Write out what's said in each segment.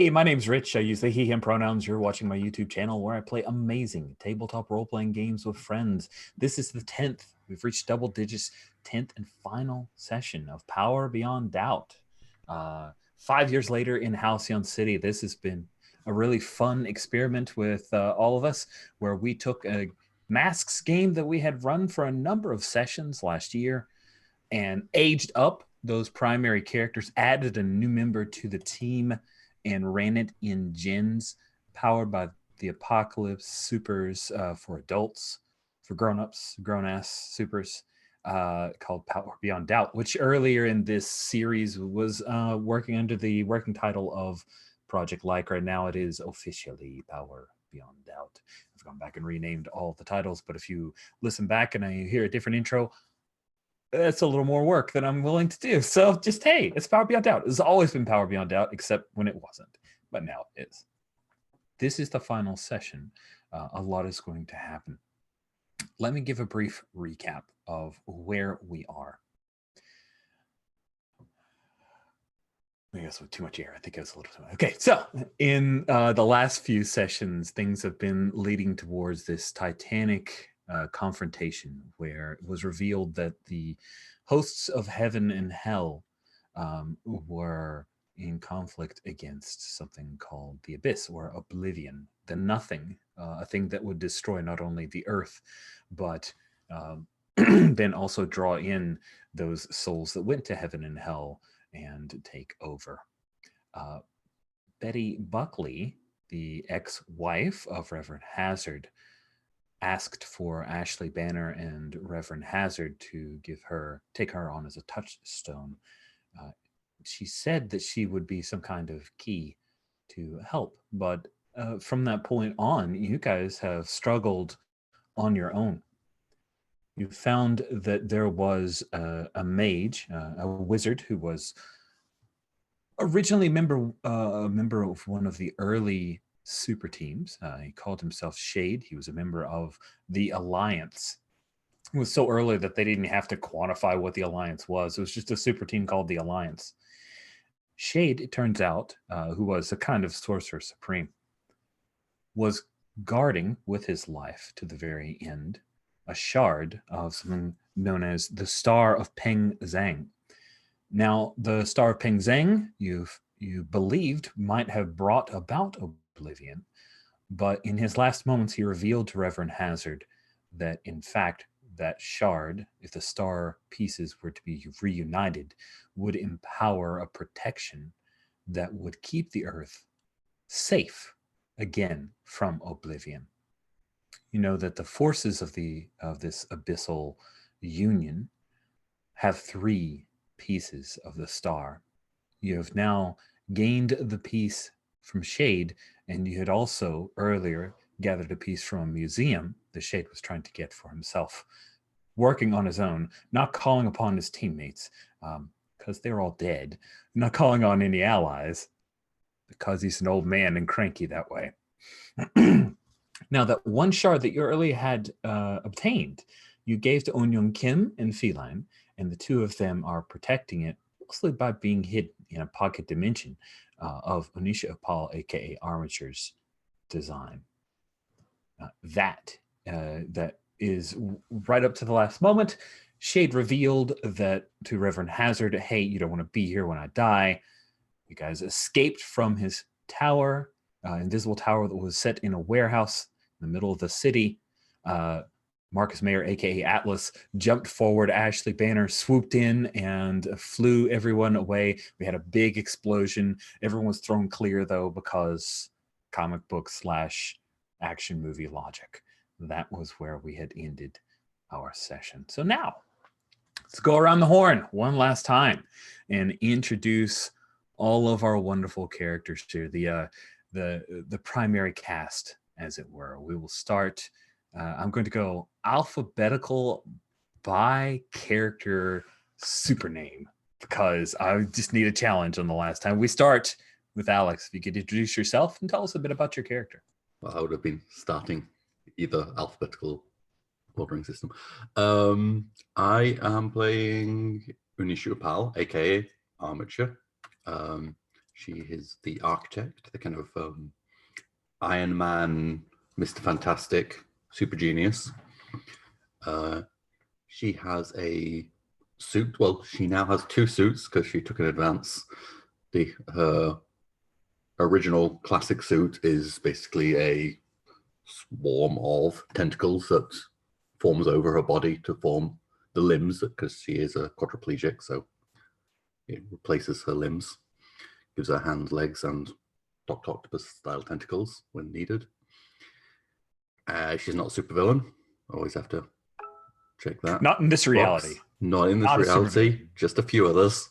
Hey, my name's Rich. I use they, he, him pronouns. You're watching my YouTube channel where I play amazing tabletop role-playing games with friends. This is the 10th. We've reached double digits, 10th and final session of Power Beyond Doubt. 5 years later in Halcyon City, this has been a really fun experiment with all of us where we took a Masks game that we had run for a number of sessions last year and aged up those primary characters, added a new member to the team, and ran it in gens powered by the Apocalypse supers for adults, for grown-ups, grown-ass supers, called Power Beyond Doubt, which earlier in this series was working under the working title of Project Lycra. Now it is officially Power Beyond Doubt. I've gone back and renamed all the titles, but if you listen back and I hear a different intro, that's a little more work than I'm willing to do. So just, hey, it's Power Beyond Doubt. It's always been Power Beyond Doubt, except when it wasn't, but now it is. This is the final session. A lot is going to happen. Let me give a brief recap of where we are. I guess with too much air, I think it was a little too much. Okay, so in the last few sessions, things have been leading towards this titanic confrontation where it was revealed that the hosts of heaven and hell were in conflict against something called the abyss or oblivion, the nothing, a thing that would destroy not only the earth, but then also draw in those souls that went to heaven and hell and take over. Betty Buckley, the ex-wife of Reverend Hazard, asked for Ashley Banner and Reverend Hazard to take her on as a touchstone. She said that she would be some kind of key to help, but from that point on, you guys have struggled on your own. You found that there was a mage, a wizard who was originally a member of one of the early super teams. He called himself Shade. He was a member of the Alliance. It was so early that they didn't have to quantify what the Alliance was. It was just a super team called the Alliance. Shade, it turns out, who was a kind of sorcerer supreme, was guarding with his life to the very end a shard of something known as the Star of Peng Zhang. Now, the Star of Peng Zhang, you believed might have brought about oblivion, but in his last moments, he revealed to Reverend Hazard that, in fact, that shard, if the star pieces were to be reunited, would empower a protection that would keep the Earth safe again from oblivion. You know that the forces of this abyssal union have 3 pieces of the star. You have now gained the piece from Shade, and you had also earlier gathered a piece from a museum the Shade was trying to get for himself, working on his own, not calling upon his teammates because they're all dead, not calling on any allies because he's an old man and cranky that way. Now, that one shard that you earlier had obtained, you gave to Onyung Kim and Feline, and the 2 of them are protecting it, mostly by being hidden in a pocket dimension of Onisha Apal, aka Armature's design. That is right up to the last moment. Shade revealed that to Reverend Hazard, hey, you don't want to be here when I die. You guys escaped from his tower, invisible tower that was set in a warehouse in the middle of the city. Marcus Mayer, aka Atlas, jumped forward. Ashley Banner swooped in and flew everyone away. We had a big explosion. Everyone was thrown clear, though, because comic book / action movie logic. That was where we had ended our session. So now, let's go around the horn one last time and introduce all of our wonderful characters here, the primary cast, as it were. We will start. I'm going to go alphabetical by character super name because I just need a challenge on the last time. We start with Alex. If you could introduce yourself and tell us a bit about your character. Well, I would have been starting either alphabetical ordering system. I am playing Unishu Pal, aka Armature. She is the architect, the kind of Iron Man, Mr. Fantastic, super genius. She has a suit. Well, she now has 2 suits because she took an advance. Her original classic suit is basically a swarm of tentacles that forms over her body to form the limbs, because she is a quadriplegic, so it replaces her limbs, gives her hands, legs, and Dr. Octopus-style tentacles when needed. She's not a supervillain. Always have to check that. Not in this reality. Not in this reality. Just a few others.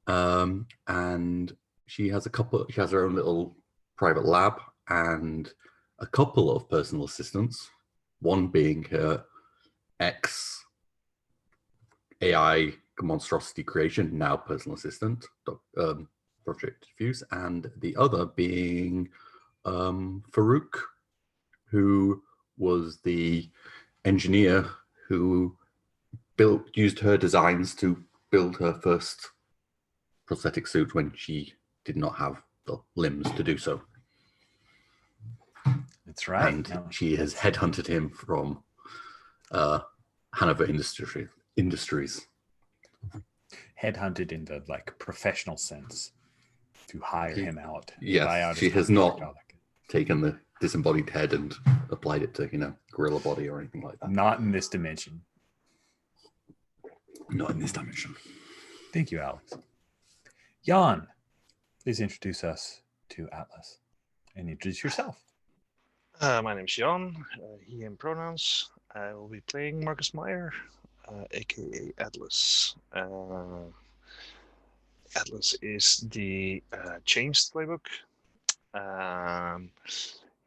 And she has her own little private lab and a couple of personal assistants. One being her ex-AI monstrosity creation, now personal assistant, Project Fuse, and the other being Farouk, who was the engineer who used her designs to build her first prosthetic suit when she did not have the limbs to do so. That's right. And she has headhunted him from Hanover Industries. Headhunted in the professional sense to hire him out. Yes, she has not taken the disembodied head and applied it to, gorilla body or anything like that. Not in this dimension. Not in this dimension. Thank you, Alex. Jan, please introduce us to Atlas and introduce yourself. My name's Jan, he, him pronouns. I will be playing Marcus Meyer, aka Atlas. Atlas is the changed playbook.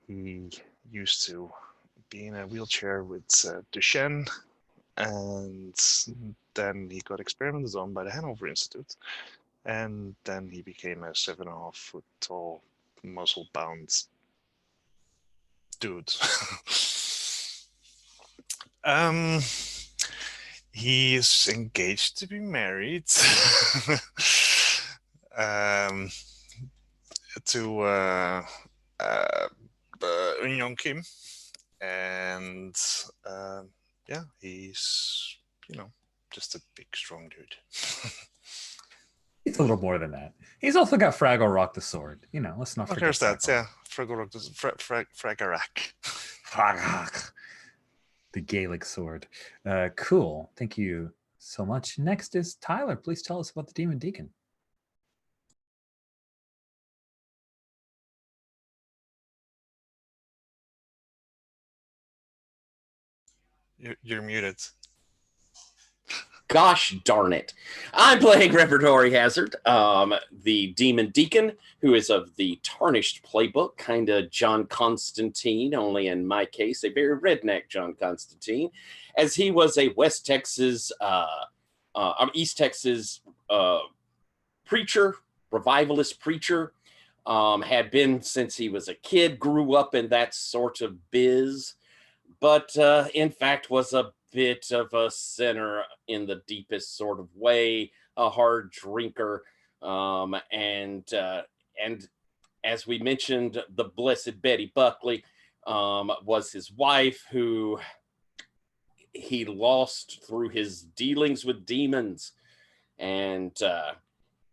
He used to be in a wheelchair with Duchenne, and then he got experimented on by the Hanover Institute, and then he became a 7.5-foot tall, muscle-bound dude. He is engaged to be married to Young Kim, and he's just a big strong dude. He's a little more than that. He's also got Fraggle Rock the sword. Let's not forget. There's that, yeah. Fraggle Rock the Fragarak. Fragak. The Gaelic sword. Cool. Thank you so much. Next is Tyler. Please tell us about the Demon Deacon. You're muted. Gosh darn it. I'm playing Repertory Hazard, the Demon Deacon, who is of the Tarnished playbook, kind of John Constantine, only in my case, a very redneck John Constantine, as he was a East Texas preacher, revivalist preacher, had been since he was a kid, grew up in that sort of biz, but in fact was a bit of a sinner in the deepest sort of way, a hard drinker, and as we mentioned, the Blessed Betty Buckley was his wife, who he lost through his dealings with demons, and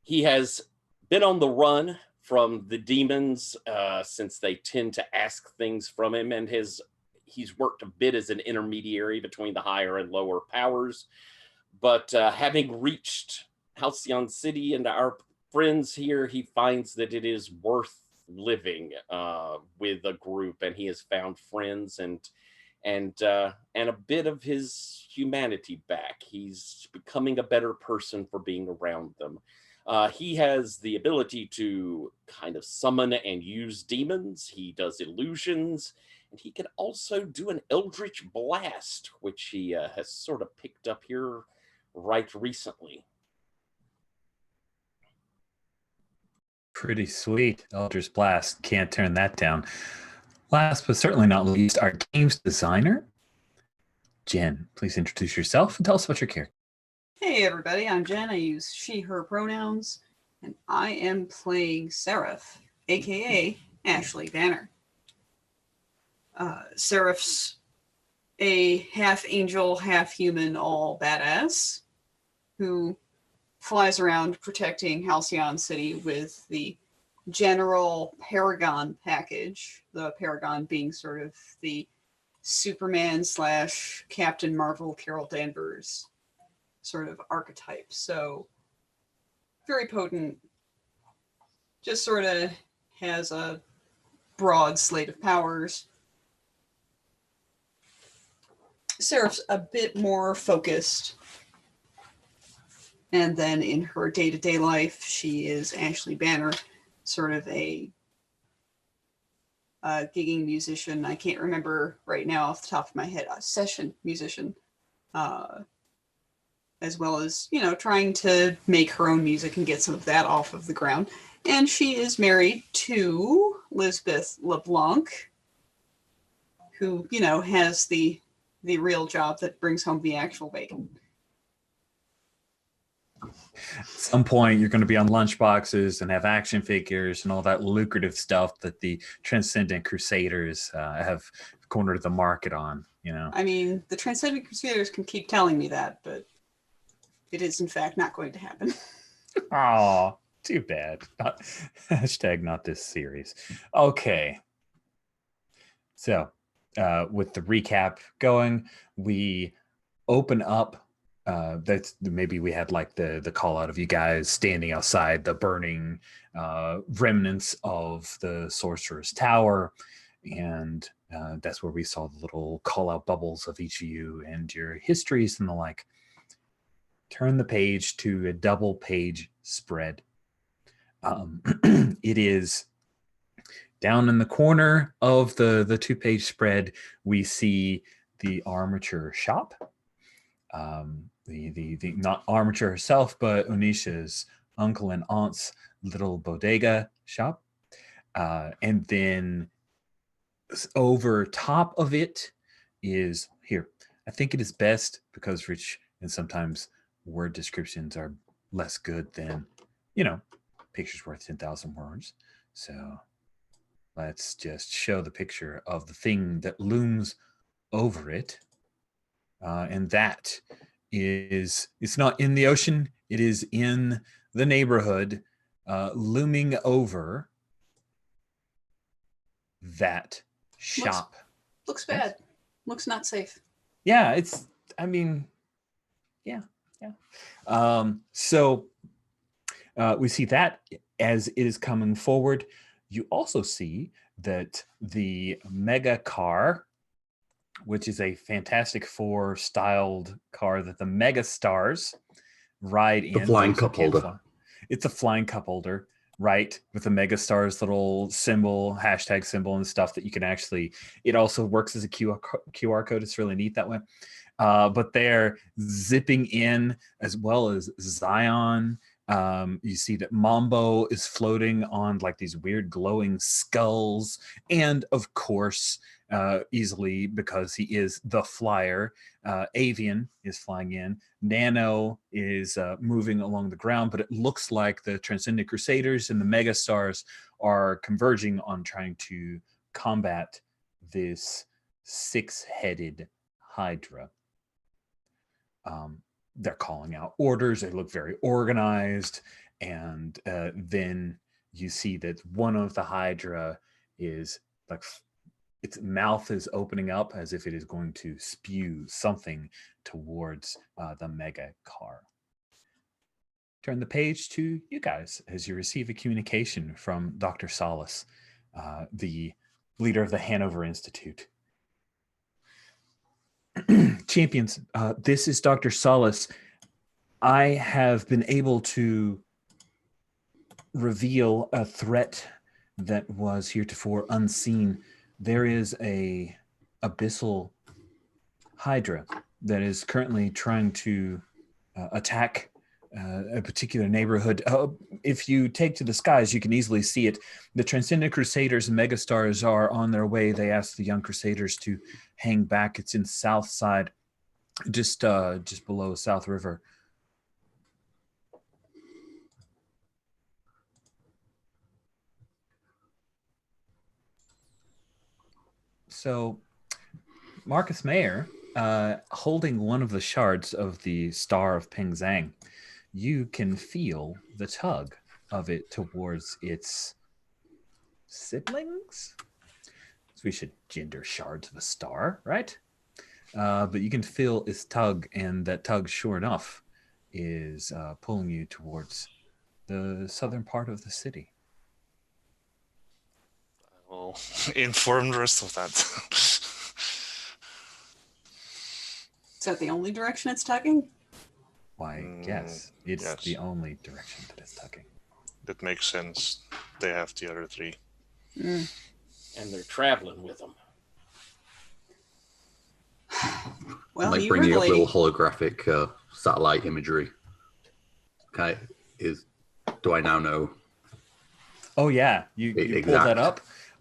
he has been on the run from the demons since they tend to ask things from him, and he's worked a bit as an intermediary between the higher and lower powers. But having reached Halcyon City and our friends here, he finds that it is worth living with a group, and he has found friends and a bit of his humanity back. He's becoming a better person for being around them. He has the ability to kind of summon and use demons. He does illusions. And he can also do an Eldritch Blast, which he has sort of picked up here right recently. Pretty sweet. Eldritch Blast. Can't turn that down. Last but certainly not least, our games designer, Jen. Please introduce yourself and tell us about your character. Hey everybody, I'm Jen. I use she, her pronouns. And I am playing Seraph, aka Ashley Banner. Seraph's a half angel, half human, all badass who flies around protecting Halcyon City with the general Paragon package. The Paragon being sort of the Superman / Captain Marvel, Carol Danvers sort of archetype. So very potent, just sort of has a broad slate of powers. Seraph's a bit more focused. And then in her day-to-day life, she is Ashley Banner, sort of a gigging musician. I can't remember right now off the top of my head, a session musician, as well as, you know, trying to make her own music and get some of that off of the ground. And she is married to Lisbeth LeBlanc, who, you know, has the real job that brings home the actual bacon. At some point, you're going to be on lunchboxes and have action figures and all that lucrative stuff that the Transcendent Crusaders have cornered the market on, you know? I mean, the Transcendent Crusaders can keep telling me that, but it is, in fact, not going to happen. Oh, too bad. Hashtag not this series. Okay. So, with the recap going, we open up. That's maybe we had like the call out of you guys standing outside the burning remnants of the Sorcerer's Tower, and that's where we saw the little call out bubbles of each of you and your histories and the like. Turn the page to a double page spread. It is down in the corner of the 2-page spread. We see the armature shop. The not armature herself, but Onisha's uncle and aunt's little bodega shop. And then over top of it is here. I think it is best because Rich and sometimes word descriptions are less good than, you know, pictures worth 10,000 words. So let's just show the picture of the thing that looms over it. And that is, it's not in the ocean, it is in the neighborhood, looming over that shop. Looks bad. Looks not safe. Yeah, it's, I mean, yeah. So we see that as it is coming forward. You also see that the mega car, which is a Fantastic Four styled car that the mega stars ride in. The flying cup holder. It's a flying cup holder, right? With the mega stars little symbol, hashtag symbol and stuff that you can actually, it also works as a QR code. It's really neat that way. But they're zipping in, as well as Zion. You see that Mambo is floating on like these weird glowing skulls. And of course, easily because he is the flyer, Avian is flying in. Nano is moving along the ground, but it looks like the Transcendent Crusaders and the Mega Stars are converging on trying to combat this 6-headed Hydra. They're calling out orders. They look very organized. And then you see that one of the Hydra is like, its mouth is opening up as if it is going to spew something towards the mega car. Turn the page to you guys as you receive a communication from Dr. Solace, the leader of the Hanover Institute. Champions, this is Dr. Solace. I have been able to reveal a threat that was heretofore unseen. There is a abyssal Hydra that is currently trying to attack a particular neighborhood. If you take to the skies, you can easily see it. The Transcendent Crusaders and Megastars are on their way. They asked the young Crusaders to hang back. It's in South Side, just below South River. So Marcus Mayer, holding one of the shards of the Star of Ping Zhang, you can feel the tug of it towards its siblings. So we should gender shards of a star, right? But you can feel its tug, and that tug, sure enough, is pulling you towards the southern part of the city. I will inform the rest of that. Is that the only direction it's tugging? Why, yes, it's yes. the only direction that it's tugging. That makes sense. They have the other three. Mm. And they're traveling with them. Well, like you bringing up really... little holographic satellite imagery. Okay, do I now know? Oh yeah, you pulled that up.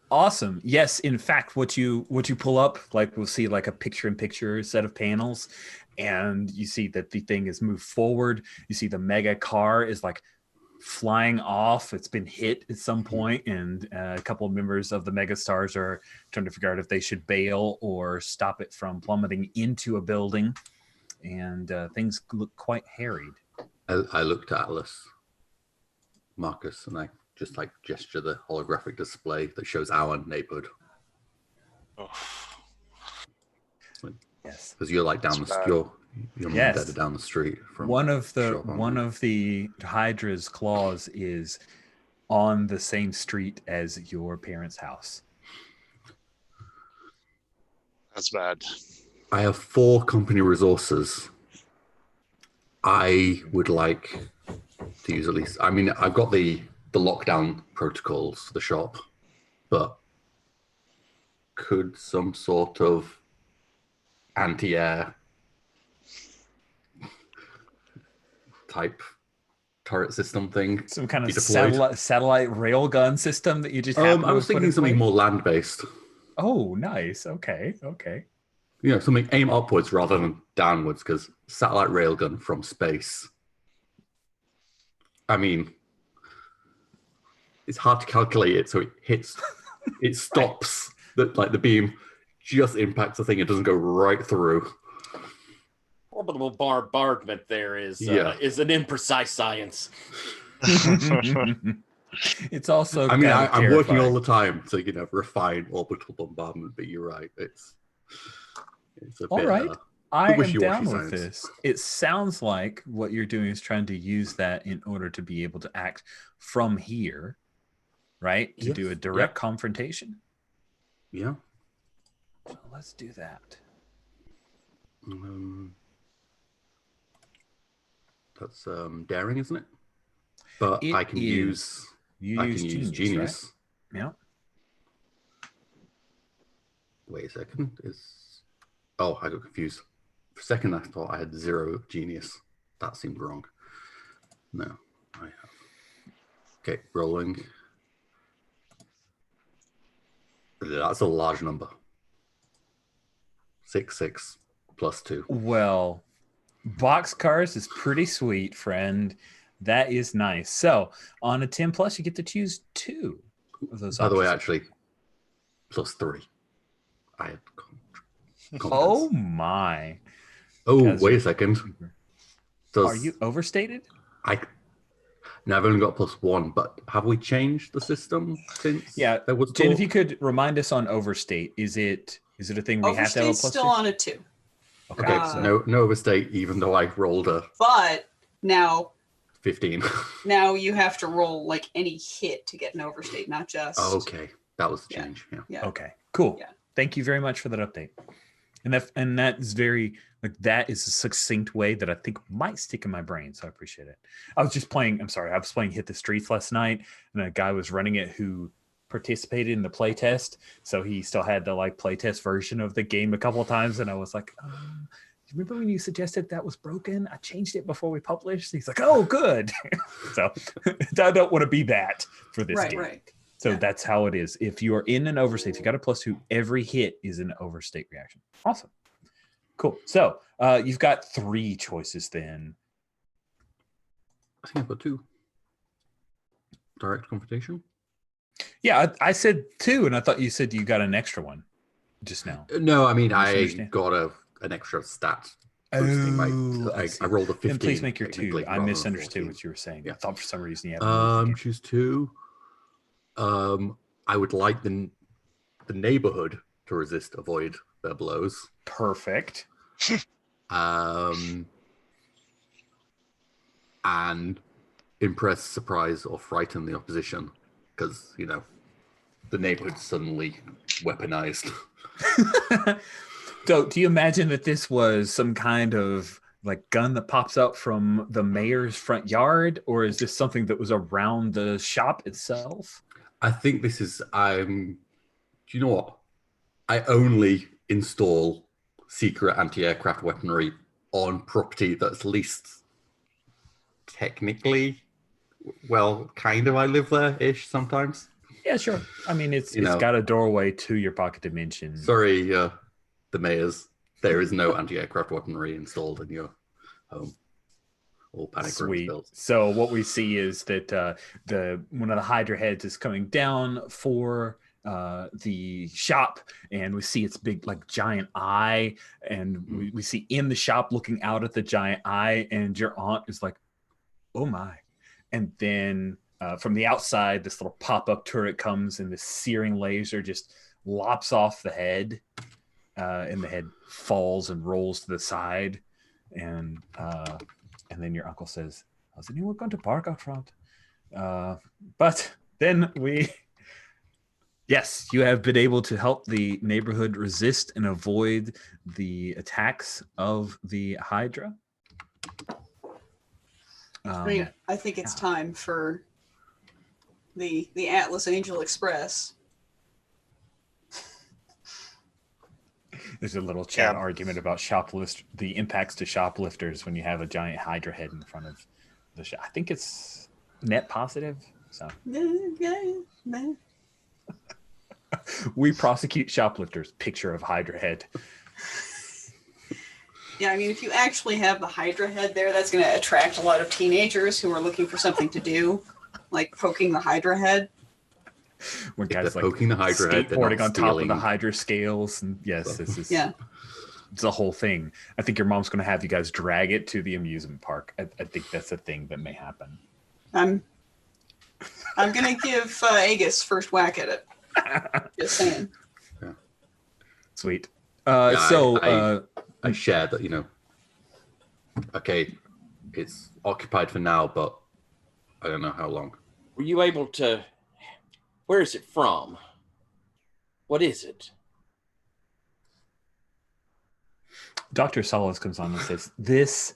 Awesome. Yes, in fact, what you pull up, like we'll see like a picture-in-picture set of panels, and you see that the thing is moved forward. You see the mega car is like flying off. It's been hit at some point, and a couple of members of the mega stars are trying to figure out if they should bail or stop it from plummeting into a building. And things look quite harried. I looked at Atlas, Marcus, and I just like gesture the holographic display that shows our neighborhood. Oh. Yes, because you're like down the Bad. your mom Yes. and dad are down the street from one of the shop, aren't one they? of the Hydra's claws is on the same street as your parents' house. That's bad. I have 4 company resources. I would like to use at least. I mean, I've got the lockdown protocols for the shop, but could some sort of anti-air type turret system thing Some kind be of deployed? satellite railgun system that you just I happen to was have put thinking in something place? more land-based. Oh, nice. Okay. You know, something aim upwards rather than downwards, because satellite railgun from space. I mean, it's hard to calculate it, so it hits, it stops, the beam just impacts the thing, it doesn't go right through. Orbital bombardment there is Yeah. an imprecise science. It's also I mean, kind of I'm working all terrifying. the time to, refine orbital bombardment, but you're right, it's a All bit, right. I am wishy-washy down with science. this. It sounds like what you're doing is trying to use that in order to be able to act from here, right? To do Yes. a direct Yep. confrontation. Yeah. So let's do that. That's daring, isn't it? But It I can is. use genius. Right? Yeah. Wait a second. Oh, I got confused. For a second, I thought I had 0 genius. That seemed wrong. No, I have. Okay, rolling. That's a large number. 6 plus 2. Well, boxcars is pretty sweet, friend. That is nice. So on a 10 plus, you get to choose 2 of those By the way, options. actually, plus 3. I had confidence. Oh my. Oh, Because wait you're a second. Are you overstated? Now I've only got plus 1, but have we changed the system since? Yeah, there was Jen, talk? if you could remind us on overstate, is it a thing we have to have a Overstate's plus still 2? on a 2. Okay, so no overstate, even though I rolled a But now 15. now you have to roll like any hit to get an overstate, not just Okay, that was the Yeah. change. Yeah. Yeah. Okay, cool. Yeah. Thank you very much for that update. And that is very that is a succinct way that I think might stick in my brain. So I appreciate it. I was playing Hit the Streets last night, and a guy was running it who participated in the playtest. So he still had the playtest version of the game a couple of times, and I was like, remember when you suggested that was broken? I changed it before we published. He's like, oh, good. So I don't want to be that for this game. Right. So Yeah. that's how it is. If you are in an overstate, if you got a plus 2, every hit is an overstate reaction. Awesome. Cool. So you've got 3 choices then. I think I've got 2. Direct confrontation? Yeah, I said 2, and I thought you said you got an extra one. just now? No, I mean, I Misunderstand? got an extra stat boosting my. I I see. rolled a 15. Then please make your 2. technically, I rather than misunderstood 14. what you were saying. Yeah. I thought for some reason you had moved. Choose 2. I would like the neighborhood to resist, avoid their blows. Perfect. And impress, surprise, or frighten the opposition, because the neighborhood's suddenly weaponized. So, do you imagine that this was some kind of like gun that pops up from the mayor's front yard, or is this something that was around the shop itself? I think this is. Do you know what? I only install secret anti-aircraft weaponry on property that's least technically, well, kind of. I live there-ish sometimes. Yeah, sure. I mean, it's got a doorway to your pocket dimension. Sorry, the mayors. There is no anti-aircraft weaponry installed in your home. All panic rooms Sweet. built. So what we see is that one of the Hydra heads is coming down for the shop, and we see its big like giant eye, and we see in the shop looking out at the giant eye, and your aunt is like, oh my. And then from the outside, this little pop-up turret comes, and this searing laser just lops off the head, and the head falls and rolls to the side, and then your uncle says, "Has anyone gone to park out front?" But then yes, you have been able to help the neighborhood resist and avoid the attacks of the Hydra. I think it's time for the Atlas Angel Express. There's a little chat argument about the impacts to shoplifters when you have a giant Hydra head in front of the shop. I think it's net positive. So we prosecute shoplifters. Picture of Hydra head. Yeah, I mean, if you actually have the Hydra head there, that's going to attract a lot of teenagers who are looking for something to do, like poking the Hydra head. When guys like poking the Hydra head, skateboarding on top of the Hydra scales, and yes, this is it's a whole thing. I think your mom's going to have you guys drag it to the amusement park. I think that's a thing that may happen. I'm going to give Agus first whack at it. Just saying. Yeah. Sweet. I share that, okay, it's occupied for now, but I don't know how long. Were you able to... Where is it from? What is it? Dr. Solis comes on and says, this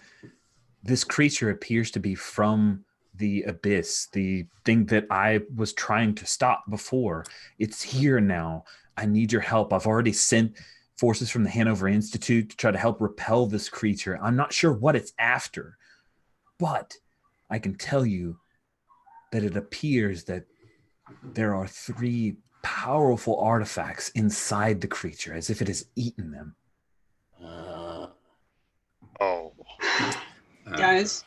creature appears to be from the abyss, the thing that I was trying to stop before. It's here now. I need your help. I've already sent forces from the Hanover Institute to try to help repel this creature. I'm not sure what it's after, but I can tell you that it appears that there are 3 powerful artifacts inside the creature, as if it has eaten them. Guys,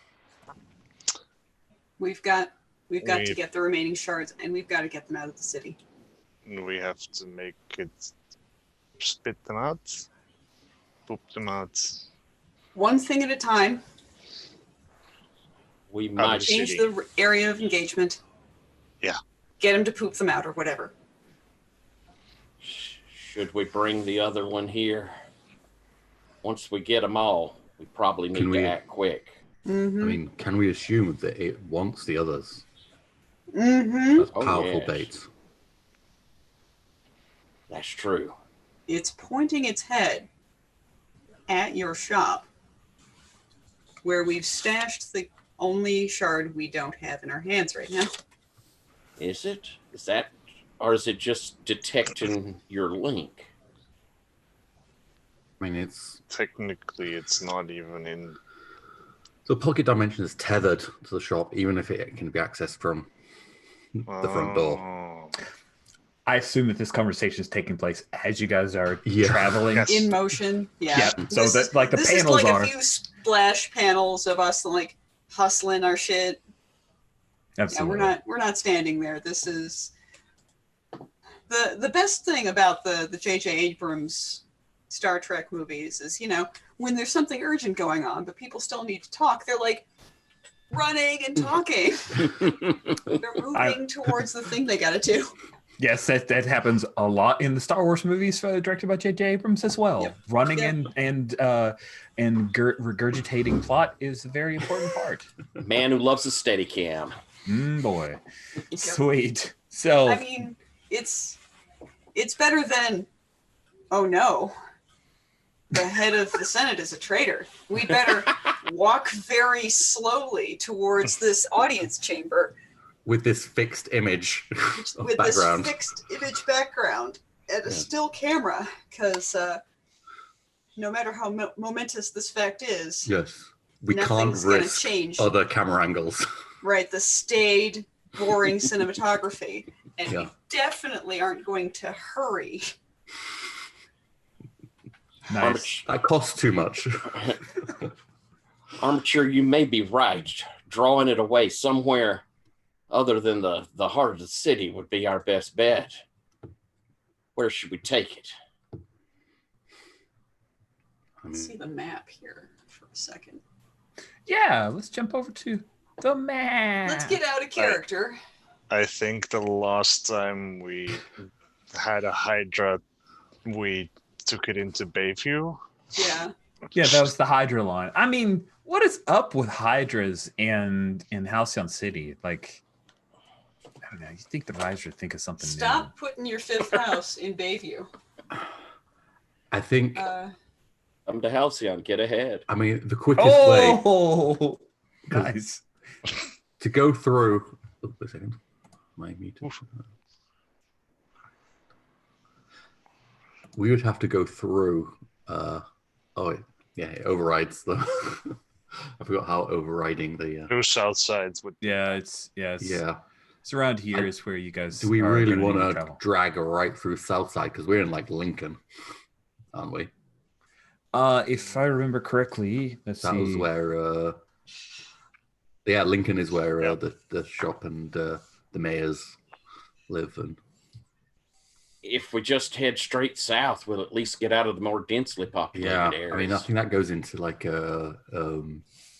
we've got to get the remaining shards, and we've got to get them out of the city. We have to make it spit them out, poop them out. One thing at a time. We might change the area of engagement. Yeah. Get him to poop them out or whatever. Should we bring the other one here? Once we get them all, we probably need to act quick. Mm-hmm. I mean, can we assume that it wants the others? Mm-hmm. That's powerful bait. That's true. It's pointing its head at your shop, where we've stashed the only shard we don't have in our hands right now. Is it? Is that, or is it just detecting your link? I mean, it's... Technically, it's not even in... The pocket dimension is tethered to the shop, even if it can be accessed from the front door. I assume that this conversation is taking place as you guys are traveling. Yes. In motion, yeah. So that like the this panels is like are a few splash panels of us like hustling our shit. Absolutely. Yeah, we're not standing there. This is The best thing about the J.J. Abrams Star Trek movies is, when there's something urgent going on, but people still need to talk, they're like running and talking. They're moving towards the thing they gotta do. Yes, that happens a lot in the Star Wars movies directed by J.J. Abrams as well. Yep. Running Yep. and regurgitating plot is a very important part. Man who loves a steady cam. Boy. Sweet. So I mean, it's better than, oh no, the head of the Senate is a traitor. We better walk very slowly towards this audience chamber with this fixed image of with background. this fixed image background and a still camera, because no matter how momentous this fact is, Yes, we can't nothing's gonna risk change. other camera angles. Right, the staid, boring cinematography, and Yeah. we definitely aren't going to hurry. nice. That costs too much. Armature, you may be right. Drawing it away somewhere other than the heart of the city would be our best bet. Where should we take it? Let's see the map here for a second. Yeah, let's jump over to the map. Let's get out of character. I think the last time we had a Hydra, we took it into Bayview. Yeah. Yeah, that was the Hydra line. I mean, what is up with Hydras and in Halcyon City? Like, I don't know. You think the Hydra think of something Stop putting your fifth house in Bayview. I think. Come to Halcyon, get ahead. I mean, the new? quickest way Oh, nice. to go through. Oh, a second. My meter. We would have to go through. It overrides the. I forgot how overriding the. Two south sides would. Yeah, it's around here is where you guys. Do we are really gonna need want to travel. drag right through Southside? Because we're in like Lincoln, aren't we? If I remember correctly, let's That see. was where. Lincoln is where Yeah. the shop and the mayor's live. And If we just head straight south, we'll at least get out of the more densely populated areas. I mean, I think that goes into like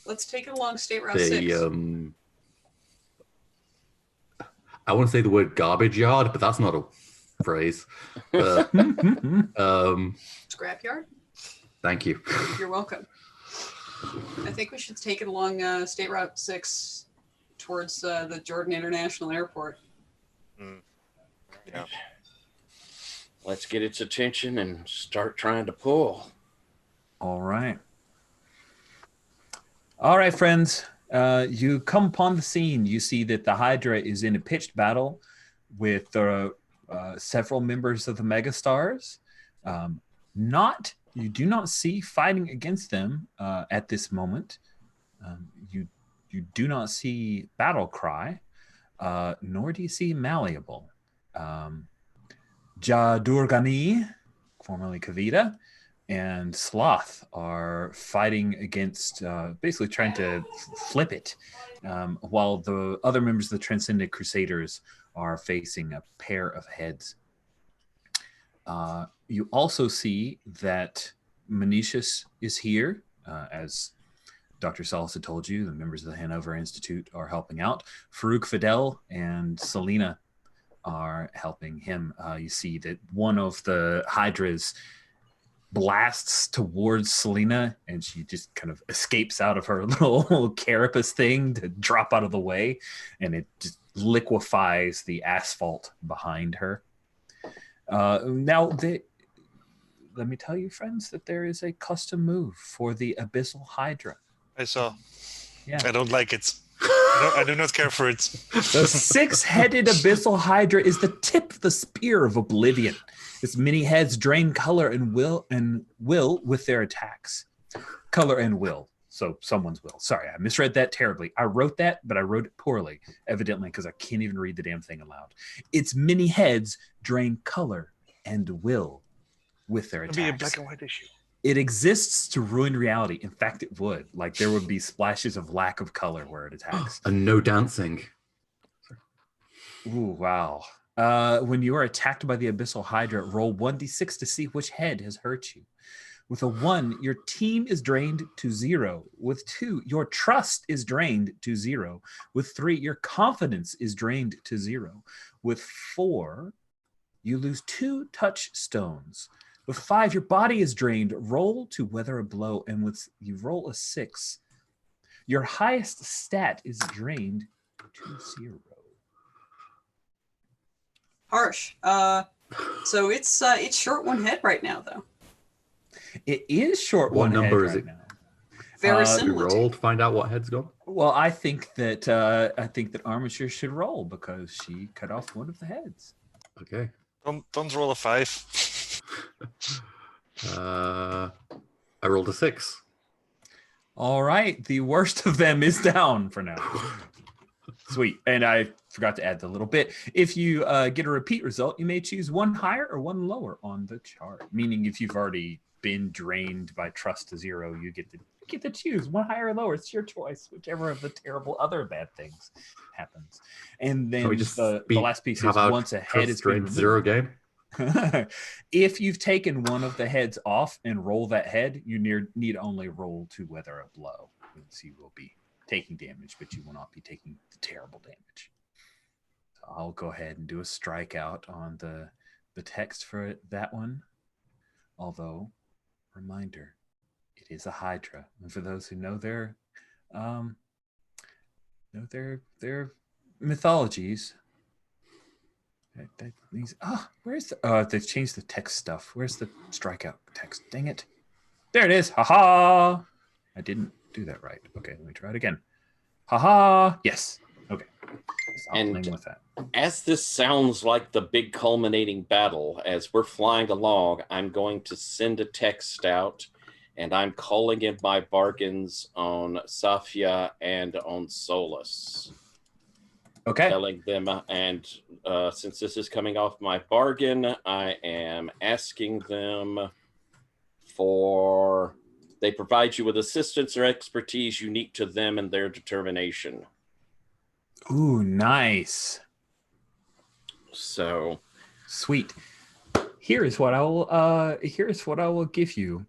Let's take it along State Route 6. I want to say the word garbage yard, but that's not a phrase. Scrapyard? Thank you. You're welcome. I think we should take it along State Route 6 towards the Jordan International Airport. Yeah. Let's get its attention and start trying to pull. All right, friends. You come upon the scene. You see that the Hydra is in a pitched battle with several members of the Megastars. You do not see fighting against them at this moment. You do not see Battle Cry, nor do you see Malleable. Jadurgani, formerly Kavita, and Sloth are fighting against, basically trying to flip it, while the other members of the Transcendent Crusaders are facing a pair of heads. You also see that Manicius is here, as Dr. Salas had told you. The members of the Hanover Institute are helping out. Farouk Fidel and Selena are helping him. You see that one of the Hydras blasts towards Selena, and she just kind of escapes out of her little carapace thing to drop out of the way, and it just liquefies the asphalt behind her. Now, let me tell you, friends, that there is a custom move for the Abyssal Hydra. I saw. Yeah. I don't like it. I do not care for it. The six-headed Abyssal Hydra is the tip of the spear of Oblivion. Its many heads drain color and will with their attacks. Color and will. So someone's will. Sorry, I misread that terribly. I wrote that, but I wrote it poorly, evidently, because I can't even read the damn thing aloud. Its many heads drain color and will with their It'll be a attacks. black and white issue. It exists to ruin reality. In fact, it would. Like, there would be splashes of lack of color where it attacks. And no dancing. Ooh, wow. When you are attacked by the Abyssal Hydra, roll 1d6 to see which head has hurt you. With a 1, your team is drained to 0. With 2, your trust is drained to 0. With 3, your confidence is drained to 0. With 4, you lose 2 touchstones. With 5, your body is drained. Roll to weather a blow. And with you roll a 6, your highest stat is drained to 0. Harsh. So it's short one head right now, though. It is short What one number head is right it? now. Very We similar. roll to find out what head's gone. Well, I think that Armature should roll because she cut off one of the heads. Okay. Don't roll a 5. I rolled a 6. All right, the worst of them is down for now. Sweet. And I forgot to add the little bit. If you get a repeat result, you may choose one higher or one lower on the chart. Meaning if you've already been drained by trust to 0, you get to choose one higher or lower. It's your choice, whichever of the terrible other bad things happens. And then Can we just the last piece is once a head is drained 0 game. if you've taken one of the heads off and roll that head, you need only roll to weather a blow. So you will be taking damage, but you will not be taking the terrible damage. So I'll go ahead and do a strikeout on the text for that one. Although, reminder, it is a Hydra, and for those who know their mythologies. They've changed the text stuff. Where's the strikeout text? Dang it. There it is. Ha-ha. I didn't do that right. Okay, let me try it again. Ha-ha. Yes. Okay. I'll play with that. As this sounds like the big culminating battle, as we're flying along, I'm going to send a text out, and I'm calling in my bargains on Safia and on Solus. Okay. Telling them, and since this is coming off my bargain, I am asking them for they provide you with assistance or expertise unique to them and their determination. Ooh, nice. So sweet. Here is what I will give you.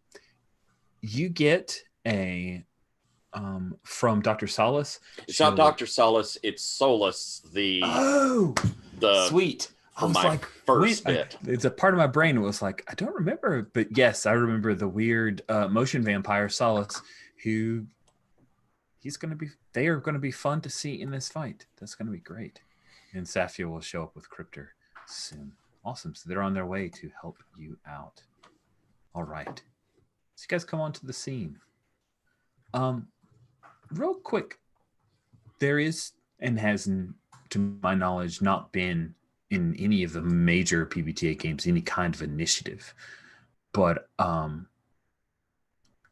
You get a from Dr. Solace. It's not Dr. Solace, it's Solus, the sweet. I was like, first bit. It's a part of my brain. It was like, I don't remember, but yes, I remember the weird motion vampire Solace, who they are going to be fun to see in this fight. That's going to be great. And Safia will show up with Cryptor soon. Awesome. So they're on their way to help you out. All right. So you guys come onto the scene. Real quick, there is and has, to my knowledge, not been in any of the major PbtA games any kind of initiative, but not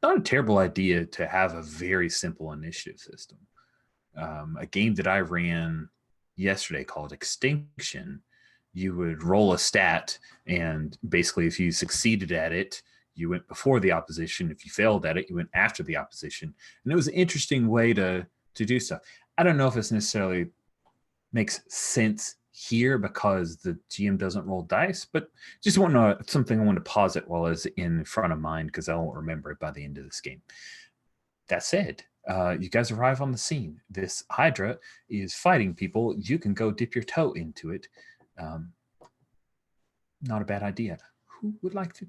a terrible idea to have a very simple initiative system. A game that I ran yesterday called Extinction, you would roll a stat, and basically if you succeeded at it, you went before the opposition. If you failed at it, you went after the opposition. And it was an interesting way to do stuff. I don't know if this necessarily makes sense here because the GM doesn't roll dice, but just something I want to posit while it's in front of mind because I won't remember it by the end of this game. That said, you guys arrive on the scene. This Hydra is fighting people. You can go dip your toe into it. Not a bad idea. Who would like to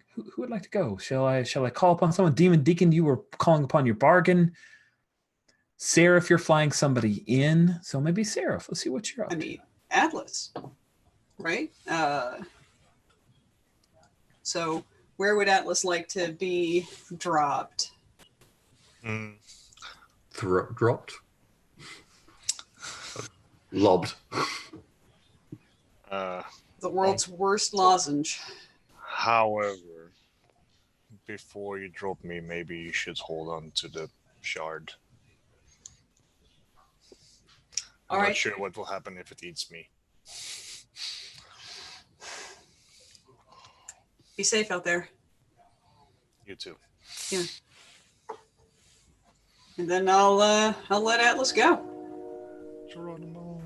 go? Shall I call upon someone? Demon Deacon, you were calling upon your bargain. Seraph, you're flying somebody in. So maybe Seraph. Let's see what you're up to. Atlas, right? So where would Atlas like to be dropped? Dropped? Lobbed. The world's worst lozenge. However, before you drop me, maybe you should hold on to the shard. I'm not sure what will happen if it eats me. Be safe out there. You too. Yeah. And then I'll let Atlas go. Geronimo.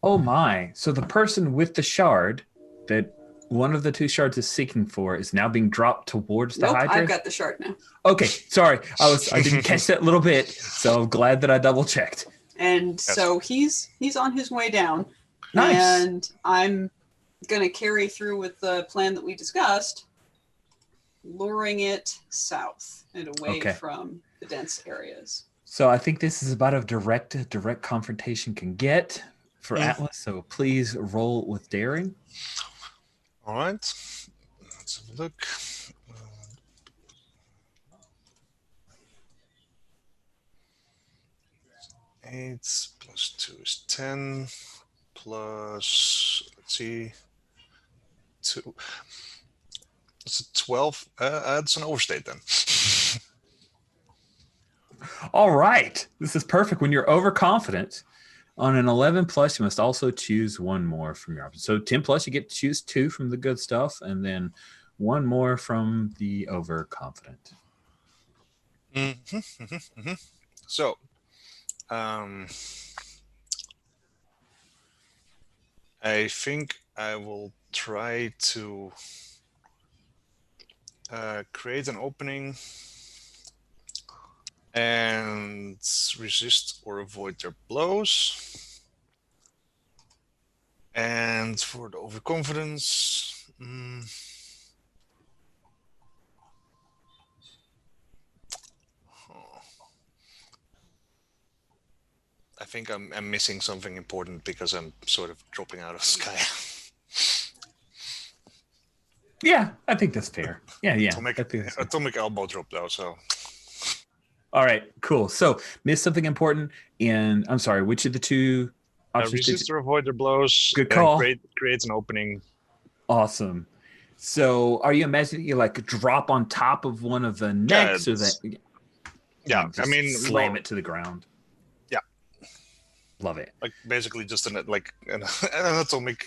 Oh my. So the person with the shard that one of the two shards is seeking for is now being dropped towards the Nope, Hydra? I've got the shard now. Okay, sorry. I didn't catch that little bit, so I'm glad that I double checked. And Yes. so he's on his way down. Nice. And I'm going to carry through with the plan that we discussed, luring it south and away Okay. from the dense areas. So I think this is about as direct confrontation can get for Atlas. So please roll with daring. All right. Let's have a look. 8 plus 2 is 10. Plus, let's see, 2. It's a 12. Adds an overstate then. All right. This is perfect. When you're overconfident, on an 11 plus, you must also choose one more from your options. So 10 plus, you get to choose 2 from the good stuff, and then 1 more from the overconfident. So, I think I will try to create an opening and resist or avoid their blows. And for the overconfidence, I think I'm missing something important because I'm sort of dropping out of the sky. Yeah, I think that's fair. Yeah. Atomic elbow drop though, so. All right, cool. So miss something important, and I'm sorry, which of the two options did Resist you... or avoid their blows. Good call. Create an opening. Awesome. So are you imagining you like drop on top of one of the necks or that? Yeah, I mean, slam it to the ground. Yeah, love it. Like basically just an atomic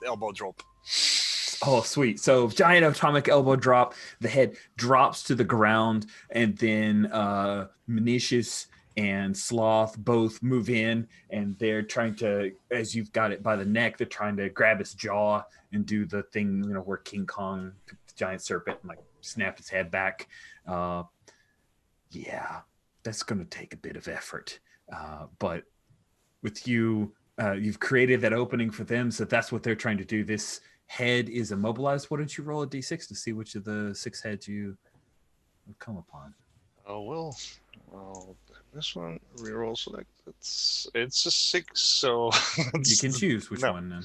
elbow drop. Oh, sweet. So giant atomic elbow drop, the head drops to the ground, and then Manicius and Sloth both move in, and they're trying to, as you've got it by the neck, they're trying to grab its jaw and do the thing, where King Kong took the giant serpent and like snapped its head back. Yeah, that's going to take a bit of effort. But with you, you've created that opening for them, so that's what they're trying to do. This head is immobilized. Why don't you roll a d6 to see which of the 6 heads you would come upon? Oh, well, this one, reroll select. It's a 6, so... You can choose which one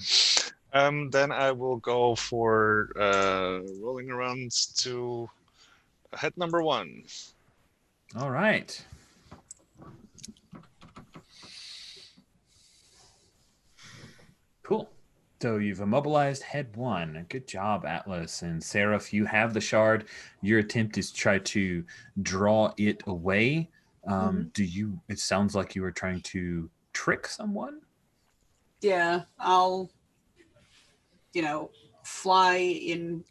then. Then I will go for rolling around to head number 1. All right. Cool. So you've immobilized head 1. Good job, Atlas. And Seraph, you have the shard. Your attempt is to try to draw it away. It sounds like you were trying to trick someone? Yeah, I'll, fly in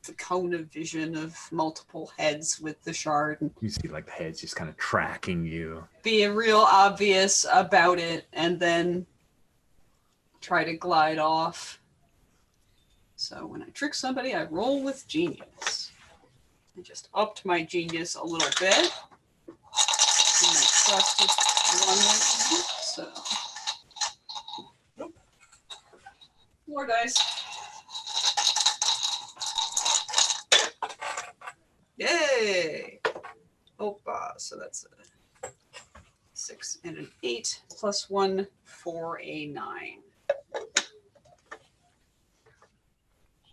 the cone of vision of multiple heads with the shard. And you see like the heads just kind of tracking you. be real obvious about it, and then try to glide off. So when I trick somebody, I roll with genius. I just upped my genius a little bit. And I trusted one way, so. Nope. More dice. Yay! Opa, so that's a 6 and an 8 plus 1 for a 9.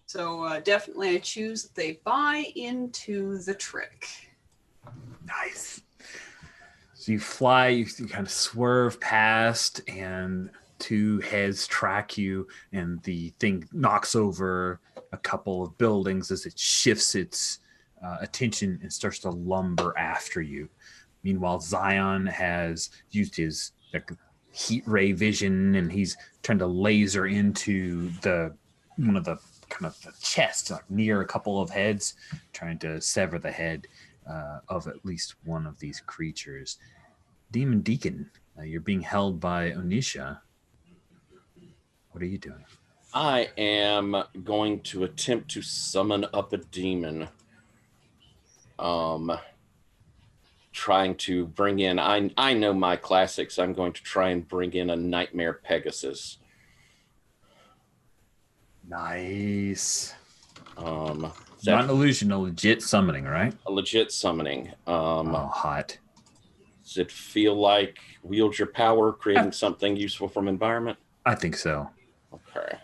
So definitely I choose that they buy into the trick. Nice. So you fly, you kind of swerve past, and 2 heads track you, and the thing knocks over a couple of buildings as it shifts its attention and starts to lumber after you. Meanwhile, Zion has used his heat ray vision, and he's trying to laser into one of the kind of the chest, like near a couple of heads, trying to sever the head of at least one of these creatures. Demon Deacon, You're being held by Onisha. What are you doing? I am going to attempt to summon up a demon. Trying to bring in, I know my classics. I'm going to try and bring in a Nightmare Pegasus. Nice. Not an illusion, a legit summoning, right? A legit summoning. Hot. Does it feel like wield your power, creating something useful from environment? I think so. Okay.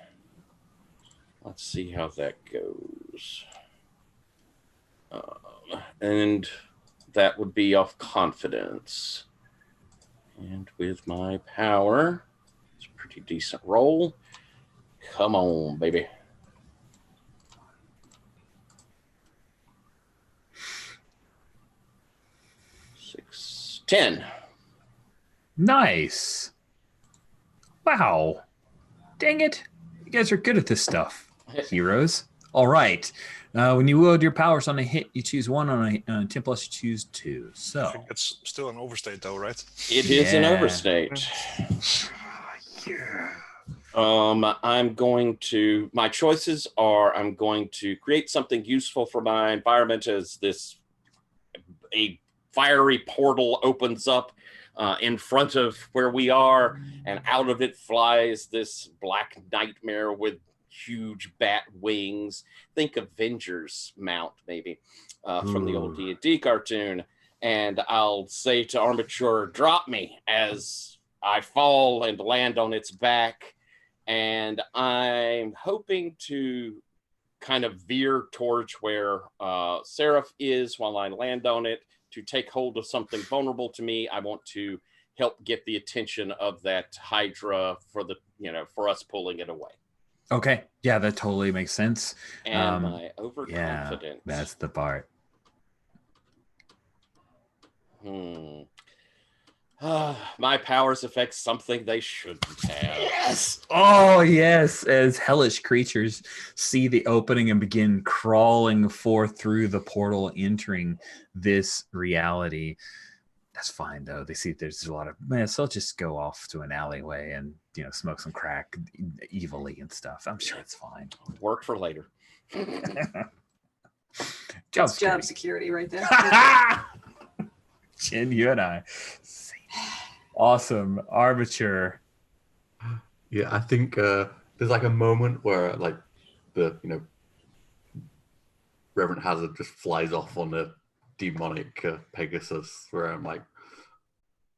Let's see how that goes. And that would be off confidence. And with my power, it's a pretty decent roll. Come on, baby. 6, 10. Nice. Wow. Dang it. You guys are good at this stuff, heroes. All right. When you wield your powers on a hit, you choose 1. On a 10 plus, you choose 2. So I think it's still an overstate, though, right? It is an overstate. Yeah. I'm going to, my choices are, I'm going to create something useful for my environment as a fiery portal opens up in front of where we are, and out of it flies this black nightmare with huge bat wings. Think Avengers mount, maybe, from the old D&D cartoon. And I'll say to Armature, drop me, as I fall and land on its back. And I'm hoping to kind of veer towards where Seraph is while I land on it to take hold of something vulnerable to me. I want to help get the attention of that Hydra for us pulling it away. Okay. Yeah, that totally makes sense. And my overconfidence. Yeah, that's the part. My powers affect something they shouldn't have. Yes. Oh, yes. As hellish creatures see the opening and begin crawling forth through the portal, entering this reality. That's fine, though. They see there's a lot of so they'll just go off to an alleyway and smoke some crack evilly and stuff. I'm sure it's fine. Work for later. Job security right there. Jen, you and I. Awesome. Armature. Yeah, I think there's like a moment where like the Reverend Hazard just flies off on a demonic Pegasus, where I'm like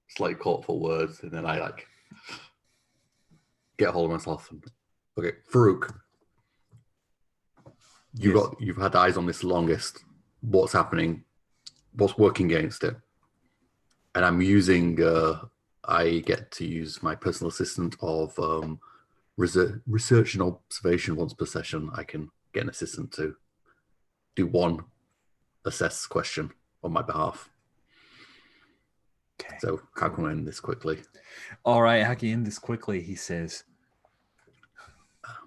slightly caught for words, and then I like get hold of myself and okay, Farouk, you've had eyes on this longest. What's happening? What's working against it? And I'm using I get to use my personal assistant of research and observation once per session. I can get an assistant to do one assess question on my behalf. Okay. So how can I end this quickly? All right, how can you end this quickly? He says,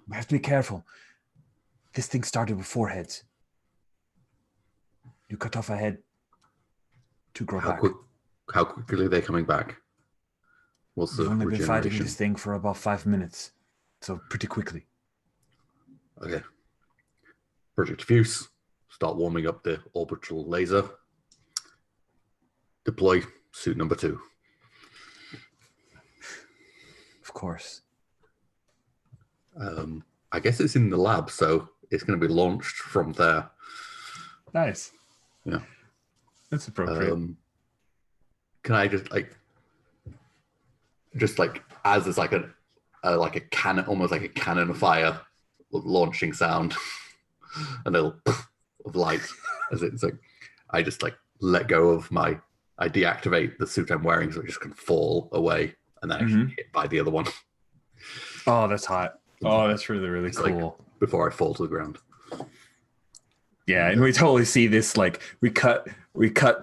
we have to be careful. This thing started with 4 heads. You cut off a head to grow back. How quickly are they coming back? What's the We've only been fighting regeneration? this thing for about 5 minutes, so pretty quickly. Okay. Project Fuse. Start warming up the orbital laser. Deploy suit number 2. Of course. I guess it's in the lab, so it's going to be launched from there. Nice. Yeah. That's appropriate. Can I just as it's like a cannon, almost like a cannon fire launching sound, and a of light as it's like I just like let go of I deactivate the suit I'm wearing so it just can fall away and then actually hit by the other one. Oh, that's hot. Oh, that's really, really cool. Like, before I fall to the ground. Yeah, and we totally see this. Like we cut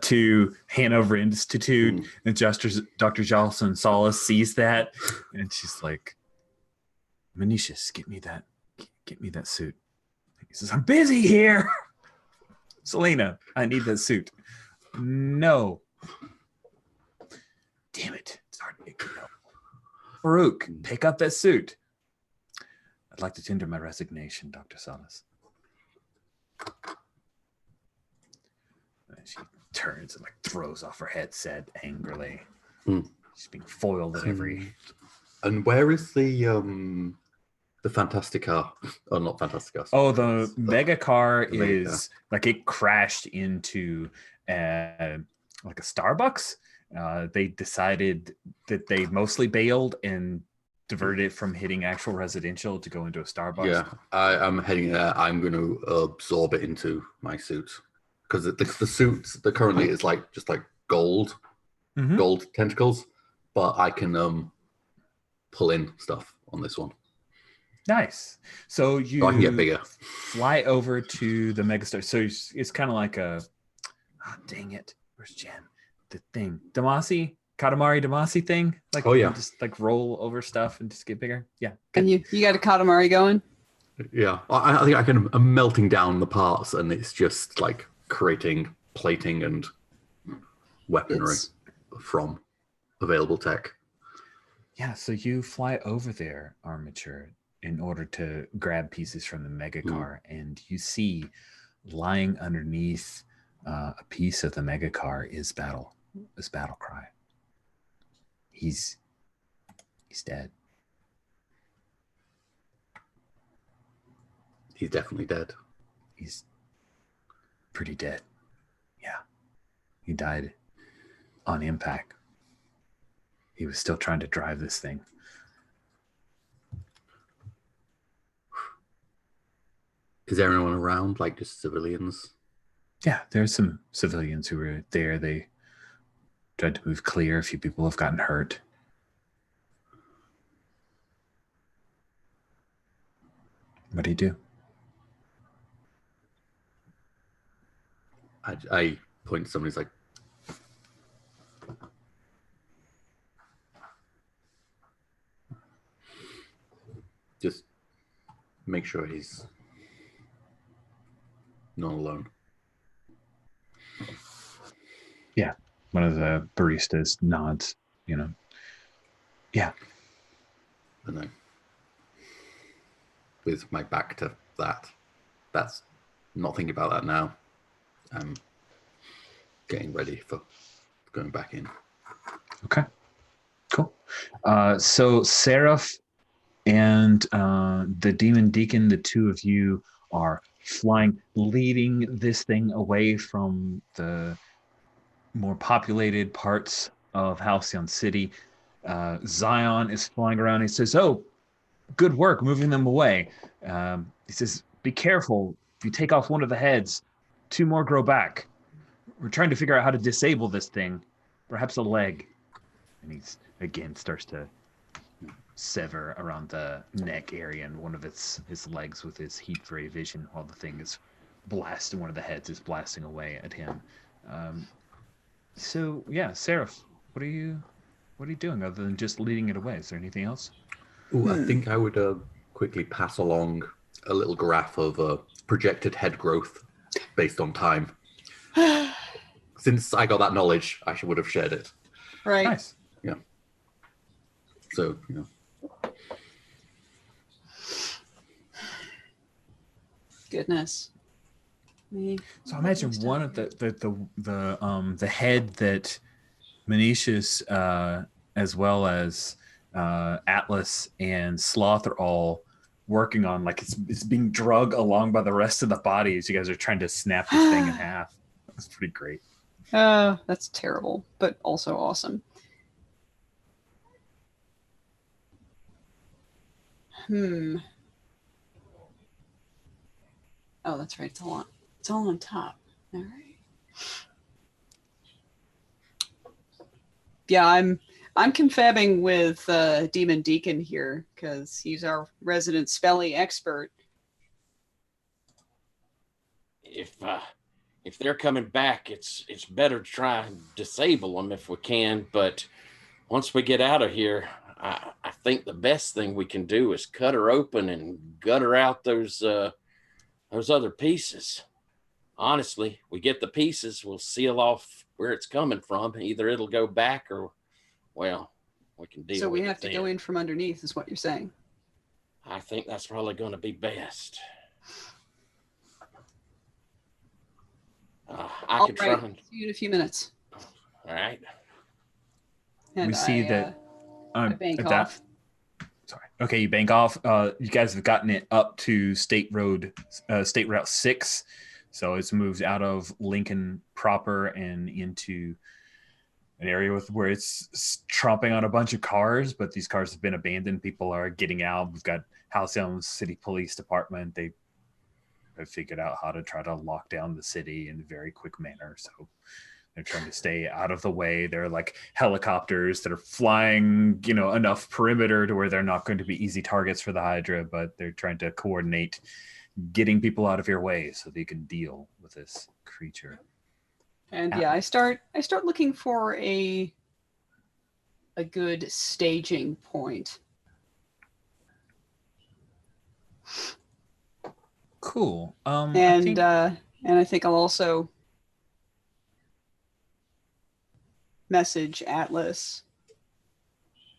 to Hanover Institute, and Dr. Jocelyn Solace sees that, and she's like, "Manicius, get me that suit." He says, "I'm busy here." Selena, I need that suit. No. Damn it! It's hard. Farouk, take up that suit. I'd like to tender my resignation, Dr. Salas. And she turns and throws off her headset angrily. She's being foiled at every. And where is the fantastic car? Oh, not fantastic car. Oh, the mega car is it crashed into a Starbucks. They decided that they mostly bailed and diverted it from hitting actual residential to go into a Starbucks. Yeah, I'm heading there. I'm going to absorb it into my suit because the suit that currently is just gold tentacles, but I can pull in stuff on this one. Nice. So I can get bigger. Fly over to the megastar. So it's kind of like dang it. Where's Jen? The thing. Katamari Damacy thing? Just roll over stuff and just get bigger. Yeah. And you got a Katamari going? Yeah. I think I'm melting down the parts and it's just creating plating and weaponry from available tech. Yeah, so you fly over there, Armature, in order to grab pieces from the mega car, and you see lying underneath a piece of the mega car is battle cry. He's dead. He's definitely dead. He's pretty dead. Yeah. He died on impact. He was still trying to drive this thing. Is there anyone around, just civilians? Yeah, there's some civilians who were there. They tried to move clear. A few people have gotten hurt. What do you do? I point to somebody's just make sure he's not alone. Yeah. One of the baristas nods, Yeah. And I, with my back to that's not thinking about that now. I'm getting ready for going back in. Okay. Cool. So Seraph and the Demon Deacon, the two of you are flying, leading this thing away from the more populated parts of Halcyon City. Zion is flying around. He says, "Oh, good work moving them away." He says, "Be careful. If you take off one of the heads, 2 more grow back. We're trying to figure out how to disable this thing. Perhaps a leg." And he's again starts to sever around the neck area and one of his legs with his heat ray vision while the thing is blasting. One of the heads is blasting away at him. So yeah, Seraph, what are you doing other than just leading it away? Is there anything else? Ooh, I think I would quickly pass along a little graph of projected head growth based on time. Since I got that knowledge, I would have shared it. Right. Nice. Yeah. So, Goodness. So I imagine one of the head that Manicius, as well as Atlas and Sloth are all working on, it's being drug along by the rest of the body as you guys are trying to snap this thing in half. That's pretty great. That's terrible, but also awesome. Oh, that's right. It's all on top. All right. Yeah, I'm confabbing with Demon Deacon here because he's our resident spelling expert. If they're coming back, it's better to try and disable them if we can. But once we get out of here, I think the best thing we can do is cut her open and gutter out those other pieces. Honestly, we get the pieces, we'll seal off where it's coming from. Either it'll go back or, well, We can deal So we with have it to then. go in from underneath, is what you're saying. I think that's probably going to be best. I All could right. try and... See you in a few minutes. All right. And We see that I bank at off. Sorry. Okay, you bank off. You guys have gotten it up to State Route 6, so it's moved out of Lincoln proper and into an area where it's tromping on a bunch of cars, but these cars have been abandoned. People are getting out. We've got Halcyon City Police Department. They have figured out how to try to lock down the city in a very quick manner, so they're trying to stay out of the way. They're like helicopters that are flying, enough perimeter to where they're not going to be easy targets for the Hydra, but they're trying to coordinate getting people out of your way so they can deal with this creature. And yeah, I start looking for a good staging point. Cool. And I think I'll also message Atlas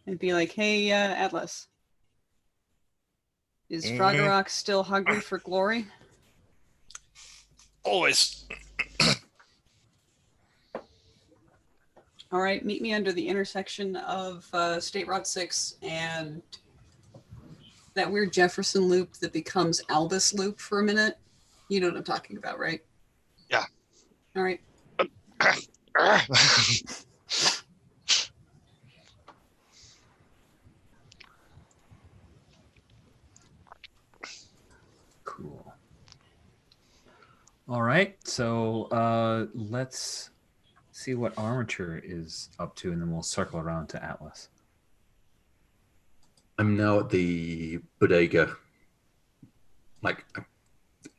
and be like, "Hey, Atlas, is Froggerok still hungry for glory?" Always. All right, meet me under the intersection of State Route 6 and that weird Jefferson loop that becomes Albus loop for a minute. You know what I'm talking about, right? Yeah. All right. Cool. All right, so let's see what Armature is up to, and then we'll circle around to Atlas. I'm now at the bodega. Like,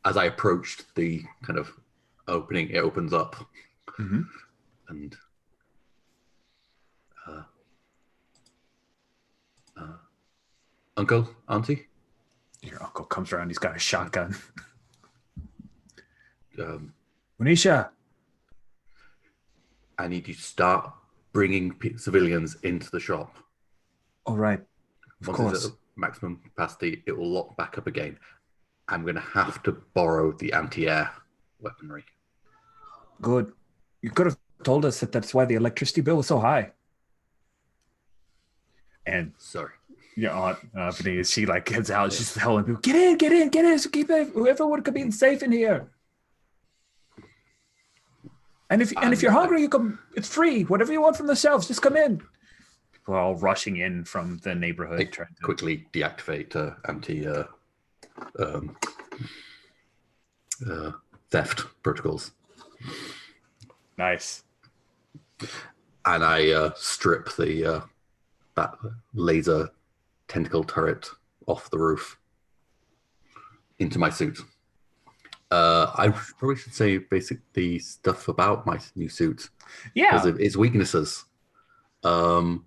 as I approached the kind of opening, it opens up. Mm-hmm. And Uncle, Auntie? Your uncle comes around. He's got a shotgun. Monisha, I need you to start bringing civilians into the shop. All right. Of Once course. it's at maximum capacity, it will lock back up again. I'm going to have to borrow the anti-air weaponry. Good. You could have told us that's why the electricity bill was so high. And Sorry. your aunt, she like heads out. She's telling people, "Get in! So keep it. Whoever could be safe in here." And if you're hungry, you come. It's free. Whatever you want from the shelves, just come in. People are all rushing in from the neighborhood. I trying to quickly deactivate theft protocols. Nice. And I strip that laser tentacle turret off the roof into my suit. I probably should say the stuff about my new suit. Yeah. Because of its weaknesses. Oh,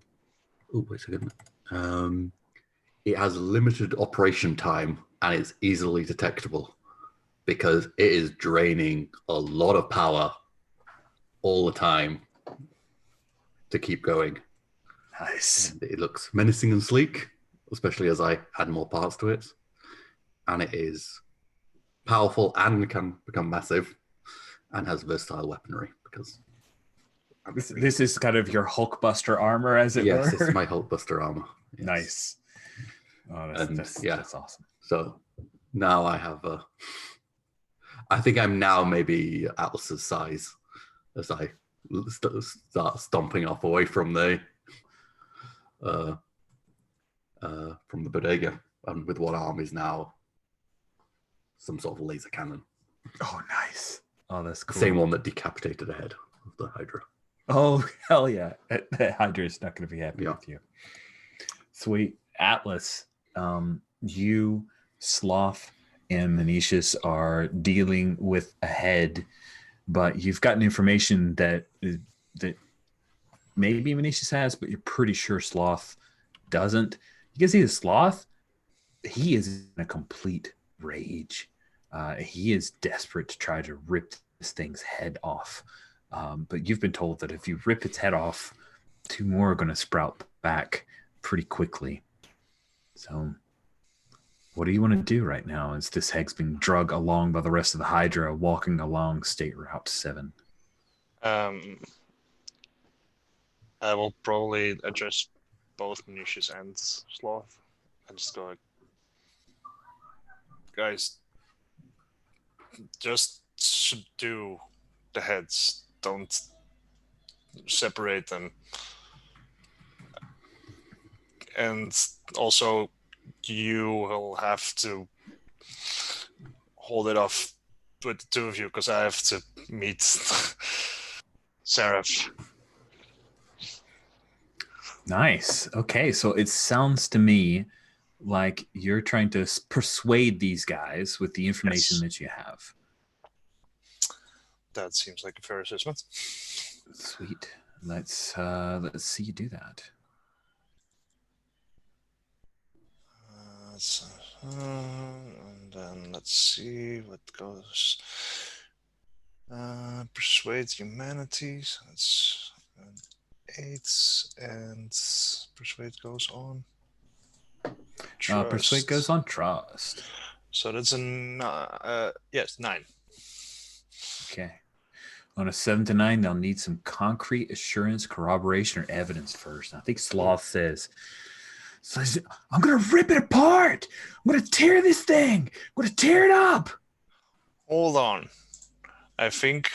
wait a second. It has limited operation time and it's easily detectable because it is draining a lot of power all the time to keep going. Nice. And it looks menacing and sleek, especially as I add more parts to it. And it is powerful and can become massive and has versatile weaponry because This is kind of your Hulkbuster armor, as it were. Yes, it's my Hulkbuster armor. Yes. Nice. Oh, that's awesome. So now I have I think I'm now maybe Atlas's size as I start stomping off away from the bodega, and with one arm is now some sort of laser cannon. Oh, nice. Oh, that's cool. Same one that decapitated the head of the Hydra. Oh, hell yeah. That Hydra is not going to be happy Yeah. with you. Sweet. Atlas, you, Sloth, and Manicius are dealing with a head, but you've gotten information that maybe Manicius has, but you're pretty sure Sloth doesn't. You can see the Sloth, he is in a complete rage. He is desperate to try to rip this thing's head off. But you've been told that if you rip its head off, two more are going to sprout back pretty quickly. So what do you want to do right now as this heg's being drug along by the rest of the Hydra walking along State Route 7? I will probably address both Manutius and Sloth and just go like, guys, just subdue the heads. Don't separate them. And also, you will have to hold it off with the two of you because I have to meet Seraph. Nice. Okay, so it sounds to me like you're trying to persuade these guys with the information that you have. That seems like a fair assessment. Sweet. Let's see you do that. And then let's see what goes. Persuade humanity. So that's 8, and persuade goes on. Persuade goes on trust. So that's a 9. Okay. On a 7 to 9, they'll need some concrete assurance, corroboration, or evidence first. I think Sloth says, I'm going to rip it apart. I'm going to tear this thing. I'm going to tear it up. Hold on. I think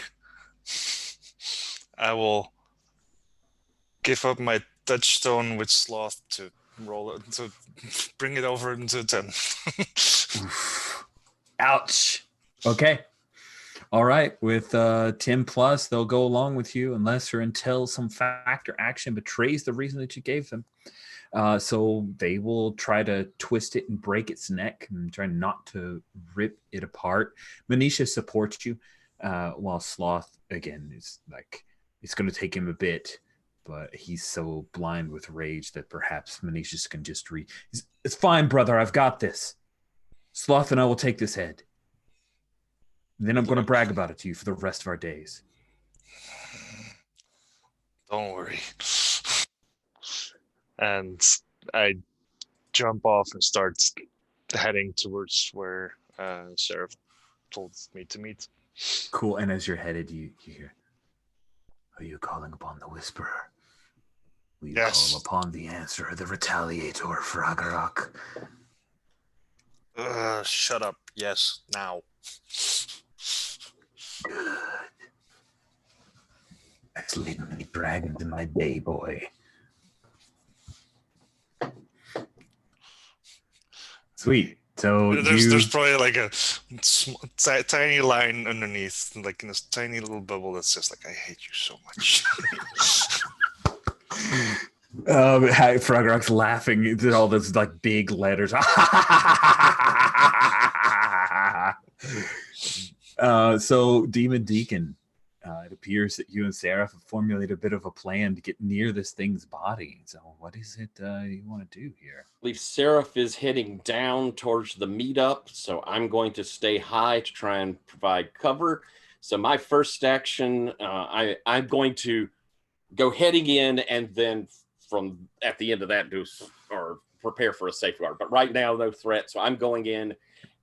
I will give up my touchstone with Sloth to roll it, to bring it over into 10. Ouch. Okay. All right. With 10 plus, they'll go along with you unless or until some fact or action betrays the reason that you gave them. So they will try to twist it and break its neck and try not to rip it apart. Manisha supports you, while Sloth, again, is like, it's going to take him a bit, but he's so blind with rage that perhaps Manisha can just it's fine, brother. I've got this. Sloth and I will take this head. Then I'm going to brag about it to you for the rest of our days. Don't worry. And I jump off and start heading towards where Seraph told me to meet. Cool. And as you're headed, you hear, are you calling upon the Whisperer? Will you call upon the Answer, the Retaliator, Fragarok? Shut up. Yes, now. Good. That's leading many dragons in my day, boy. Sweet. So there's probably like a tiny line underneath, like in this tiny little bubble that says like, I hate you so much. Frogrock's laughing at all those like big letters. So Demon Deacon, it appears that you and Seraph have formulated a bit of a plan to get near this thing's body. So what is it you want to do here? I believe Seraph is heading down towards the meetup, so I'm going to stay high to try and provide cover. So my first action, I'm going to go heading in, and then from at the end of that, or prepare for a safeguard. But right now, no threat, so I'm going in,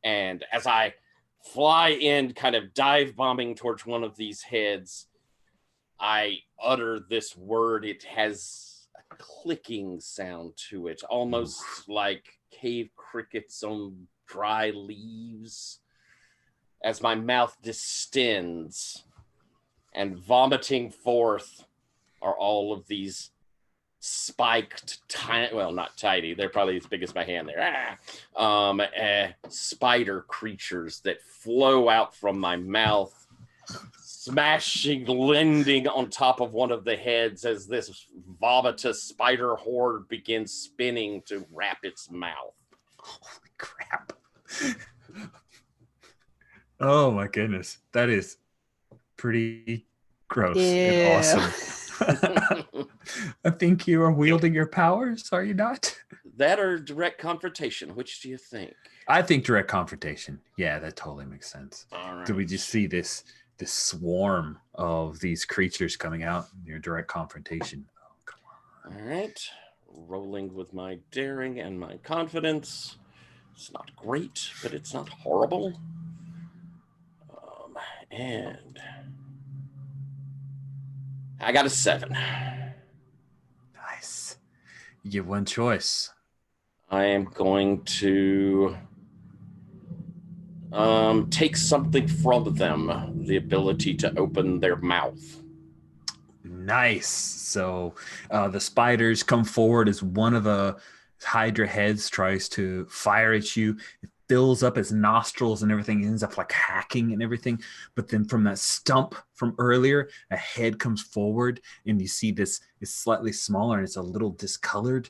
and as I fly in, kind of dive bombing towards one of these heads, I utter this word. It has a clicking sound to it, almost like cave crickets on dry leaves, as my mouth distends, and vomiting forth are all of these spiked, tiny, well, not tiny, they're probably as big as my hand there, spider creatures that flow out from my mouth, smashing, landing on top of one of the heads as this vomitous spider horde begins spinning to wrap its mouth. Holy crap. Oh my goodness. That is pretty gross and awesome. I think you are wielding your powers, are you not? That or direct confrontation? Which do you think? I think direct confrontation. Yeah, that totally makes sense. All right. Do we just see this swarm of these creatures coming out near direct confrontation? Oh, come on. All right. rolling with my daring and my confidence. It's not great, but it's not horrible. And I got a 7. Nice. You get one choice. I am going to take something from them, the ability to open their mouth. Nice. So the spiders come forward as one of the Hydra heads tries to fire at you. It fills up its nostrils and everything, ends up like hacking and everything. But then from that stump from earlier, a head comes forward and you see this is slightly smaller and it's a little discolored,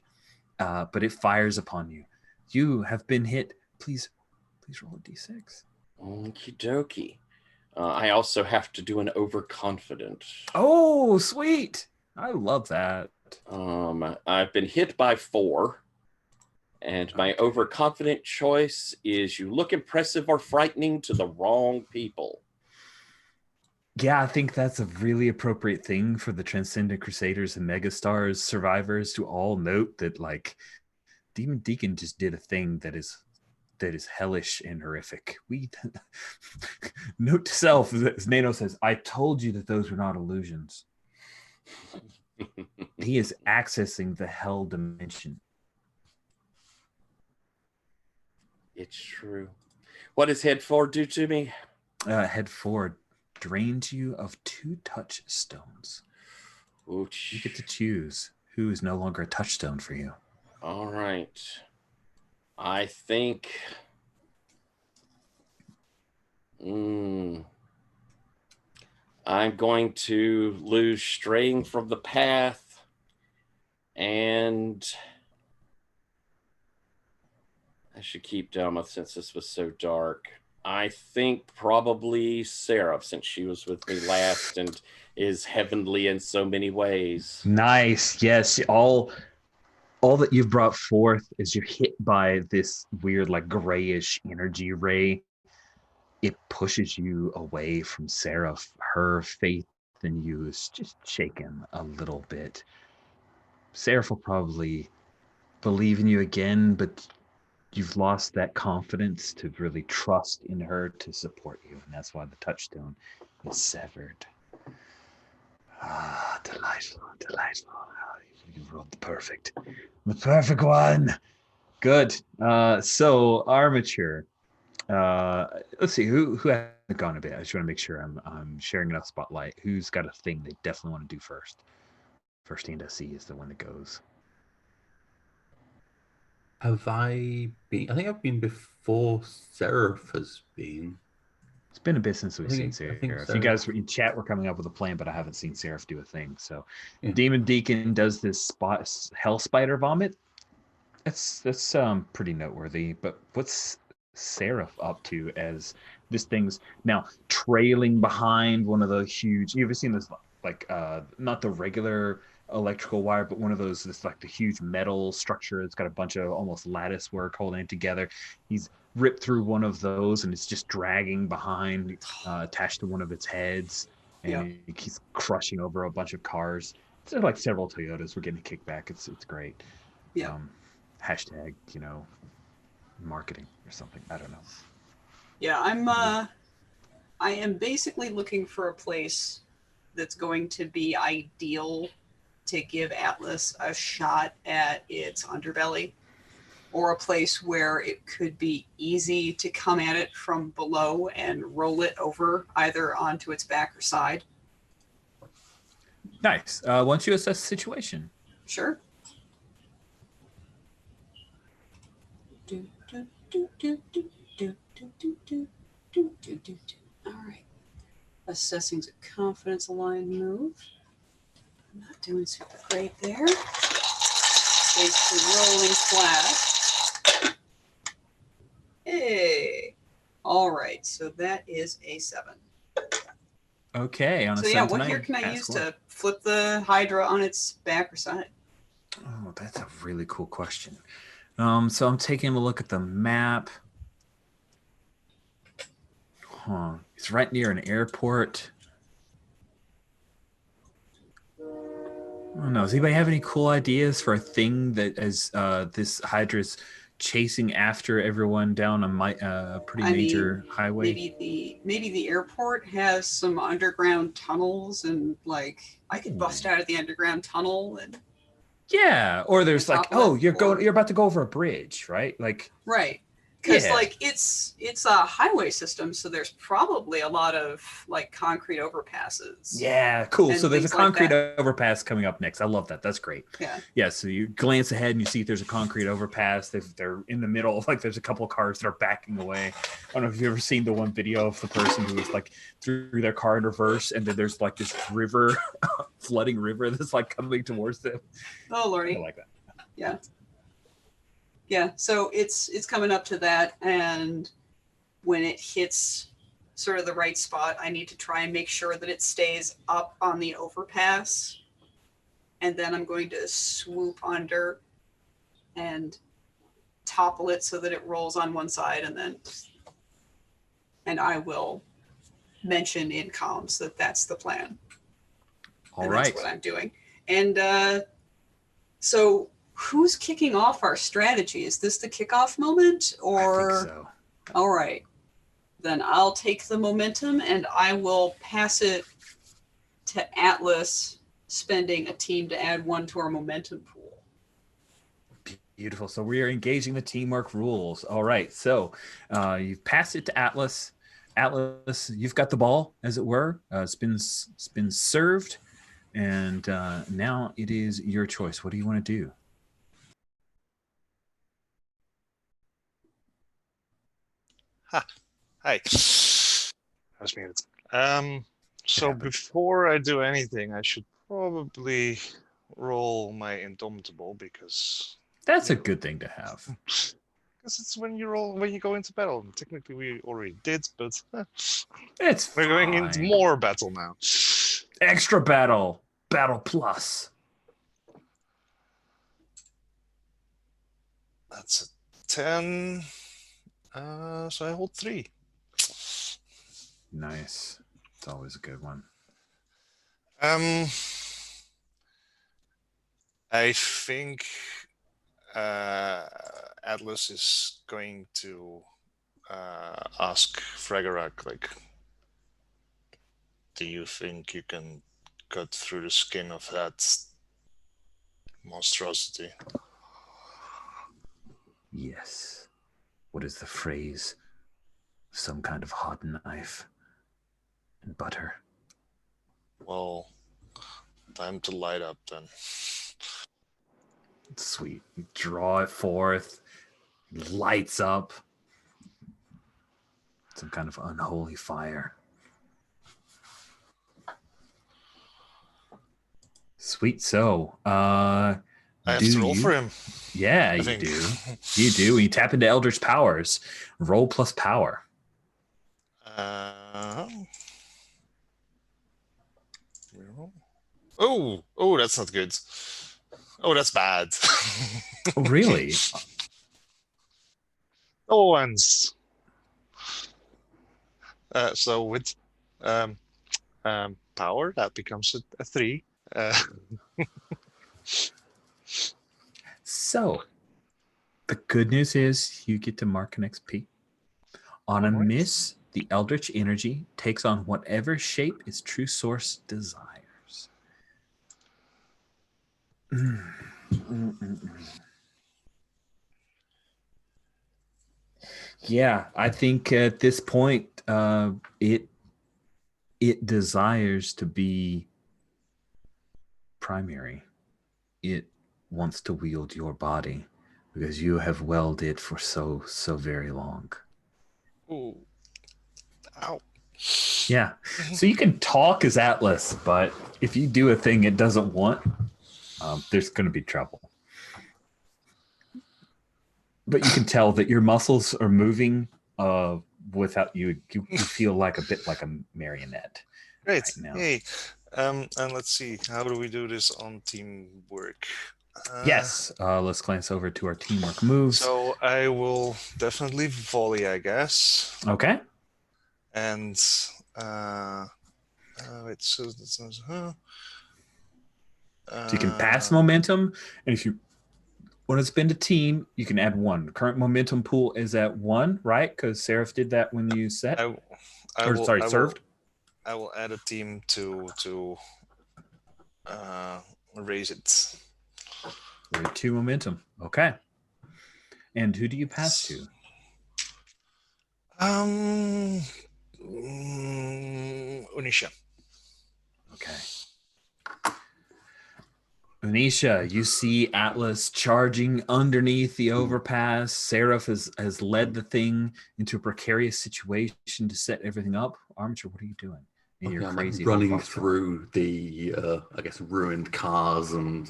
but it fires upon you. You have been hit. Please roll a d6. Okie dokie. I also have to do an overconfident. Oh, sweet. I love that. I've been hit by 4. And my overconfident choice is you look impressive or frightening to the wrong people. Yeah, I think that's a really appropriate thing for the Transcendent Crusaders and Megastars survivors to all note that, like, Demon Deacon just did a thing that is hellish and horrific. We note to self, as Nano says, I told you that those were not illusions. He is accessing the hell dimension. It's true. What does head 4 do to me? Head 4 drains you of 2 touchstones. Ouch. You get to choose who is no longer a touchstone for you. All right. I think I'm going to lose straying from the path, and I should keep Delma since this was so dark. I think probably Seraph, since she was with me last and is heavenly in so many ways. Nice. Yes. All that you've brought forth is you're hit by this weird, like, grayish energy ray. It pushes you away from Seraph. Her faith in you is just shaken a little bit. Seraph will probably believe in you again, but you've lost that confidence to really trust in her to support you, and that's why the touchstone is severed. Ah, delightful. You rolled the perfect one. Good. So Armature. Let's see who hasn't gone a bit. I just want to make sure I'm sharing enough spotlight. Who's got a thing they definitely want to do first? First thing to see is the one that goes. Have I been? I think I've been before Seraph has been. It's been a bit since we've seen I think Seraph. so. You guys in chat were coming up with a plan, but I haven't seen Seraph do a thing. So Yeah. Demon Deacon does this hell spider vomit. That's pretty noteworthy. But what's Seraph up to as this thing's now trailing behind one of the huge? You ever seen this, like, not the regular electrical wire, but one of those, this, like, the huge metal structure. It's got a bunch of almost lattice work holding it together. He's ripped through one of those and it's just dragging behind, attached to one of its heads, and he's crushing over a bunch of cars. So, like, several Toyotas were getting a kickback. It's great. Yeah. Hashtag, marketing or something. I don't know. Yeah, I am basically looking for a place that's going to be ideal to give Atlas a shot at its underbelly, or a place where it could be easy to come at it from below and roll it over either onto its back or side. Nice. Once you assess the situation. Sure. All right. Assessing's a confidence aligned move. I'm not doing super great there. Basically rolling flat. Hey. All right. So that is a 7. Okay. On a So 7 yeah, to what 9, gear can I ask use what? to flip the Hydra on its back or side? Oh, that's a really cool question. So I'm taking a look at the map. It's right near an airport. I don't know. Does anybody have any cool ideas for a thing that as this Hydra's chasing after everyone down a pretty major highway? Maybe the airport has some underground tunnels, and like I could bust out of the underground tunnel and yeah. Or there's like, oh, you're about to go over a bridge, right? Like right. Because yeah. like it's a highway system, so there's probably a lot of like concrete overpasses. Yeah, cool. and So there's a things like concrete that. overpass coming up next. I love that. That's great. Yeah. Yeah. So you glance ahead and you see there's a concrete overpass. They're in the middle. Like there's a couple of cars that are backing away. I don't know if you've ever seen the one video of the person who was like threw their car in reverse, and then there's like this river, flooding river that's like coming towards them. Oh lordy. I like that. Yeah. Yeah, so it's coming up to that, and when it hits sort of the right spot, I need to try and make sure that it stays up on the overpass, and then I'm going to swoop under and topple it so that it rolls on one side, and I will mention in comms that that's the plan. All and right. That's what I'm doing. And so who's kicking off our strategy? Is this the kickoff moment, or? I think so. All right, then I'll take the momentum and I will pass it to Atlas, spending a team to add 1 to our momentum pool. Beautiful. So we are engaging the teamwork rules. All right. So you've passed it to Atlas. Atlas, you've got the ball, as it were. It's been served, and now it is your choice. What do you want to do? Hi. How's me? So before I do anything, I should probably roll my Indomitable, because That's a good thing to have. Because it's when you go into battle. Technically, we already did, but we're going into more battle now. Extra battle plus. That's a 10. So I hold 3. Nice. It's always a good one. I think Atlas is going to ask Fragarak, like, do you think you can cut through the skin of that monstrosity? Yes. What is the phrase? Some kind of hot knife and butter. Well, time to light up then. Sweet. You draw it forth. It lights up. Some kind of unholy fire. Sweet. So, I have to roll for him. Yeah, you do. You do. When you tap into Eldritch powers, roll plus power. Oh, that's not good. Oh, that's bad. Oh, really? Oh, once. So with power, that becomes a 3. So, the good news is you get to mark an XP. On a miss, the Eldritch energy takes on whatever shape its true source desires. Yeah, I think at this point, it desires to be primary. It wants to wield your body because you have willed it for so very long. Ooh. Ow. Yeah. So you can talk as Atlas, but if you do a thing it doesn't want, there's going to be trouble. But you can tell that your muscles are moving without you. You feel like a bit like a marionette. Great. Right now. Hey. And let's see. How do we do this on teamwork? Yes. Let's glance over to our teamwork moves. So I will definitely volley, I guess. Okay. And wait. So So you can pass momentum, and if you want to spend a team, you can add 1. Current momentum pool is at 1, right? Because Seraph did that when you set. Served. I will add a team to raise it. 2 momentum. Okay. And who do you pass to? Unisha. Okay. Anisha, you see Atlas charging underneath the overpass. Seraph has led the thing into a precarious situation to set everything up. Armature, what are you doing? I'm running through the, I guess, ruined cars and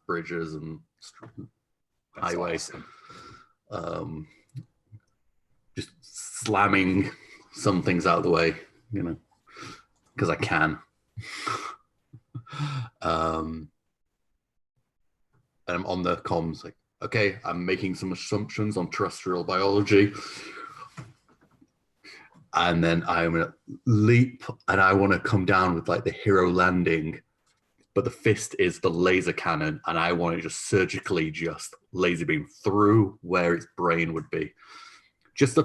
bridges and highways. Awesome. Just slamming some things out of the way, because I can. And I'm on the comms like, okay, I'm making some assumptions on terrestrial biology. And then I'm going to leap and I want to come down with like the hero landing. But the fist is the laser cannon and I want to just surgically just laser beam through where its brain would be. Just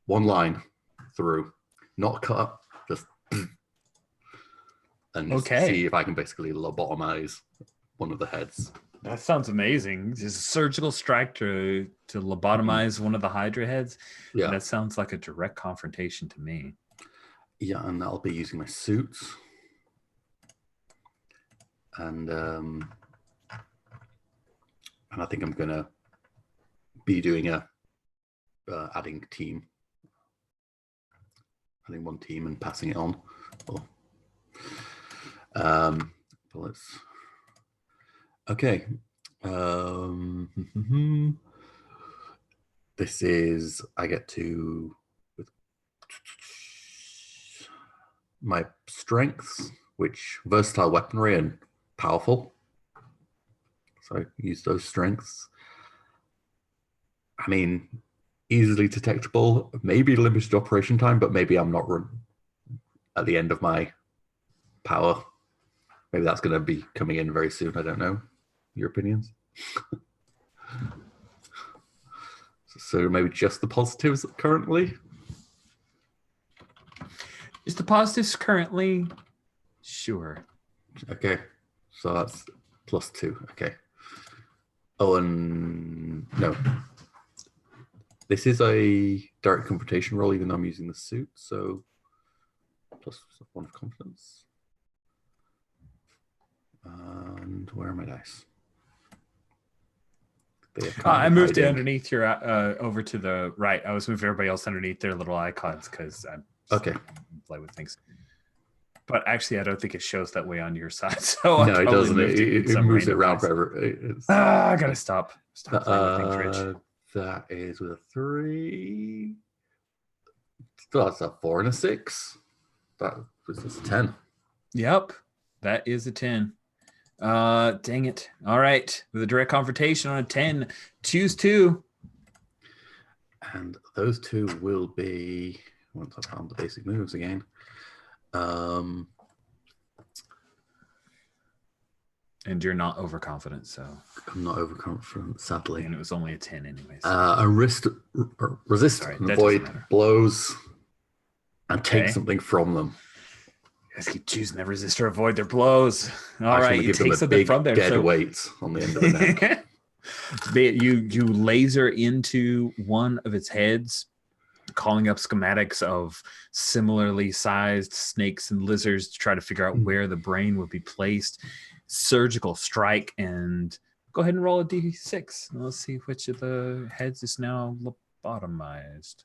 one line through, not cut, just and just see if I can basically lobotomize one of the heads. That sounds amazing. Just a surgical strike to lobotomize one of the Hydra heads. Yeah. That sounds like a direct confrontation to me. Yeah, and I'll be using my suits. And I think I'm gonna be doing adding one team and passing it on. Bullets. Okay. This is, I get to, with my strengths, which versatile weaponry and powerful. So I use those strengths. I mean, easily detectable, maybe limited operation time, but maybe I'm not at the end of my power. Maybe that's going to be coming in very soon. I don't know. Your opinions? So maybe just the positives currently? Is the positives currently? Sure. Okay. So that's +2. Okay. Oh, and no. This is a direct confrontation roll, even though I'm using the suit. So +1 of confidence. And where are my dice? I moved it underneath your over to the right. I was moving everybody else underneath their little icons because I play with things. But actually, I don't think it shows that way on your side. So no, it doesn't. It moves it around forever. I gotta stop playing with things, Rich. That is with a 3. So that's a 4 and a 6. That was just a 10. Yep, that is a 10. Dang it. All right. With a direct confrontation on a 10, choose 2. And those 2 will be, once I found the basic moves again. And you're not overconfident, so. I'm not overconfident, sadly. And it was only a 10 anyways. Resist and avoid blows and take something from them. You guys keep choosing to resist or avoid their blows. All right, you take something big from there. Dead weight on the end of the neck. You laser into one of its heads, calling up schematics of similarly sized snakes and lizards to try to figure out where the brain would be placed. Surgical strike, and go ahead and roll a d6. Let's see which of the heads is now lobotomized.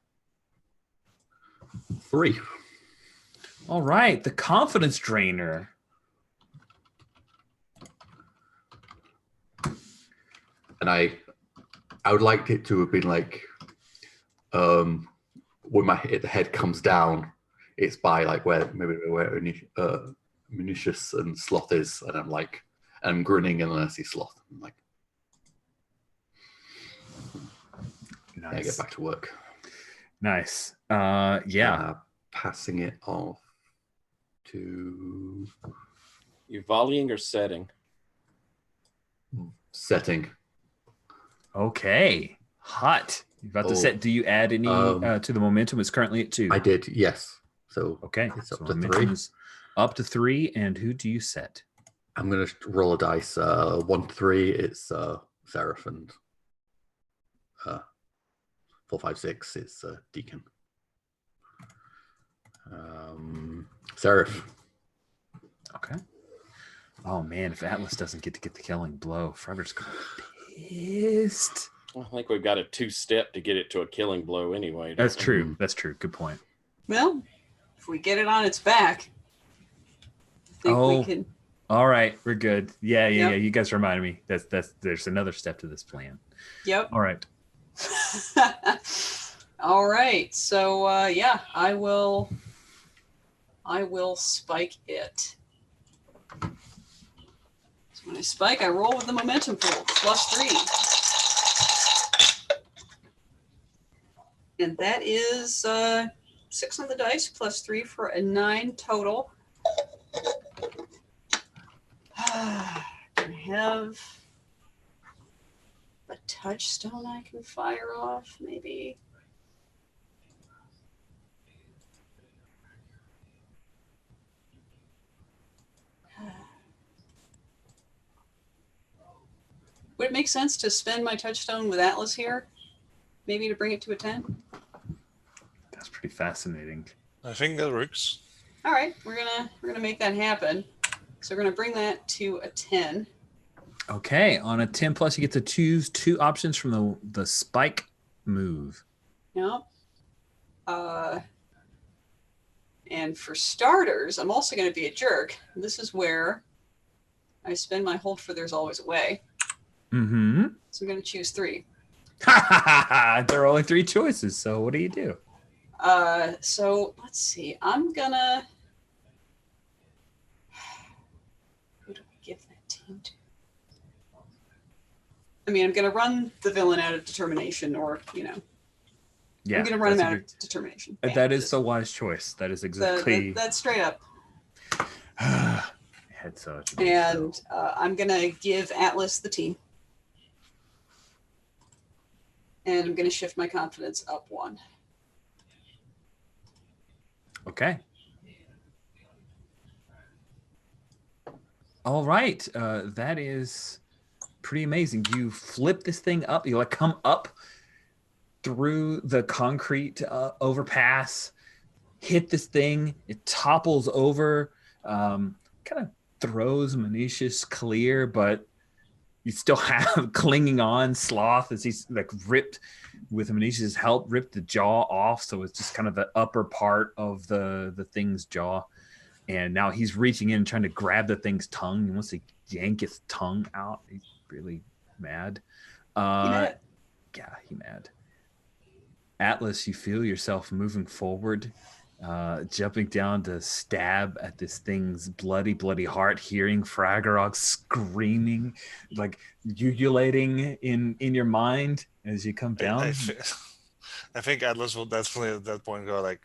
3. All right, the confidence drainer. And I would like it to have been like, when the head comes down, it's by like where Munitius and Sloth is, and I'm grinning and then I see Sloth. I'm like, nice. I get back to work. Nice. Passing it off to You volleying or setting? Setting. Okay. Hot. You're about to set. Do you add any to the momentum? It's currently at 2. I did, yes. So okay. it's So up to momentum 3. is up to 3. And who do you set? I'm going to roll a dice. 1 to 3, it's Seraph, and 4, 5, 6 is Deacon. Seraph. Okay. Oh man, if Atlas doesn't get the killing blow, Frederick's gonna be pissed. I think we've got a 2-step to get it to a killing blow anyway. That's true. That's true. Good point. Well, if we get it on its back, I think we can. All right, we're good. Yeah. You guys reminded me. There's another step to this plan. Yep. All right. All right. So I will spike it. So when I spike, I roll with the momentum pool, +3. And that is 6 on the dice, +3 for a 9 total. I have a touchstone I can fire off, maybe. Would it make sense to spend my touchstone with Atlas here? Maybe to bring it to a 10? That's pretty fascinating. I think that works. All right, we're gonna make that happen. So we're gonna bring that to a 10. Okay, on a 10 plus, you get to choose 2 options from the spike move. Yep. And for starters, I'm also going to be a jerk. This is where I spend my hold for There's Always a Way. Mm-hmm. So I'm going to choose 3. There are only 3 choices, so what do you do? So let's see. I'm gonna. Who do we give that team to? I mean, I'm gonna run the villain out of determination, or Yeah, I'm gonna run him out of determination. That is the wise choice. That is exactly. That's straight up. Had such. And I'm gonna give Atlas the team, and I'm gonna shift my confidence up 1. Okay. All right. That is pretty amazing. You flip this thing up. You come up through the concrete overpass, hit this thing. It topples over, kind of throws Manicius clear, but you still have clinging on Sloth as he's ripped with Manicius' help, ripped the jaw off. So it's just kind of the upper part of the thing's jaw. And now he's reaching in and trying to grab the thing's tongue. He wants to yank its tongue out. He's really mad. Yeah, he's mad. Atlas, you feel yourself moving forward, jumping down to stab at this thing's bloody heart, hearing Fragorog screaming, ululating in your mind as you come down. I think Atlas will definitely at that point go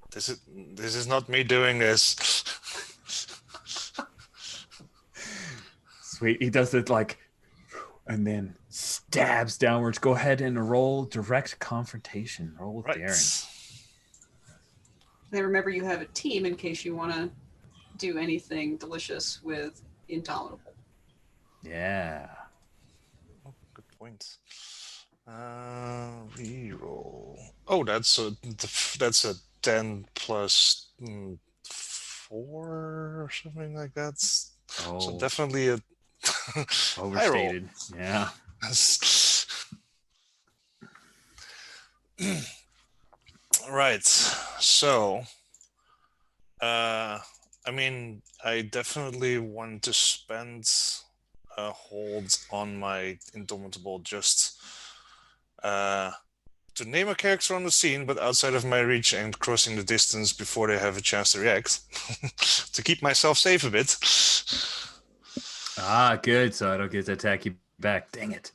this is not me doing this. Sweet. He does it and then stabs downwards. Go ahead and roll direct confrontation. Roll with daring. And remember, you have a team in case you want to do anything delicious with Indomitable. Yeah. Oh, good point. Reroll. Oh, that's a 10 plus 4 or something like that. So definitely a overstated. Yeah. Right. So, I mean, I definitely want to spend a hold on my Indomitable just to name a character on the scene, but outside of my reach and crossing the distance before they have a chance to react, to keep myself safe a bit. Good. So I don't get to attack you back. Dang it.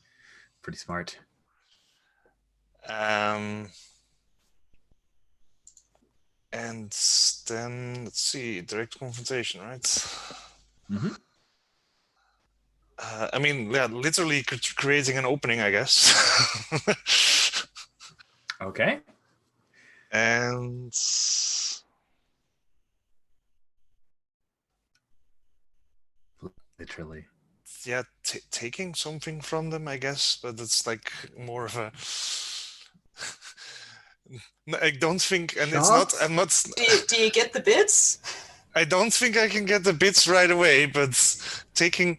Pretty smart. And then, let's see, direct confrontation, right? Mm-hmm. I mean, yeah, literally creating an opening, I guess. Okay. And Literally. yeah, taking something from them, I guess, but it's like more of a. No, I don't think, and it's not. Shots? I'm not. Do you get the bits? I don't think I can get the bits right away, but taking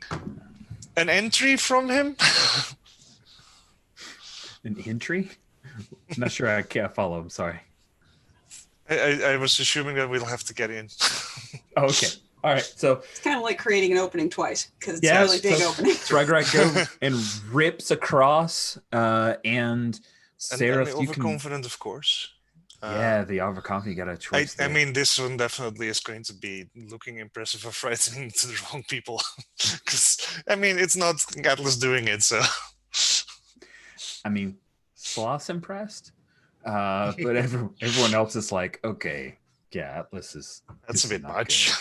an entry from him. An entry? Not sure I can't follow. I'm sorry. I was assuming that we'll have to get in. Oh, okay. All right. So It's kind of like creating an opening twice because it's yeah, a really big so opening. Srugrak goes and rips across, and Sarah, and if you can. overconfident, of course. Yeah, the overconfident. You got a choice. I there. mean, this one definitely is going to be looking impressive or frightening to the wrong people. Because, I mean, it's not Atlas doing it, so. I mean, Sloth's impressed, but everyone else is like, okay, yeah, Atlas is. That's a bit much.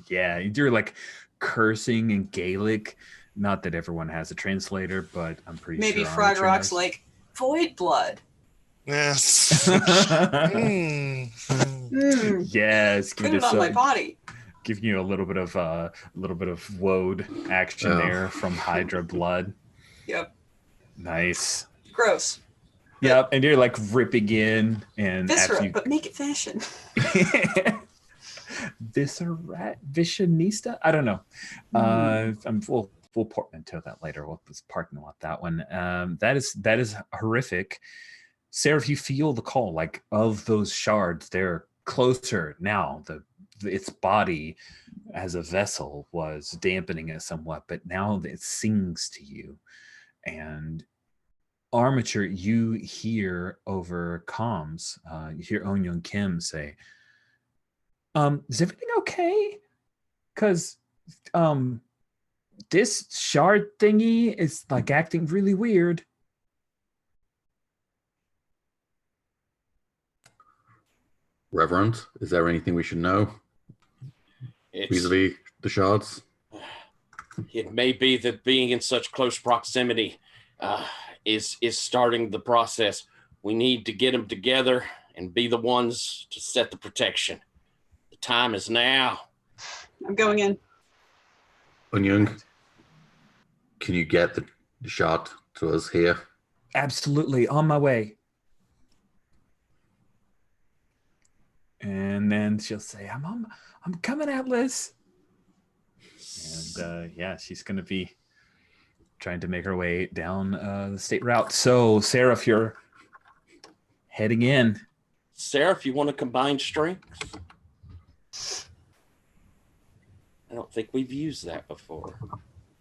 Yeah, you're like cursing in Gaelic. Not that everyone has a translator, but I'm pretty Maybe sure. Frog Armature Rock's knows. like, void blood. Yes. Yes, Put it on my body. giving you a little bit of woad action there from Hydra blood. Yep. Nice. Gross. Yep, and you're like ripping in and Viscera, after you but make it fashion. Visionista? I don't know. We'll portmanteau that later. We'll just parking lot that one. That is horrific. Sarah, if you feel the call, like of those shards, they're closer now. Its body as a vessel was dampening it somewhat, but now it sings to you. And Armature, you hear over comms, you hear On Young Kim say, is everything okay? Because this shard thingy is like acting really weird. Reverend, is there anything we should know vis-a-vis the shards? It may be that being in such close proximity is starting the process. We need to get them together and be the ones to set the protection. The time is now. I'm going in. Onyung, can you get the shard to us here? Absolutely, on my way. And then she'll say, I'm coming, Atlas. And yeah, she's going to be trying to make her way down the state route. So, Sarah, if you're heading in. Sarah, if you want to combine strengths. I don't think we've used that before.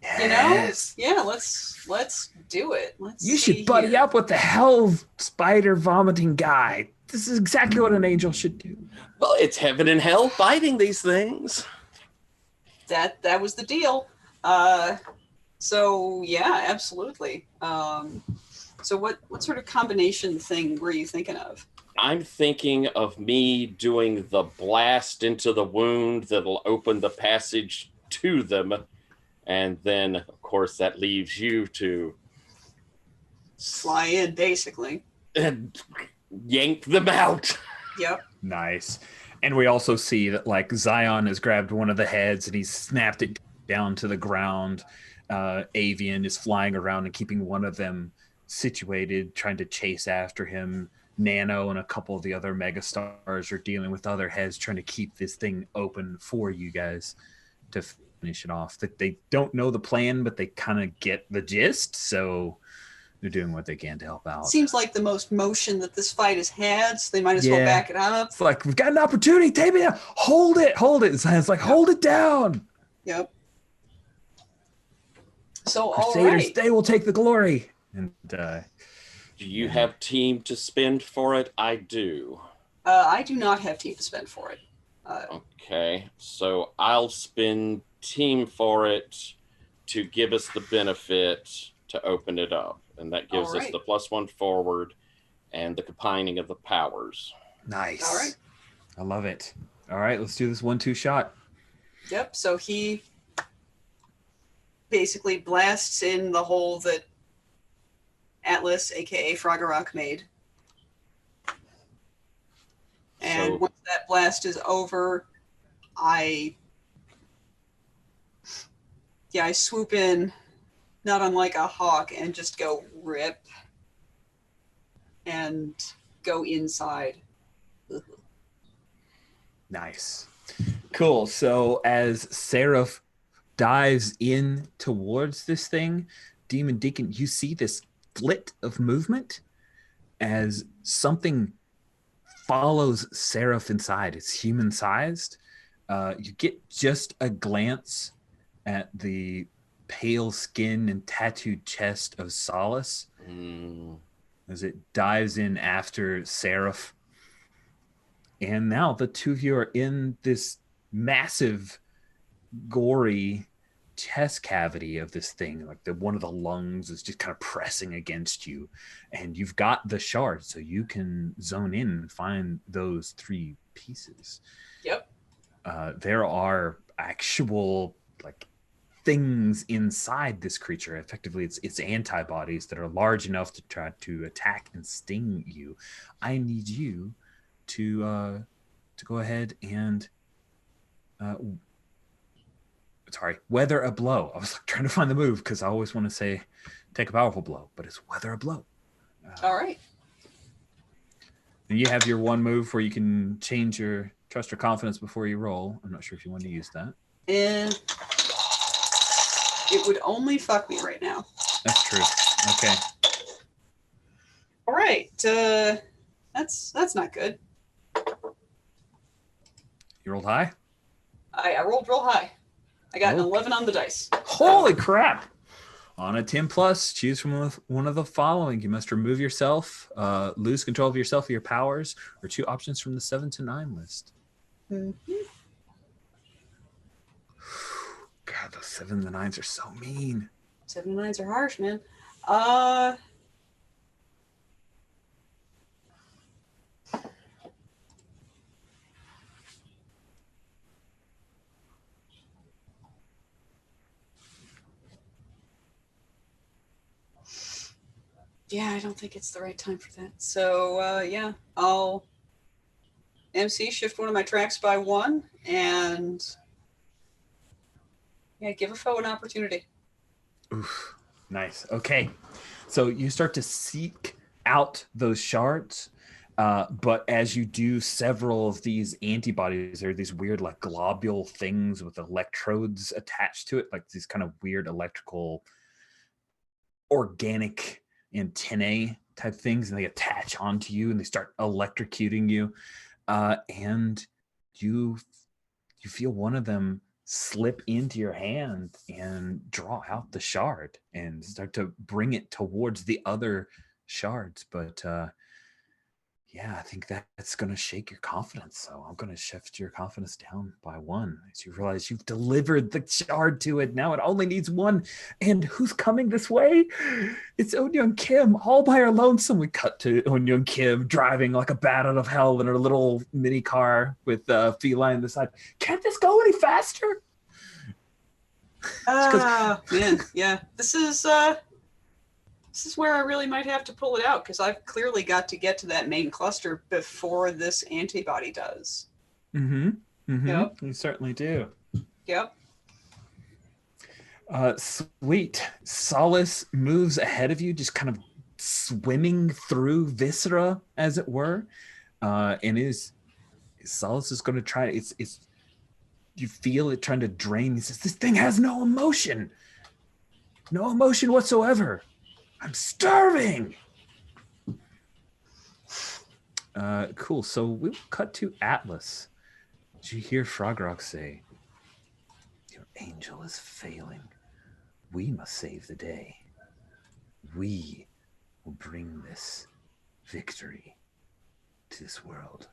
Yes. You know? Yeah, let's do it. You should buddy up with the hell spider vomiting guy. This is exactly what an angel should do. Well, it's heaven and hell fighting these things. That was the deal. So yeah, absolutely. So what sort of combination thing were you thinking of? I'm thinking of me doing the blast into the wound that'll open the passage to them. And then, of course, that leaves you to Fly in, basically. Yank them out. Yep. Nice. And we also see that like Zion has grabbed one of the heads and he's snapped it down to the ground. Avian is flying around and keeping one of them situated, trying to chase after him. Nano and a couple of the other megastars are dealing with other heads, trying to keep this thing open for you guys to finish it off. That they don't know the plan, but they kind of get the gist, so they're doing what they can to help out. Seems like the most motion that this fight has had, so they might as well back it up. It's like, we've got an opportunity, take me down. Hold it. It's like, hold it down. Yep. So Crusaders, all right. they will take the glory. And Do you have team to spend for it? I do. I do not have team to spend for it. Okay, so I'll spend team for it to give us the benefit to open it up. And that gives us the +1 forward and the combining of the powers. Nice. All right. I love it. All right, let's do this 1-2 shot. Yep. So he basically blasts in the hole that Atlas, aka Froggerok, made. And So- once that blast is over, I swoop in, not unlike a hawk, and just go rip and go inside. Nice. Cool. So as Seraph dives in towards this thing, Demon Deacon, you see this flit of movement as something follows Seraph inside. It's human-sized. You get just a glance at the pale skin and tattooed chest of Solace as it dives in after Seraph. And now the two of you are in this massive, gory chest cavity of this thing. Like one of the lungs is just kind of pressing against you. And you've got the shard, so you can zone in and find those 3 pieces. Yep. There are actual things inside this creature. Effectively, it's antibodies that are large enough to try to attack and sting you. I need you to go ahead and weather a blow. I was trying to find the move because I always want to say take a powerful blow, but it's weather a blow. All right. And you have your one move where you can change your trust or confidence before you roll. I'm not sure if you want to use that. And it would only fuck me right now. That's true. Okay. All right. That's not good. You rolled high? I rolled real high. I got an Okay. 11 on the dice. Holy crap. On a 10 plus, choose from one of the following. You must remove yourself, lose control of yourself or your powers, or 2 options from the 7 to 9 list. Mm-hmm. God, those 7 to 9s are so mean. 7 and 9s are harsh, man. Yeah, I don't think it's the right time for that. So, yeah, I'll MC shift one of my tracks by 1 and give a foe an opportunity. Oof, nice. Okay. So you start to seek out those shards, but as you do, several of these antibodies are these weird globule things with electrodes attached to it, like these kind of weird electrical organic antennae type things, and they attach onto you and they start electrocuting you, and you feel one of them slip into your hand and draw out the shard and start to bring it towards the other shards. But I think that's going to shake your confidence. So I'm going to shift your confidence down by 1 as you realize you've delivered the shard to it. Now it only needs 1. And who's coming this way? It's Eunyoung Kim all by her lonesome. We cut to Eunyoung Kim driving like a bat out of hell in her little mini car with Feline on the side. Can't this go any faster? Man, yeah. This is where I really might have to pull it out because I've clearly got to get to that main cluster before this antibody does. Yep. You certainly do. Yep. Sweet. Solace moves ahead of you, just kind of swimming through viscera, as it were. And Solace is going to try. It's you feel it trying to drain. He says, "This thing has no emotion whatsoever. I'm starving." Cool. So we'll cut to Atlas. Did you hear Froggerok say, "Your angel is failing. We must save the day. We will bring this victory to this world."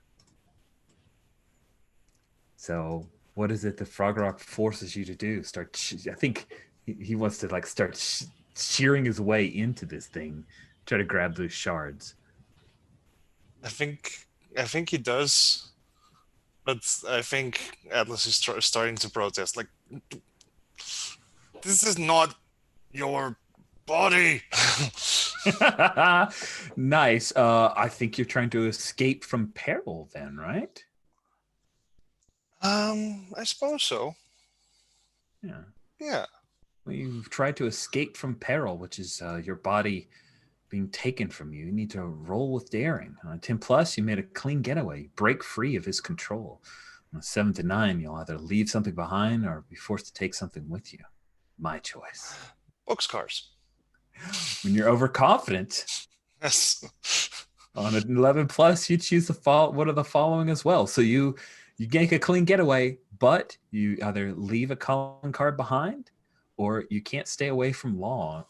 So what is it that Froggerok forces you to do? I think he wants to start shearing his way into this thing, try to grab those shards. I think think he does, but I think Atlas is starting to protest. Like, this is not your body. Nice. I think you're trying to escape from peril then, right? I suppose so. Yeah. Yeah. Well, you've tried to escape from peril, which is your body being taken from you. You need to roll with daring. On a 10 plus, you made a clean getaway. You break free of his control. On a 7 to 9, you'll either leave something behind or be forced to take something with you. My choice. Boxcars. When you're overconfident, Yes. on an 11 plus, you choose one of the following as well. So you make a clean getaway, but you either leave a calling card behind, or you can't stay away from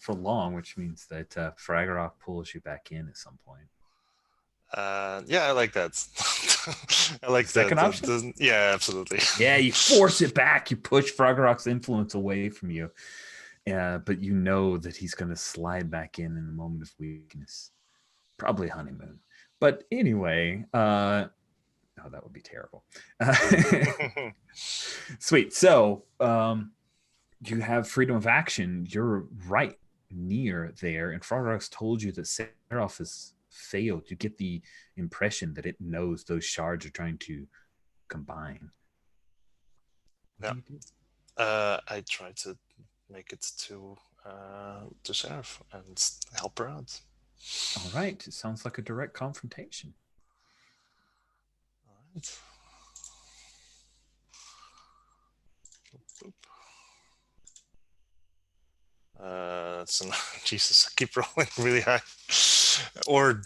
for long, which means that Fragorok pulls you back in at some point. Yeah, I like that. I like Second that. option? Yeah, absolutely. Yeah, you force it back. You push Fragorok's influence away from you. But you know that he's going to slide back in a moment of weakness. Probably honeymoon. But anyway, that would be terrible. Sweet. So you have freedom of action. You're right near there. And Frogrock's told you that Seraph has failed. You get the impression that it knows those shards are trying to combine. Yeah. I try to make it to Seraph and help her out. All right. It sounds like a direct confrontation. All right. Jesus, I keep rolling really high. Or,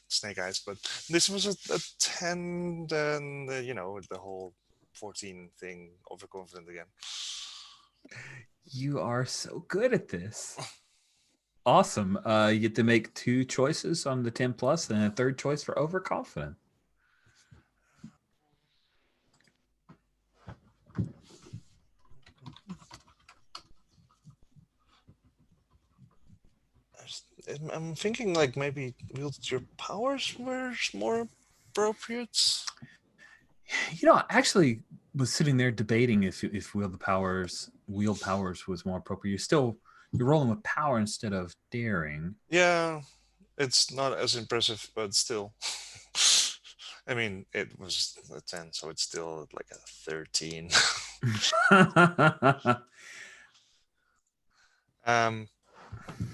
snake eyes. But this was a 10, then, the whole 14 thing, overconfident again. You are so good at this. Awesome. You get to make 2 choices on the 10 plus and a third choice for overconfident. I'm thinking like maybe wield your powers were more appropriate. I actually was sitting there debating if wield powers was more appropriate. You're rolling with power instead of daring. Yeah, it's not as impressive, but still. I mean, it was a 10, so it's still like a 13.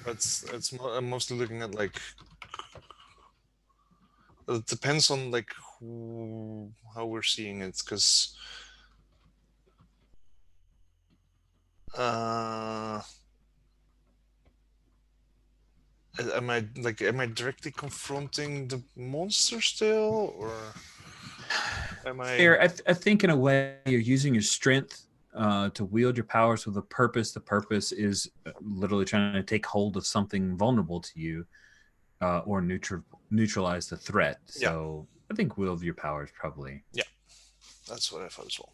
But I'm mostly looking at like it depends on like how we're seeing it, because am I directly confronting the monster still, or am I? Fair. I think in a way you're using your strength to wield your powers with a purpose. The purpose is literally trying to take hold of something vulnerable to you, or neutralize the threat. So I think wield your powers probably. Yeah, that's what I thought as well.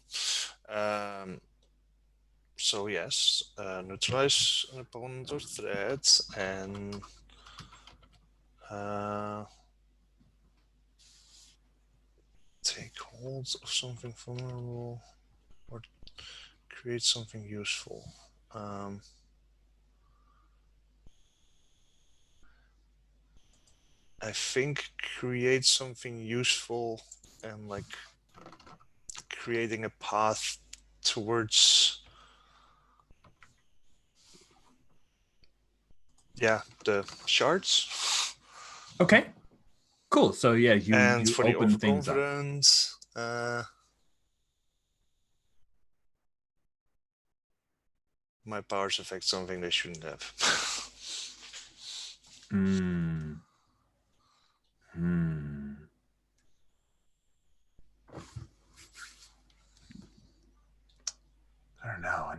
So yes, neutralize an opponent or threat, and take hold of something vulnerable or create something useful. I think create something useful and like creating a path towards the shards. Okay. Cool. So yeah, you for open the things up. overconfidence, my powers affect something they shouldn't have. I don't know.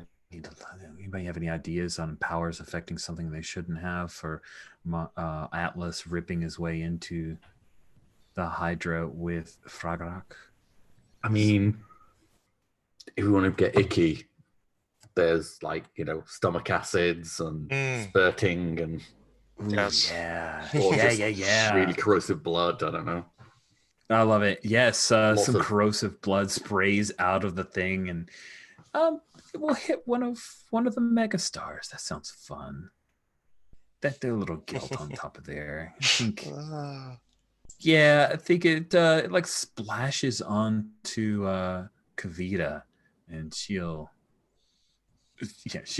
Anybody have any ideas on powers affecting something they shouldn't have, for Atlas ripping his way into the Hydra with Fragrak? I mean, if we want to get icky, there's like, stomach acids and spurting and Yes. Yeah. or Yeah. really corrosive blood. I don't know. I love it. Yes, some of- corrosive blood sprays out of the thing, and it will hit one of the mega stars. That sounds fun. That their little gilt on top of there. I think. Yeah, I think it like splashes onto PbtA, and she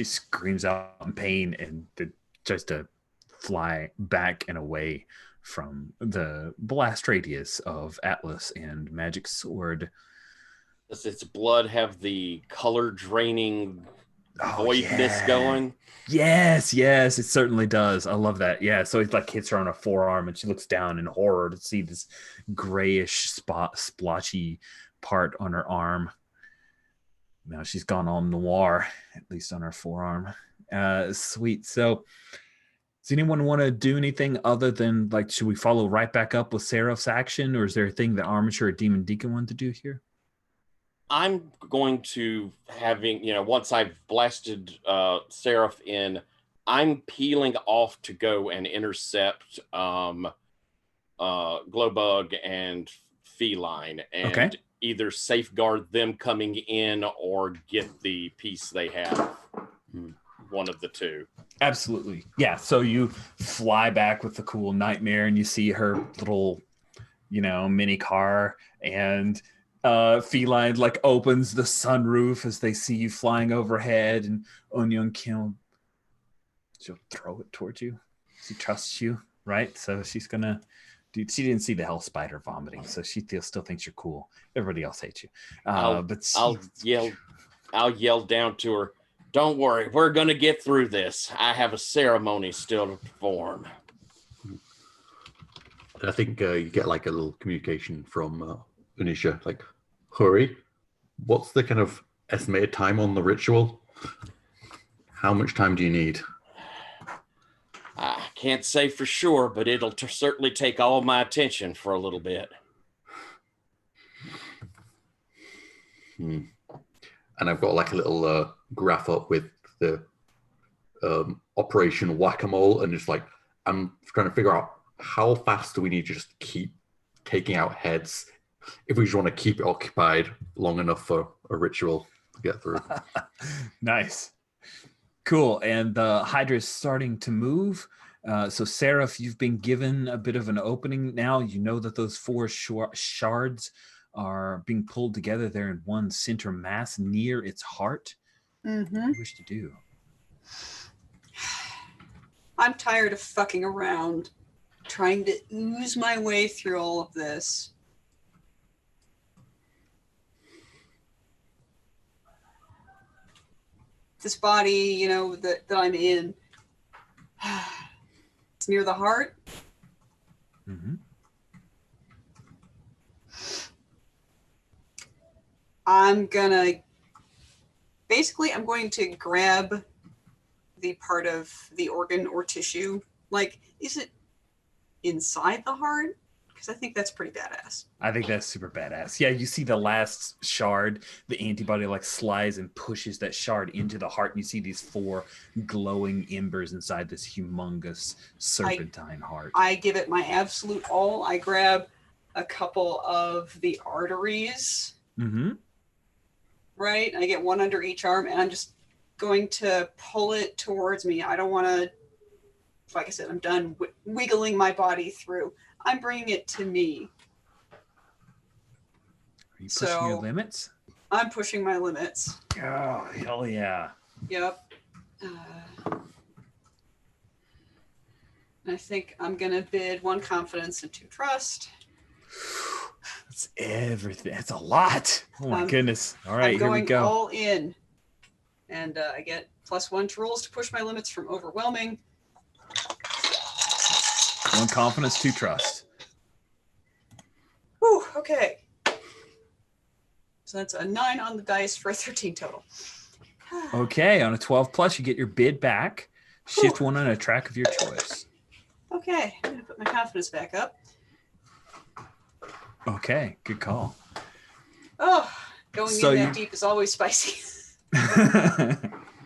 screams out in pain and tries to fly back and away from the blast radius of Atlas and Magic Sword. Does its blood have the color draining voidness going? Yes, it certainly does. I love that. Yeah, so it like hits her on her forearm, and she looks down in horror to see this grayish splotchy part on her arm. Now she's gone all noir, at least on her forearm. Sweet. So does anyone want to do anything other than, like, should we follow right back up with Seraph's action, or is there a thing that Armature or Demon Deacon wanted to do here? I'm going to once I've blasted Seraph in, I'm peeling off to go and intercept Glowbug and Feline, and either safeguard them coming in or get the piece they have. One of the two. Absolutely. Yeah. So you fly back with the cool Nightmare, and you see her little, mini car, and Feline like opens the sunroof as they see you flying overhead, and Onion Kim, she'll throw it towards you. She trusts you, right? So she's gonna. She didn't see the hell spider vomiting, so she still thinks you're cool. Everybody else hates you. I'll yell down to her, "Don't worry, we're gonna get through this. I have a ceremony still to perform." I think you get like a little communication from Anisha, like, hurry, what's the kind of estimated time on the ritual? How much time do you need? I can't say for sure, but it'll certainly take all my attention for a little bit. And I've got like a little graph up with the Operation Whack-A-Mole, and it's like, I'm trying to figure out how fast do we need to just keep taking out heads if we just want to keep it occupied long enough for a ritual to get through. Nice. Cool. And the Hydra is starting to move. So Seraph, you've been given a bit of an opening now. You know that those four shards are being pulled together there in one center mass near its heart. What do you wish to do? I'm tired of fucking around, trying to ooze my way through all of this. This body, that I'm in, it's near the heart. I'm going to grab the part of the organ or tissue. Like, is it inside the heart? Because I think that's pretty badass. I think that's super badass. Yeah, you see the last shard, the antibody like slides and pushes that shard into the heart, and you see these four glowing embers inside this humongous serpentine heart. I give it my absolute all. I grab a couple of the arteries. Right? I get one under each arm, and I'm just going to pull it towards me. I don't want to, like I said, I'm done wiggling my body through. I'm bringing it to me. Are you pushing your limits? I'm pushing my limits. Oh, hell yeah. Yep. I think I'm going to bid 1 confidence and 2 trust. That's everything. That's a lot. Oh my goodness. All right, here we go. I'm going all in. And I get +1 to rolls to push my limits from overwhelming. 1 confidence, 2 trust. Whew, okay. So that's a 9 on the dice for a 13 total. Okay, on a 12 plus, you get your bid back. Shift 1 on a track of your choice. Okay, I'm going to put my confidence back up. Okay, good call. Oh, going in that deep is always spicy.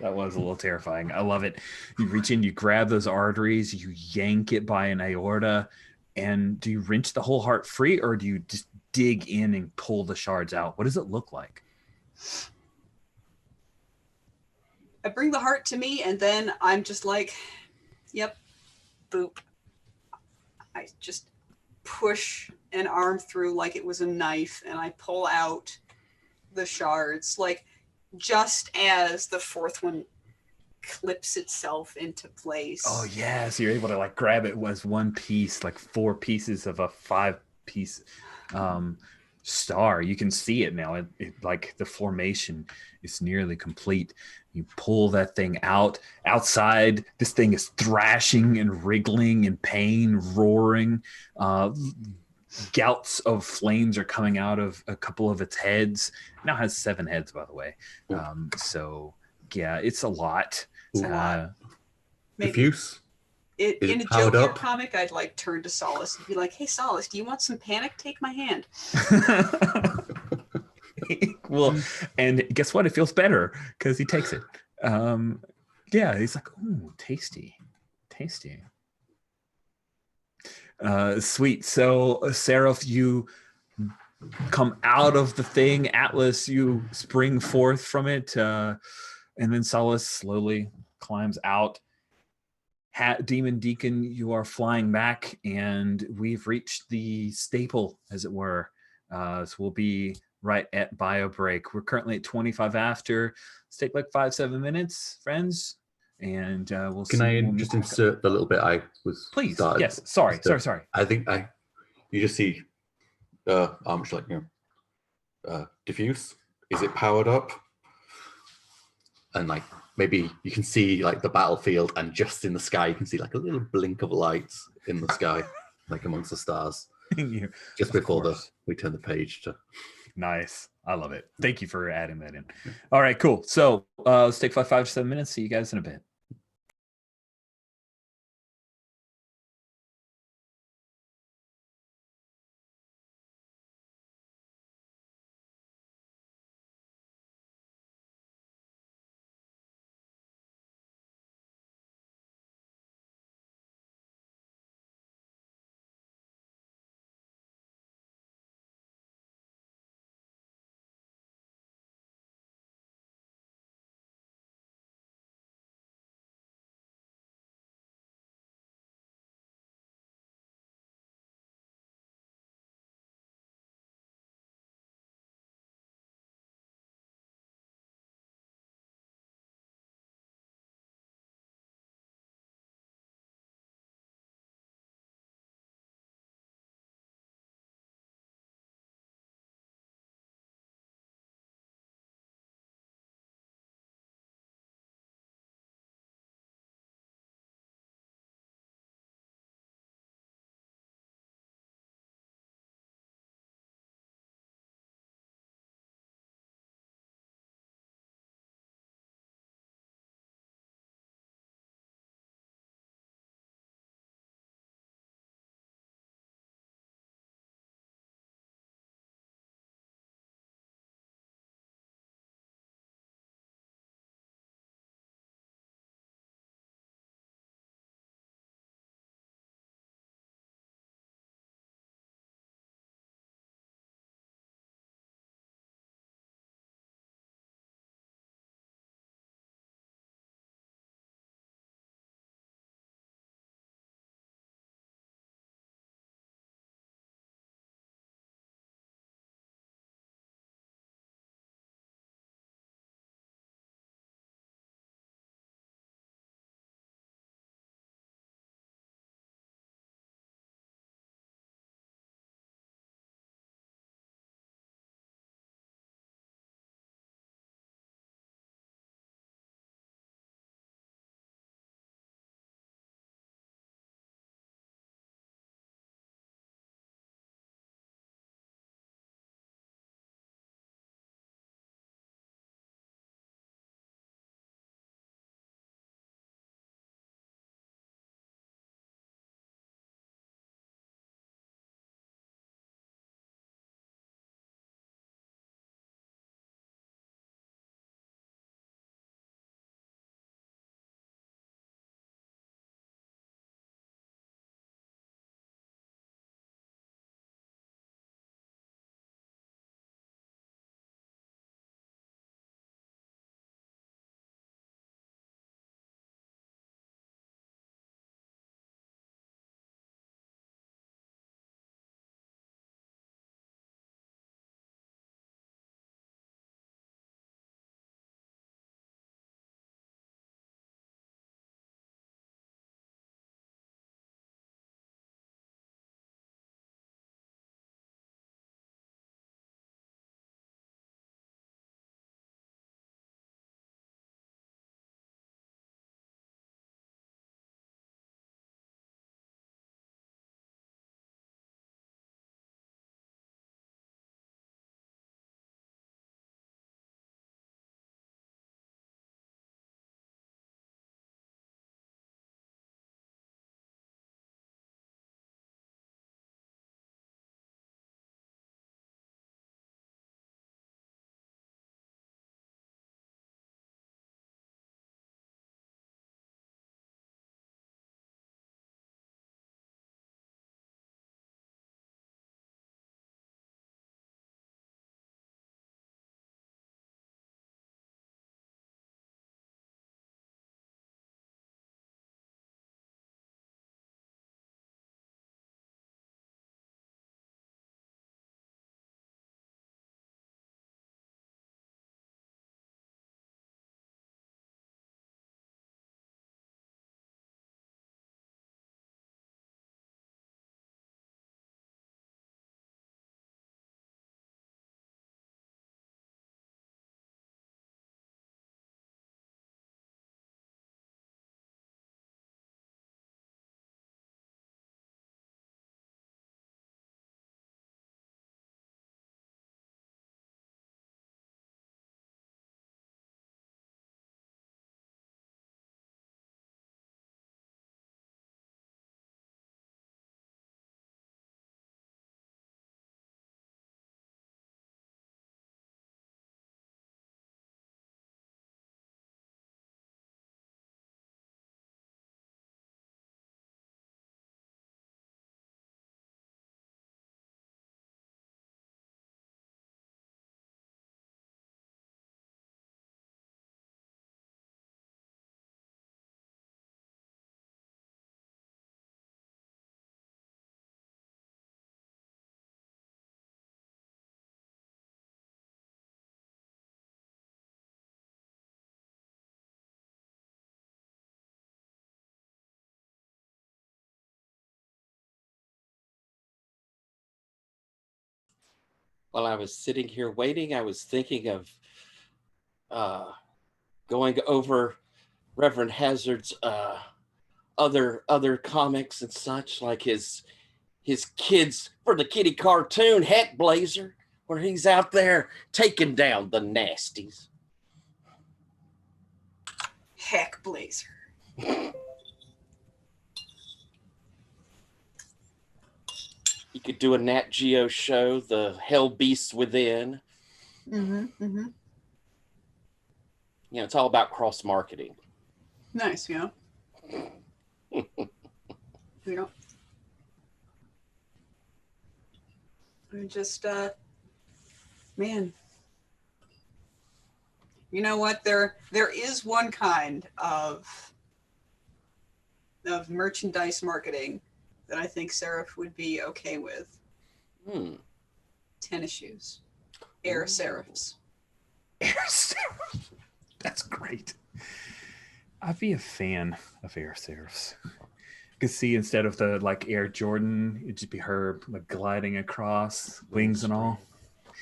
That was a little terrifying. I love it. You reach in, you grab those arteries, you yank it by an aorta, and do you wrench the whole heart free, or do you just dig in and pull the shards out. What does it look like? I bring the heart to me, and then I'm just like, yep, boop. I just push an arm through like it was a knife, and I pull out the shards, like just as the fourth one clips itself into place. Oh yeah, so you're able to like grab it as one piece, like 4 pieces of a 5-piece star. You can see it now. It like the formation is nearly complete. You pull that thing out. Outside, this thing is thrashing and wriggling in pain, roaring. Gouts of flames are coming out of a couple of its heads. It now has 7 heads, by the way. So yeah, it's a lot. It's a lot. Maybe. Diffuse? In a Joker comic, I'd like turn to Solace and be like, "Hey, Solace, do you want some panic? Take my hand." Well, and guess what? It feels better because he takes it. Yeah, he's like, "Ooh, tasty, tasty." Sweet. So, Seraph, you come out of the thing. Atlas, you spring forth from it, and then Solace slowly climbs out. Demon Deacon, you are flying back, and we've reached the staple, as it were. So we'll be right at bio break. We're currently at 25 after. Let's take like 5-7 minutes, friends, and we'll see. Can I just insert the little bit I was Please? started? Yes. Sorry. I think you just see arms like, diffuse. Is it powered up? And like maybe you can see like the battlefield, and just in the sky you can see like a little blink of lights in the sky, like amongst the stars. Just before we turn the page to. Nice. I love it. Thank you for adding that in. All right, cool. So let's take 5 to 7 minutes. See you guys in a bit. While I was sitting here waiting, I was thinking of going over Reverend Hazard's other comics and such, like his Kids for the Kitty cartoon, Heck Blazer, where he's out there taking down the nasties. Heck Blazer. You could do a Nat Geo show, The Hell Beasts Within. Mm-hmm. It's all about cross marketing. Nice, yeah. We don't. We just, man. You know what? There is one kind of merchandise marketing that I think Seraph would be okay with. Tennis shoes. Air Seraphs. Air Seraphs. That's great. I'd be a fan of Air Seraphs. You could see instead of the Air Jordan, it'd just be her gliding across, wings and all.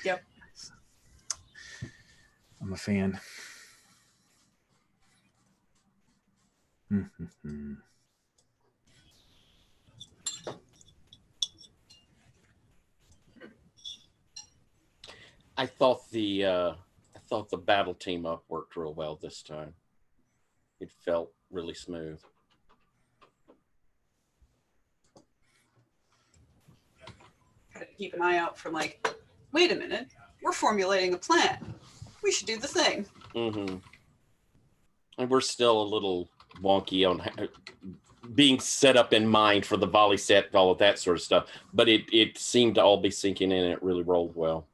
Yep. I'm a fan. Mm-hmm. I thought the battle team up worked real well this time. It felt really smooth. Gotta keep an eye out for wait a minute, we're formulating a plan. We should do the thing. Mm-hmm. And we're still a little wonky on being set up in mind for the volley set and all of that sort of stuff. But it seemed to all be sinking in, and it really rolled well.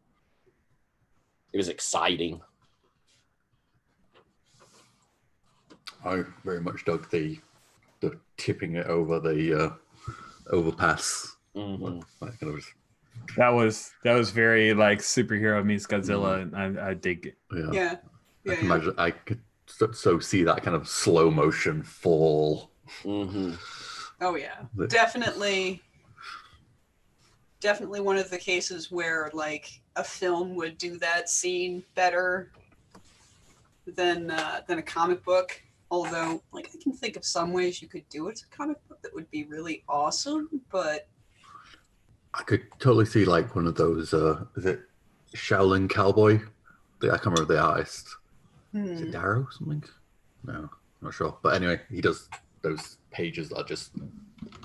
It was exciting. I very much dug the tipping it over the overpass. Mm-hmm. That was very superhero meets Godzilla, and I dig it. Yeah. I can imagine. I could so see that kind of slow motion fall. Mm-hmm. Oh yeah, definitely one of the cases where a film would do that scene better than a comic book. Although I can think of some ways you could do it as a comic book that would be really awesome, but I could totally see one of those. Is it Shaolin Cowboy? I can't remember the artist. Is it Darrow or something? No, I'm not sure. But anyway, he does those pages that are just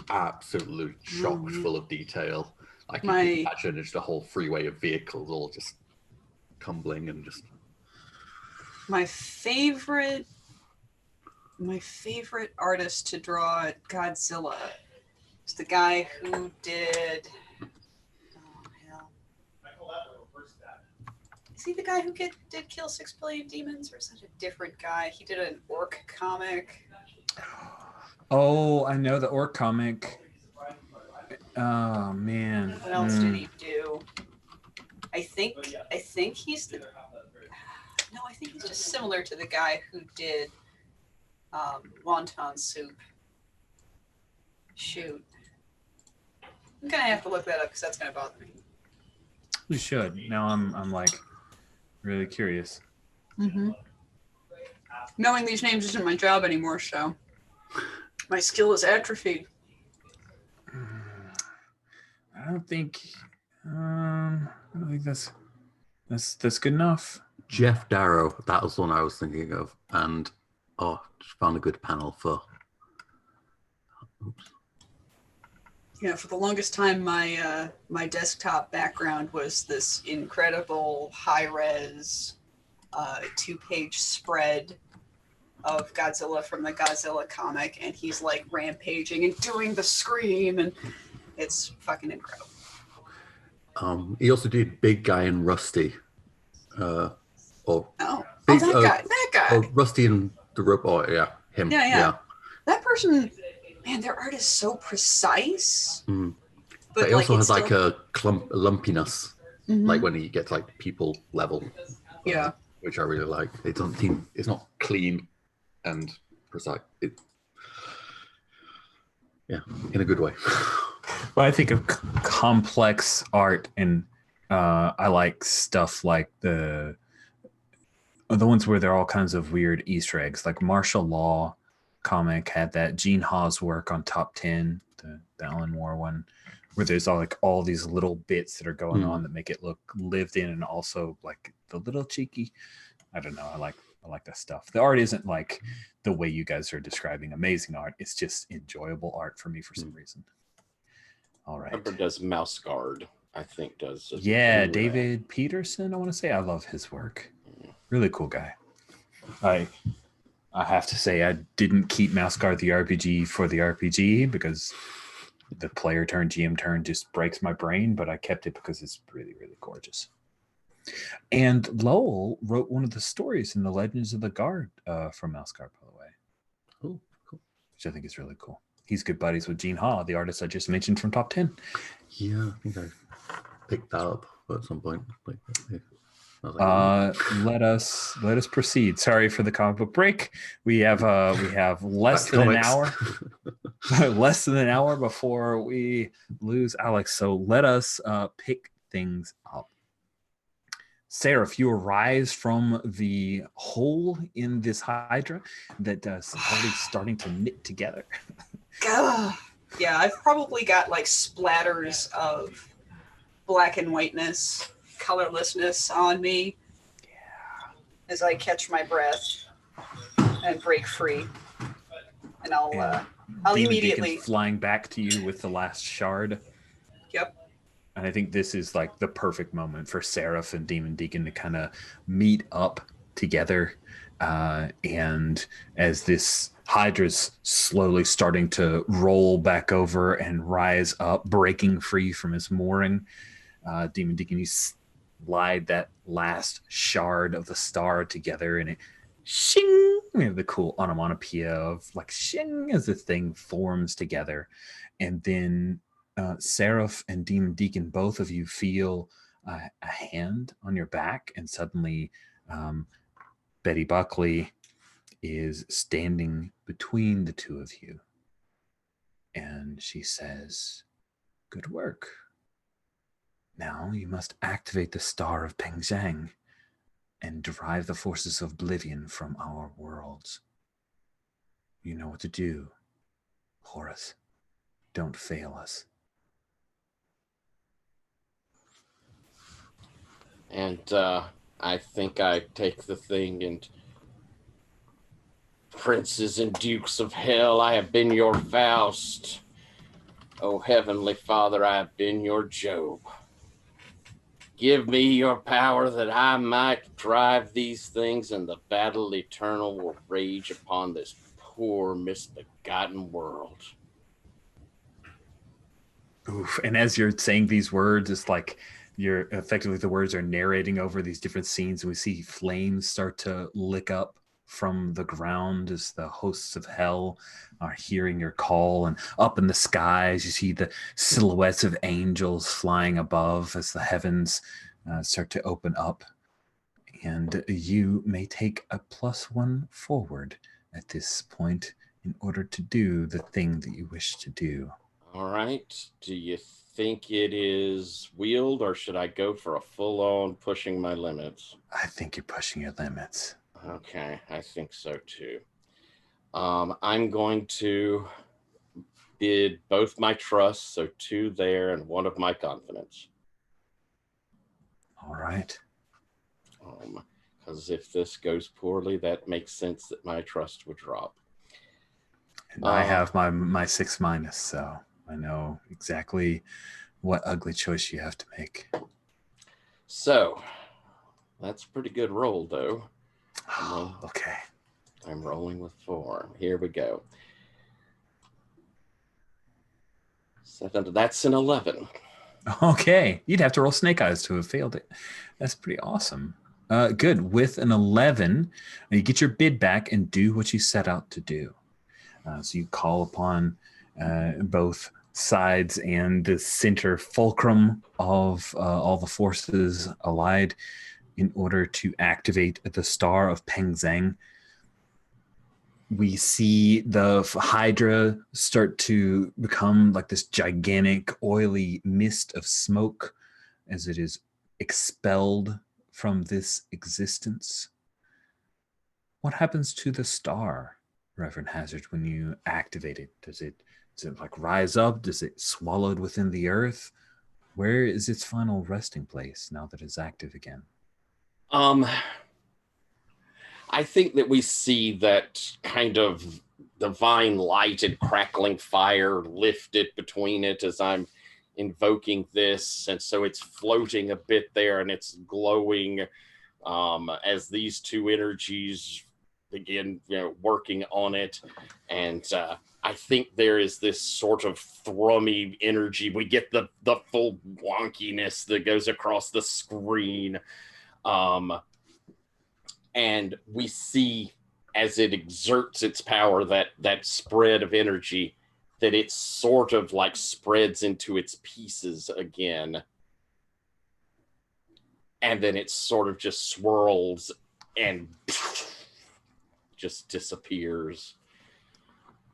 absolutely chock full of detail. You can imagine just a whole freeway of vehicles all just tumbling and just. My favorite artist to draw Godzilla is the guy who did. Is he the guy who did kill 6 billion demons, or is that a different guy? He did an orc comic. Oh, I know the orc comic. Oh man. What else did he do? I think he's the. No, I think he's just similar to the guy who did wonton soup. Shoot. I'm gonna have to look that up because that's gonna bother me. You should. Now I'm really curious. Mm-hmm. Knowing these names isn't my job anymore, so my skill is atrophied. I don't think that's good enough. Jeff Darrow, that was the one I was thinking of, and just found a good panel for. Oops. Yeah, for the longest time, my desktop background was this incredible high-res 2-page spread of Godzilla from the Godzilla comic, and he's rampaging and doing the scream, and it's fucking incredible. He also did Big Guy and Rusty. That guy. Oh, Rusty and the Rope. Oh, yeah, him. Yeah. That person. Man, their art is so precise. But he also has a lumpiness, when he gets people level. Yeah. Which I really like. It's not clean and precise. In a good way. Well, I think of complex art and I like stuff like the ones where there are all kinds of weird Easter eggs, like Martial Law comic had that. Gene Ha's work on Top 10, the Alan Moore one, where there's all these little bits that are going on that make it look lived in, and also like the little cheeky. I don't know. I like that stuff. The art isn't like the way you guys are describing amazing art. It's just enjoyable art for me for some reason. All right. Whoever does Mouse Guard, I think does. Yeah, David Peterson. I want to say I love his work. Really cool guy. I have to say I didn't keep Mouse Guard the RPG for the RPG because the player turn, GM turn just breaks my brain, but I kept it because it's really, really gorgeous. And Lowell wrote one of the stories in the Legends of the Guard from Mouse Guard, by the way. Cool. Which I think is really cool. He's good buddies with Gene Ha, the artist I just mentioned from Top 10. Yeah, I think I picked that up at some point. Let us proceed. Sorry for the comic book break. We have less than an hour. Less than an hour before we lose Alex. So let us pick things up. Sarah, if you arise from the hole in this Hydra that's already starting to knit together. Yeah, I've probably got like splatters of black and whiteness, colorlessness on me. Yeah. As I catch my breath and break free. And I'll Demon immediately Deacon flying back to you with the last shard. Yep. And I think this is like the perfect moment for Seraph and Demon Deacon to kind of meet up together. And as this Hydra's slowly starting to roll back over and rise up, breaking free from his mooring, Demon Deacon, you slide that last shard of the star together, and it shing. We have the cool onomatopoeia of like shing as the thing forms together. And then Seraph and Demon Deacon, both of you feel a hand on your back, and suddenly Betty Buckley is standing between the two of you. And she says, "Good work. Now you must activate the Star of Pengzhang and drive the forces of oblivion from our worlds. You know what to do. Horus, don't fail us." And I think I take the thing and princes and dukes of hell, I have been your Faust. O Heavenly Father, I have been your Job. Give me your power that I might drive these things, and the battle eternal will rage upon this poor, misbegotten world. Oof. And as you're saying these words, it's like you're effectively, the words are narrating over these different scenes, and we see flames start to lick up from the ground as the hosts of hell are hearing your call. And up in the skies, you see the silhouettes of angels flying above as the heavens start to open up. And you may take a +1 forward at this point in order to do the thing that you wish to do. All right. Do you think it is wheeled, or should I go for a full-on pushing my limits? I think you're pushing your limits. Okay, I think so too. I'm going to bid both my trusts, so 2 there and 1 of my confidence. All right. Because if this goes poorly, that makes sense that my trust would drop. And I have my 6-, so I know exactly what ugly choice you have to make. So that's a pretty good roll, though. Okay. I'm rolling with 4. Here we go. 7. That's an 11. Okay. You'd have to roll snake eyes to have failed it. That's pretty awesome. Good. With an 11, you get your bid back and do what you set out to do. So you call upon both sides and the center fulcrum of all the forces allied in order to activate the Star of Pengzhang. We see the Hydra start to become like this gigantic oily mist of smoke as it is expelled from this existence. What happens to the star, Reverend Hazard, when you activate it? Does it like rise up? Does it swallowed within the earth? Where is its final resting place now that it's active again? I think that we see that kind of divine light and crackling fire lifted between it as I'm invoking this, and so it's floating a bit there and it's glowing as these two energies begin working on it. And I think there is this sort of thrummy energy. We get the full wonkiness that goes across the screen, and we see as it exerts its power, that spread of energy, that it sort of like spreads into its pieces again. And then it sort of just swirls and just disappears.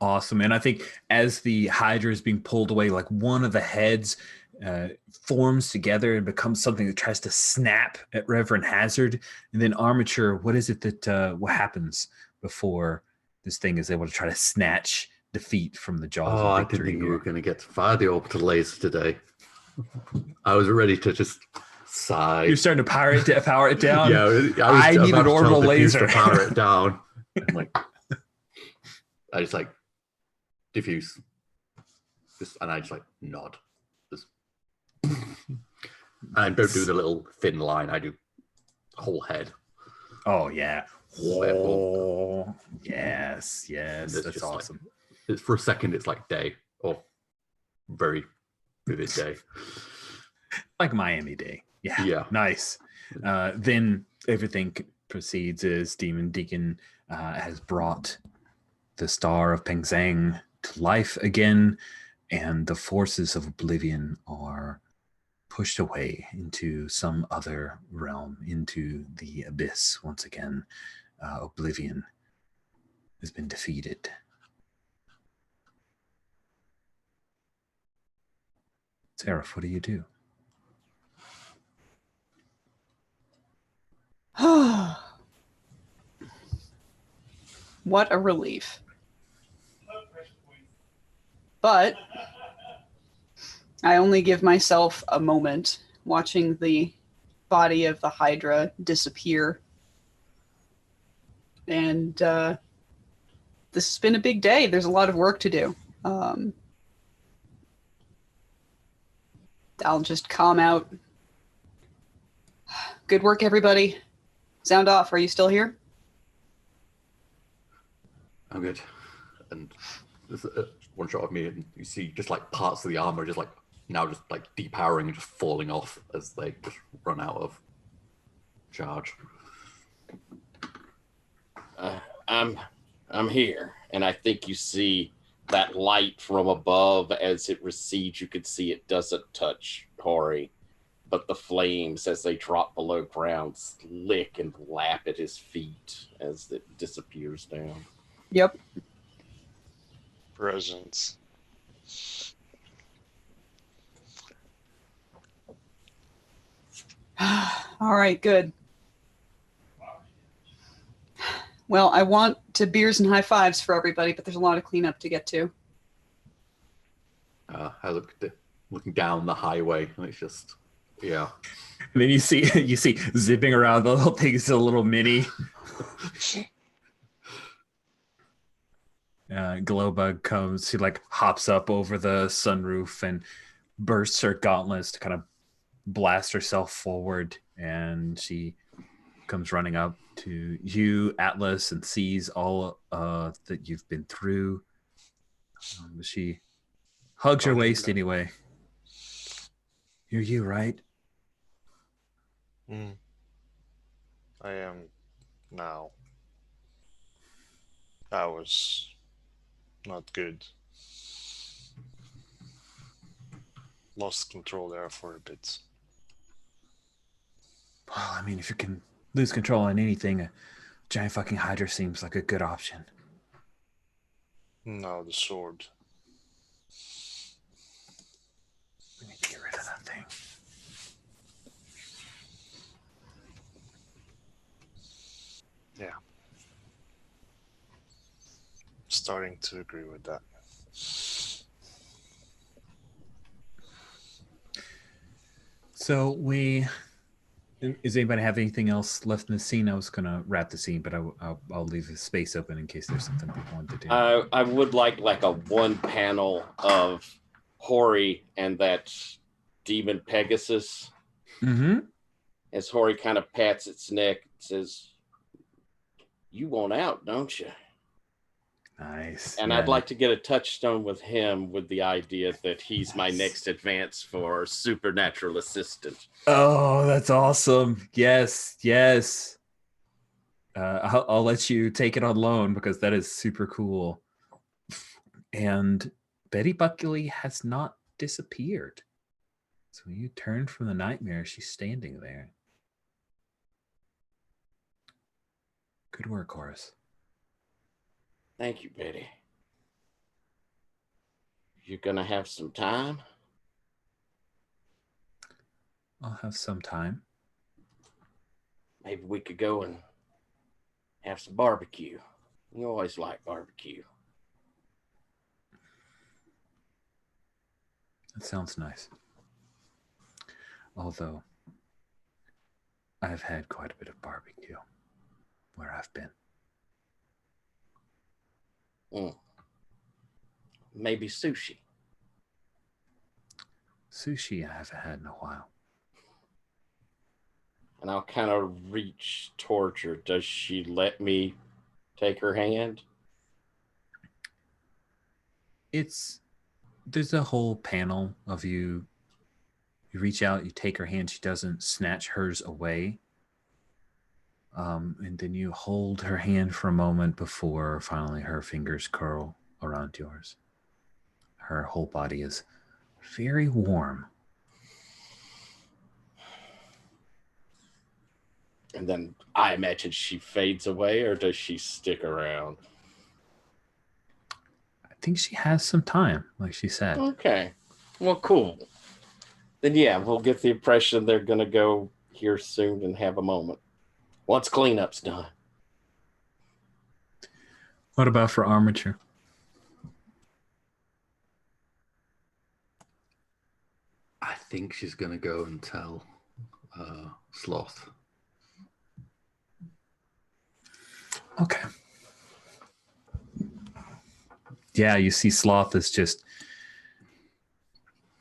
Awesome. And I think as the Hydra is being pulled away, like one of the heads forms together and becomes something that tries to snap at Reverend Hazard. And then Armature, what is it that what happens before this thing is able to try to snatch defeat from the jaws of I victory? didn't think you were going to get to fire the orbital laser today. I was ready to just sigh. You're starting to power it down? Yeah, I need an orbital laser to power it down. I'm like, I just like diffuse, and I just like nod. I don't do the little thin line. I do whole head. Oh yeah. Oh yes. That's awesome. Like, for a second, it's like day, or very vivid day, like Miami Day. Yeah. Nice. Then everything proceeds as Demon Deacon has brought the Star of Pengzang to life again, and the forces of Oblivion are pushed away into some other realm, into the abyss once again. Oblivion has been defeated. Seraph, what do you do? What a relief. But I only give myself a moment watching the body of the Hydra disappear. And this has been a big day. There's a lot of work to do. I'll just calm out. Good work, everybody. Sound off. Are you still here? I'm good. And there's one shot of me, and you see just like parts of the armor just like now just like depowering and just falling off as they just run out of charge. I'm here, and I think you see that light from above as it recedes. You could see it doesn't touch Hori, but the flames as they drop below ground lick and lap at his feet as it disappears down. Yep. Presence. All right, good. Well, I want to beers and high fives for everybody, but there's a lot of cleanup to get to. I looking down the highway, and it's just, yeah. And then you see zipping around the little thing is a little mini. Glowbug comes, she like hops up over the sunroof and bursts her gauntlets to kind of blast herself forward, and she comes running up to you, Atlas, and sees all that you've been through. She hugs your waist anyway. You're you, right? I am now. That was not good. Lost control there for a bit. Well, I mean, if you can lose control on anything, a giant fucking Hydra seems like a good option. No, the sword. We need to get rid of that thing. Starting to agree with that. So is anybody have anything else left in the scene? I was going to wrap the scene, but I'll leave the space open in case there's something people want to do. I would like a one panel of Hori and that demon Pegasus. Mm-hmm. As Hori kind of pats its neck, says, "You want out, don't you?" Nice. And I'd like to get a touchstone with him with the idea that he's my next advance for supernatural assistant. Oh, that's awesome. Yes. I'll let you take it on loan because that is super cool. And Betty Buckley has not disappeared. So when you turn from the nightmare, she's standing there. Good work, Horace. Thank you, Betty. You're going to have some time? I'll have some time. Maybe we could go and have some barbecue. You always like barbecue. That sounds nice. Although, I've had quite a bit of barbecue where I've been. Maybe sushi. Sushi I haven't had in a while. And I'll kind of reach towards her. Does she let me take her hand? There's a whole panel of you. You reach out, you take her hand. She doesn't snatch hers away. And then you hold her hand for a moment before finally her fingers curl around yours. Her whole body is very warm. And then I imagine she fades away, or does she stick around? I think she has some time, like she said. Okay. Well, cool. Then, yeah, we'll get the impression they're going to go here soon and have a moment. Once cleanup's done. What about for armature? I think she's going to go and tell Sloth. Okay. Yeah, you see Sloth is just...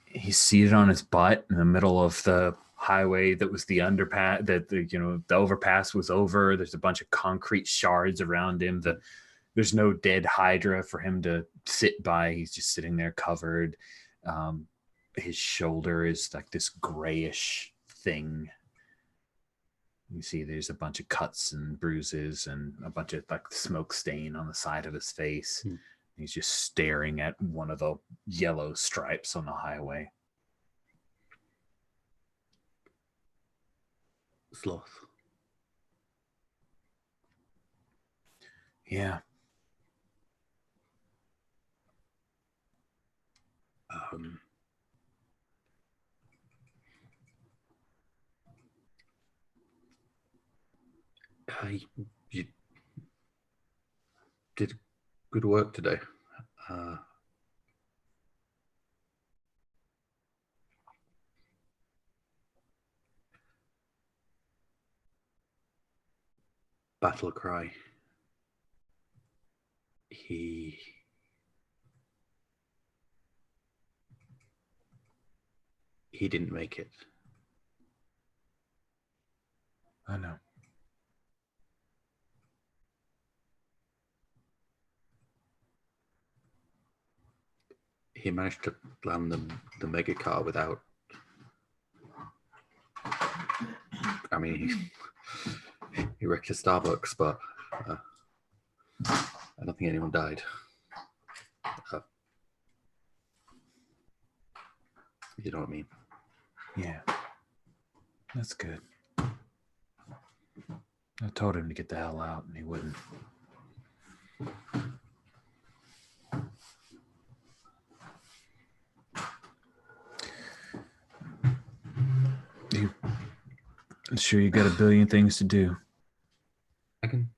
He's seated on his butt in the middle of the highway that was the underpass, the overpass was over. There's a bunch of concrete shards around him. There's no dead Hydra for him to sit by. He's just sitting there covered. His shoulder is like this grayish thing. You see there's a bunch of cuts and bruises and a bunch of like smoke stain on the side of his face. He's just staring at one of the yellow stripes on the highway. Sloth. Yeah. You did good work today. Battle Cry. He didn't make it. I know. He managed to land the mega car without. I mean, he wrecked a Starbucks, but I don't think anyone died. You know what I mean? Yeah. That's good. I told him to get the hell out, and he wouldn't. I'm sure you got a billion things to do. I can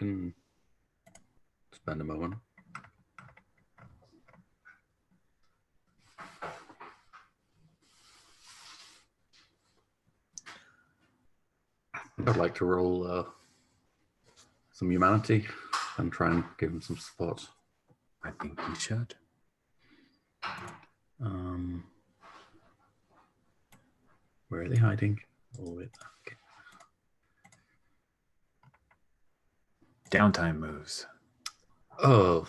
can spend a moment. I'd like to roll some humanity and try and give him some support. I think you should. Where are they hiding? Oh, wait. Okay. Downtime moves. Oh,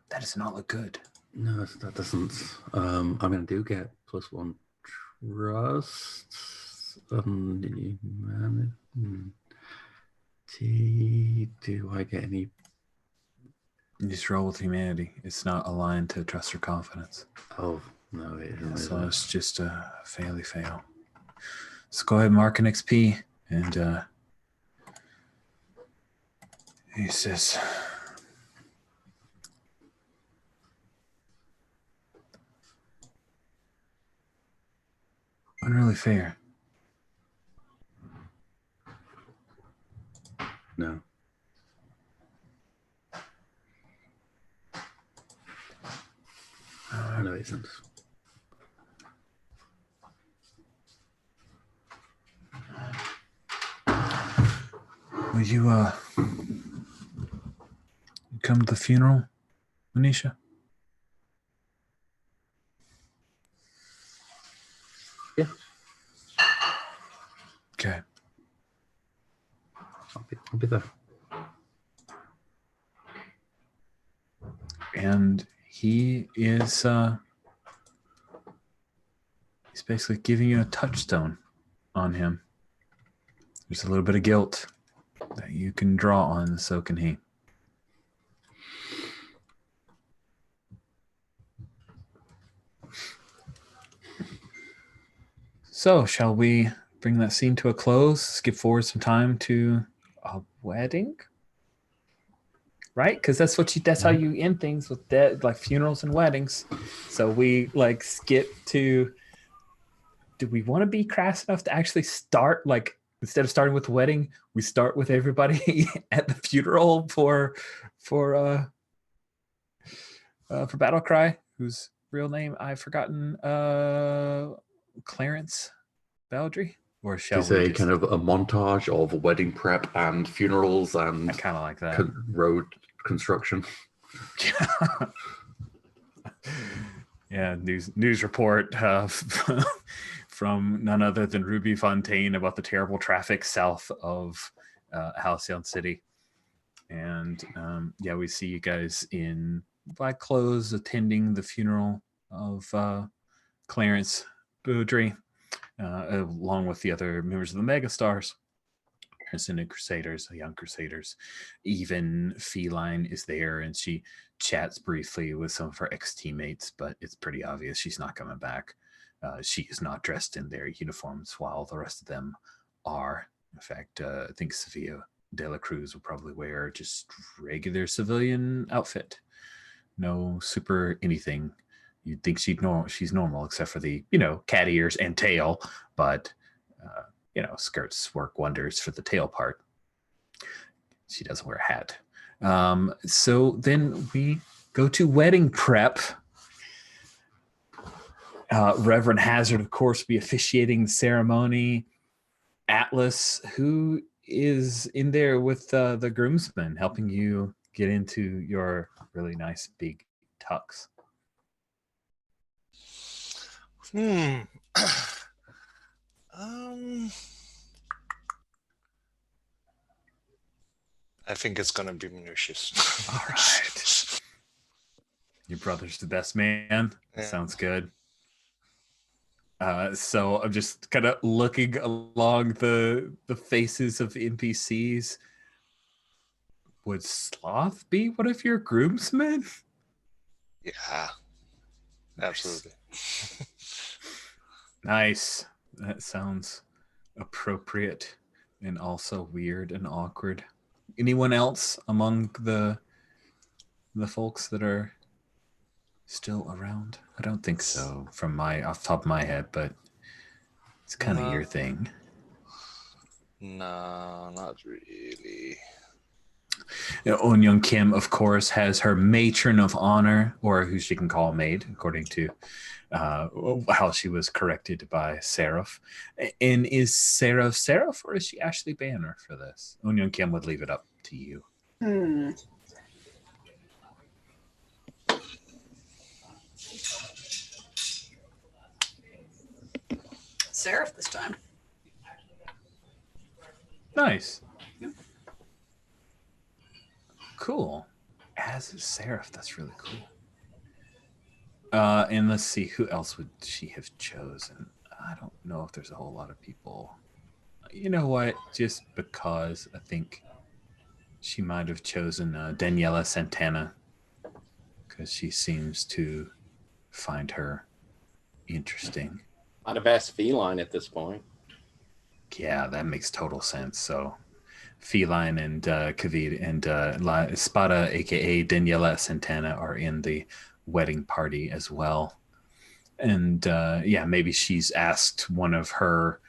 That does not look good. no, that doesn't. I mean, I do get +1 trust. Do I get any? You just roll with humanity. It's not aligned to trust or confidence. Oh, no, it isn't. So it's just a fail. So go ahead and mark an XP. And he says, wasn't really fair. No. No, it isn't. Will you come to the funeral, Manisha? Yeah. Okay. I'll be there. And he is he's basically giving you a touchstone on him. There's a little bit of guilt that you can draw on, so can he. So, shall we bring that scene to a close? Skip forward some time to a wedding? Right? Because that's how you end things with dead, like funerals and weddings. So we like skip to, do we want to be crass enough to actually start, like, instead of starting with the wedding, we start with everybody at the funeral for Battle Cry, whose real name I've forgotten, Clarence Baldry? Or shall Is we a just... kind of a montage of wedding prep and funerals and I kind of like that. Road construction. Yeah, news report from none other than Ruby Fontaine about the terrible traffic south of Halcyon City. And yeah, we see you guys in black clothes attending the funeral of Clarence Boudry, along with the other members of the Megastars. Ascended Crusaders, Young Crusaders. Even Feline is there, and she chats briefly with some of her ex-teammates, but it's pretty obvious she's not coming back. She is not dressed in their uniforms, while the rest of them are. In fact, I think Sevilla de la Cruz will probably wear just regular civilian outfit. No super anything. You'd think she's normal, except for the, cat ears and tail, but skirts work wonders for the tail part. She doesn't wear a hat. So then we go to wedding prep. Reverend Hazard, of course, will be officiating the ceremony. Atlas, who is in there with the groomsmen, helping you get into your really nice big tux. I think it's gonna be Minucius. All right. Your brother's the best man. Yeah. Sounds good. So I'm just kind of looking along the faces of NPCs. Would Sloth be one of your groomsmen? Yeah, absolutely. Nice. That sounds appropriate and also weird and awkward. Anyone else among the folks that are still around? I don't think so from off the top of my head, but It's kind of No. your thing. No, not really. On Young Kim, of course, has her matron of honor, or who she can call maid, according to how she was corrected by Seraph. And is Seraph, or is she Ashley Banner for this? On Young Kim would leave it up to you. Seraph this time. Nice. Cool. As a Seraph, that's really cool. And let's see, who else would she have chosen? I don't know if there's a whole lot of people. You know what? Just because I think she might have chosen Daniela Santana, because she seems to find her interesting. I'd have asked Feline at this point. Yeah, that makes total sense. So Feline and Kavid and La Espada, aka Daniela Santana, are in the wedding party as well. And yeah, maybe she's asked one of her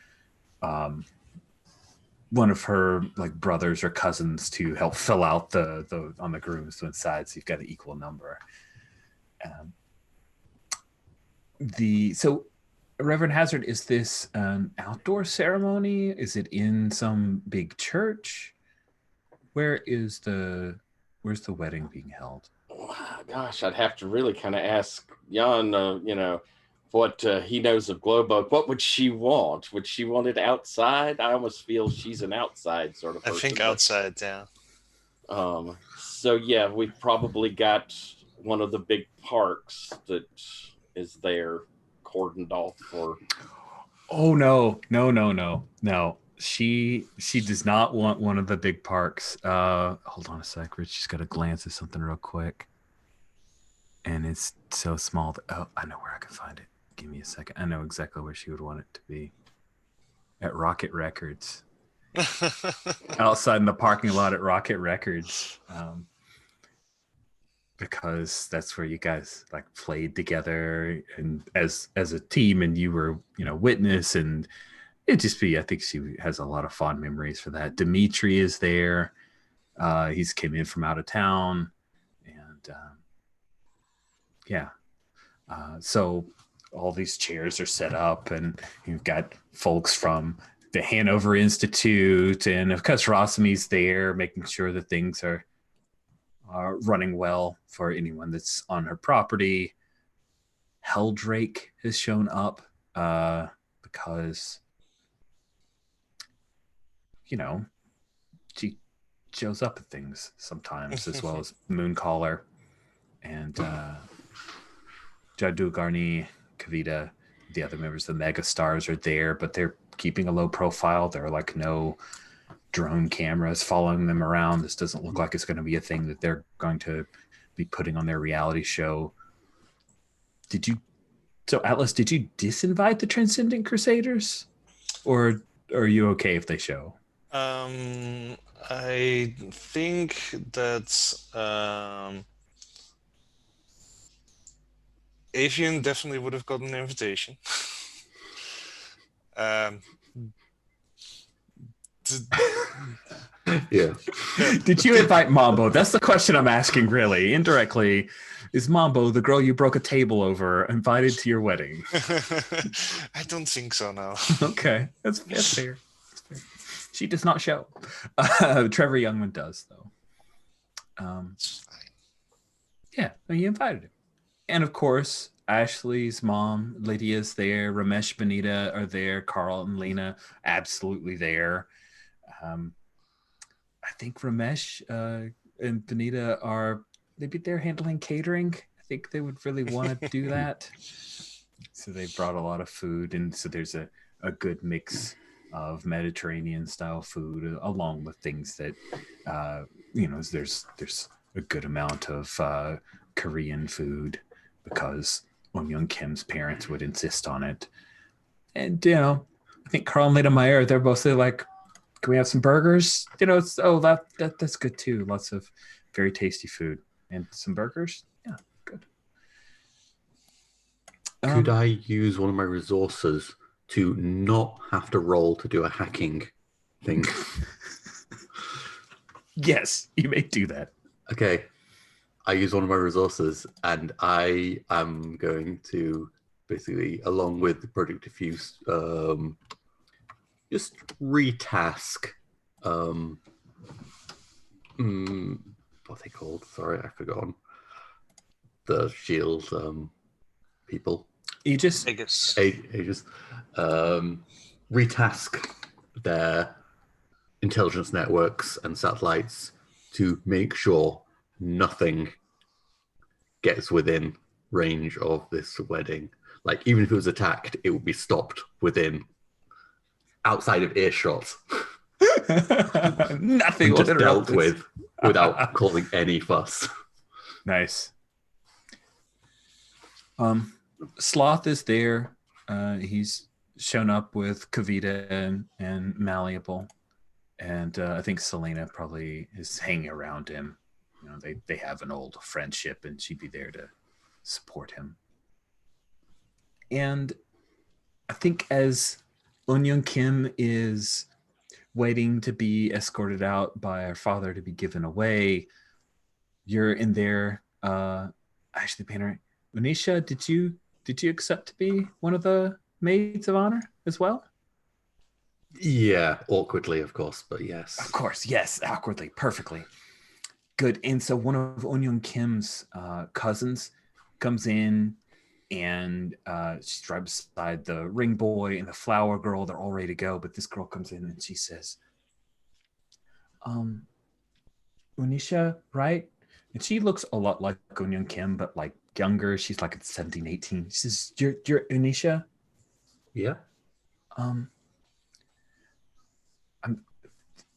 like brothers or cousins to help fill out the on the groomsmen's side, so you've got an equal number. So Reverend Hazard, is this an outdoor ceremony? Is it in some big church? Where's the wedding being held? Gosh, I'd have to really kind of ask Jan, what he knows of Glowbug. What would she want? Would she want it outside? I almost feel she's an outside sort of person. I think outside, yeah. So yeah, we've probably got one of the big parks that is there cordoned off for. Oh no. She does not want one of the big parks. Hold on a sec, Rich. She's got to glance at something real quick. And it's so small that, oh, I know where I can find it. Give me a second. I know exactly where she would want it to be. At Rocket Records. Outside in the parking lot at Rocket Records. Because that's where you guys like played together and as a team, and you were, witness, and I think she has a lot of fond memories for that. Dimitri is there. He's came in from out of town, and so all these chairs are set up, and you've got folks from the Hanover Institute, and of course Rosami's there, making sure that things are running well for anyone that's on her property. Heldrake has shown up because she shows up at things sometimes, as well as Mooncaller and Jadu Garni, Kavita. The other members of the Mega Stars are there, but they're keeping a low profile. There are like no drone cameras following them around. This doesn't look like it's going to be a thing that they're going to be putting on their reality show. Atlas, did you disinvite the Transcendent Crusaders, or are you okay if they show? I think that Avian definitely would have gotten an invitation. Yeah. Did you invite Mambo? That's the question I'm asking, really. Indirectly, is Mambo, the girl you broke a table over, invited to your wedding? I don't think so, no. Okay, that's fair. She does not show. Trevor Youngman does, though. Yeah, you invited him. And of course, Ashley's mom, Lydia's there. Ramesh, Benita are there. Carl and Lena, absolutely there. I think Ramesh and Benita maybe they're handling catering. I think they would really want to do that. So they brought a lot of food, and so there's a good mix of Mediterranean style food, along with things that there's a good amount of Korean food, because Young Kim's parents would insist on it. And I think Carl and Lena Meyer, they're both like, can we have some burgers? That's good too. Lots of very tasty food and some burgers. Yeah, good. Could I use one of my resources to not have to roll to do a hacking thing. Yes, you may do that. Okay. I use one of my resources, and I am going to basically, along with the Project Diffuse, just retask. What are they called? Sorry, I've forgotten. The shield people. Aegis. Aegis. Retask their intelligence networks and satellites to make sure nothing gets within range of this wedding. Like, even if it was attacked, it would be stopped outside of earshot. Nothing just dealt this. with without causing any fuss. Nice. Sloth is there. He's shown up with Kavita and Malleable. And I think Selena probably is hanging around him. You know, they have an old friendship, and she'd be there to support him. And I think as Eunyoung Kim is waiting to be escorted out by her father to be given away, you're in there. Ashley Banner, Anisha, did you accept to be one of the maids of honor as well? Yeah, awkwardly, of course, but yes. Of course, yes, awkwardly, perfectly. Good. And so one of Eunyoung Kim's cousins comes in, and she's right beside the ring boy and the flower girl. They're all ready to go, but this girl comes in and she says, Unisha, right? And she looks a lot like Eunyoung Kim, but like younger. She's like 17, 18. She says, you're Unisha? Yeah.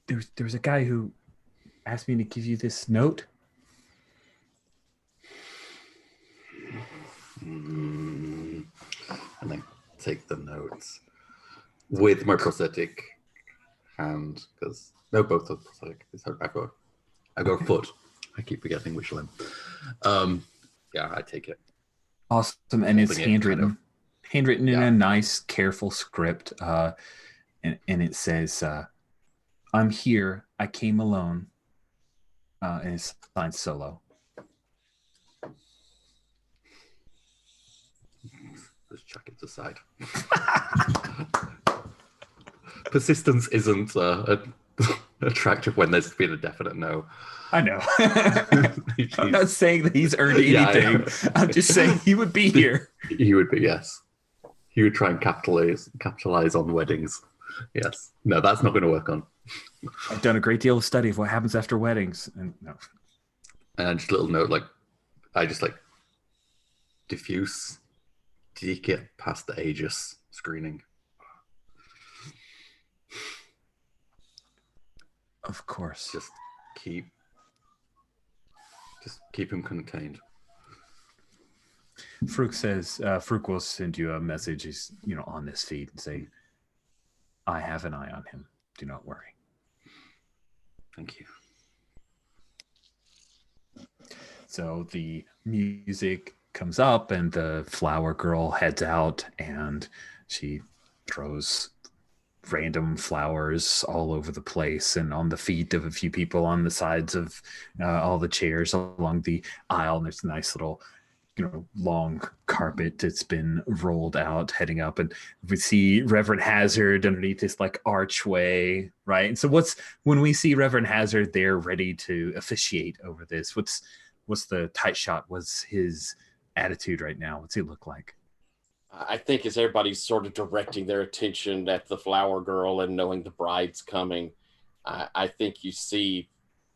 There was a guy who asked me to give you this note. And I take the notes with my prosthetic hand, because no, both are prosthetic. I've got a foot. I keep forgetting which limb. Yeah, I take it. Awesome, and it's handwritten. Handwritten in a nice, careful script. And it says, I'm here. I came alone. And it's signed Solo. Just chuck it aside. Persistence isn't attractive when there's been a definite no. I know. I'm not saying that he's earned anything. Yeah, I'm just saying he would be here. He would be, yes. He would try and capitalize on weddings. Yes. No, that's not going to work on. I've done a great deal of study of what happens after weddings. And no. And just a little note, I just diffuse. Did you get past the Aegis screening? Of course. Just keep him contained. Fruk says, Fruk will send you a message. He's, on this feed and say, I have an eye on him. Do not worry. Thank you. So the music comes up and the flower girl heads out and she throws random flowers all over the place and on the feet of a few people on the sides of all the chairs along the aisle. And there's a nice little, long carpet that's been rolled out heading up. And we see Reverend Hazard underneath this archway, right? And so when we see Reverend Hazard there ready to officiate over this, what's the tight shot? What's his attitude right now? What's he look like? I think as everybody's sort of directing their attention at the flower girl and knowing the bride's coming, I think you see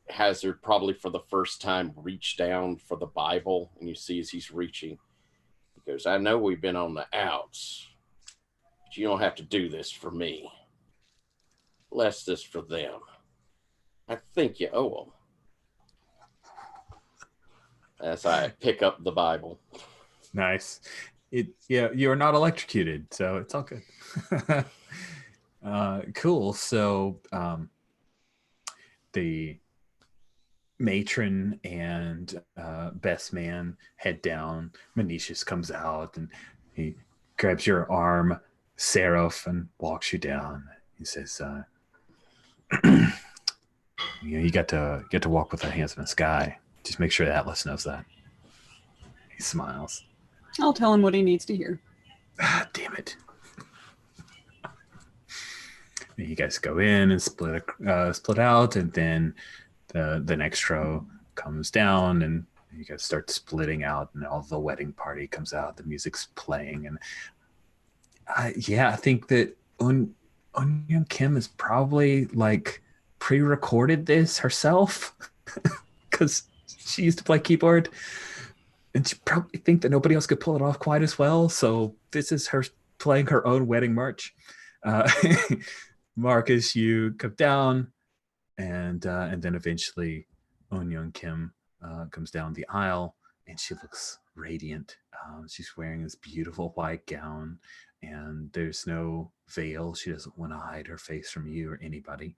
Hazard probably for the first time reach down for the Bible, and you see as he's reaching, he goes, I know we've been on the outs, but you don't have to do this for me. Bless this for them. I think you owe them. As I pick up the Bible. Nice. You are not electrocuted, so it's all good. Cool. So the matron and best man head down. Manicius comes out and he grabs your arm. Seraph and walks you down. He says, you get to walk with our hands in the sky. Just make sure Atlas knows that. He smiles. I'll tell him what he needs to hear. Ah, damn it. You guys go in and split out, and then the next row comes down, and you guys start splitting out, and all the wedding party comes out. The music's playing, and I think that Onion Kim is probably like pre-recorded this herself because she used to play keyboard, and she probably think that nobody else could pull it off quite as well. So this is her playing her own wedding march. Marcus, you come down, and then eventually Onion Kim comes down the aisle, and she looks radiant. She's wearing this beautiful white gown, and there's no veil. She doesn't want to hide her face from you or anybody.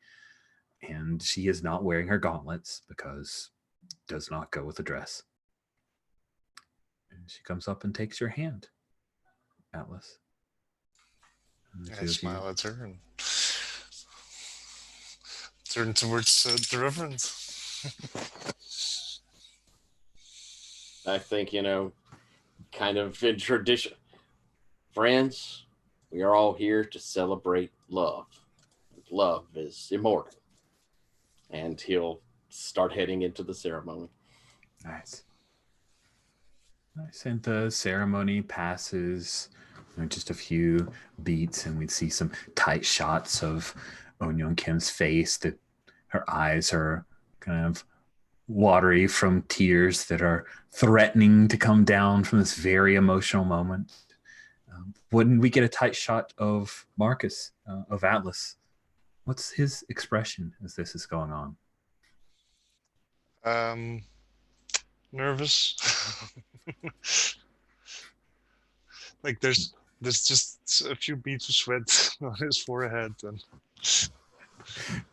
And she is not wearing her gauntlets because it does not go with the dress. And she comes up and takes your hand, Atlas. I smile at her and turn towards the Reverend. I think, kind of in tradition, friends, we are all here to celebrate love. Love is immortal. And he'll start heading into the ceremony. Nice. And the ceremony passes just a few beats, and we see some tight shots of Onion Kim's face. That her eyes are kind of watery from tears that are threatening to come down from this very emotional moment. When we get a tight shot of Marcus, of Atlas, what's his expression as this is going on? Nervous. Like there's just a few beads of sweat on his forehead. And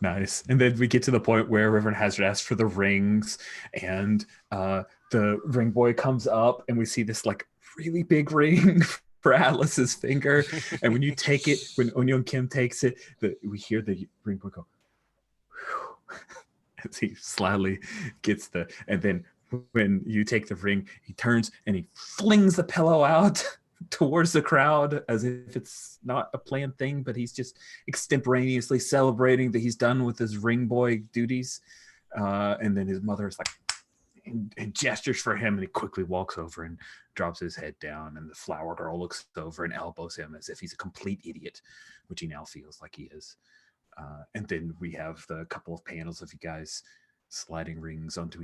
nice. And then we get to the point where Reverend Hazard asks for the rings, and the ring boy comes up, and we see this like really big ring for Atlas's finger. And when you take it, when Onion Kim takes it, we hear the ring boy go as he slyly gets and then when you take the ring, he turns and he flings the pillow out towards the crowd as if it's not a planned thing, but he's just extemporaneously celebrating that he's done with his ring boy duties. And then his mother is like, and gestures for him, and he quickly walks over and drops his head down, and the flower girl looks over and elbows him as if he's a complete idiot, which he now feels like he is. And then we have the couple of panels of you guys sliding rings onto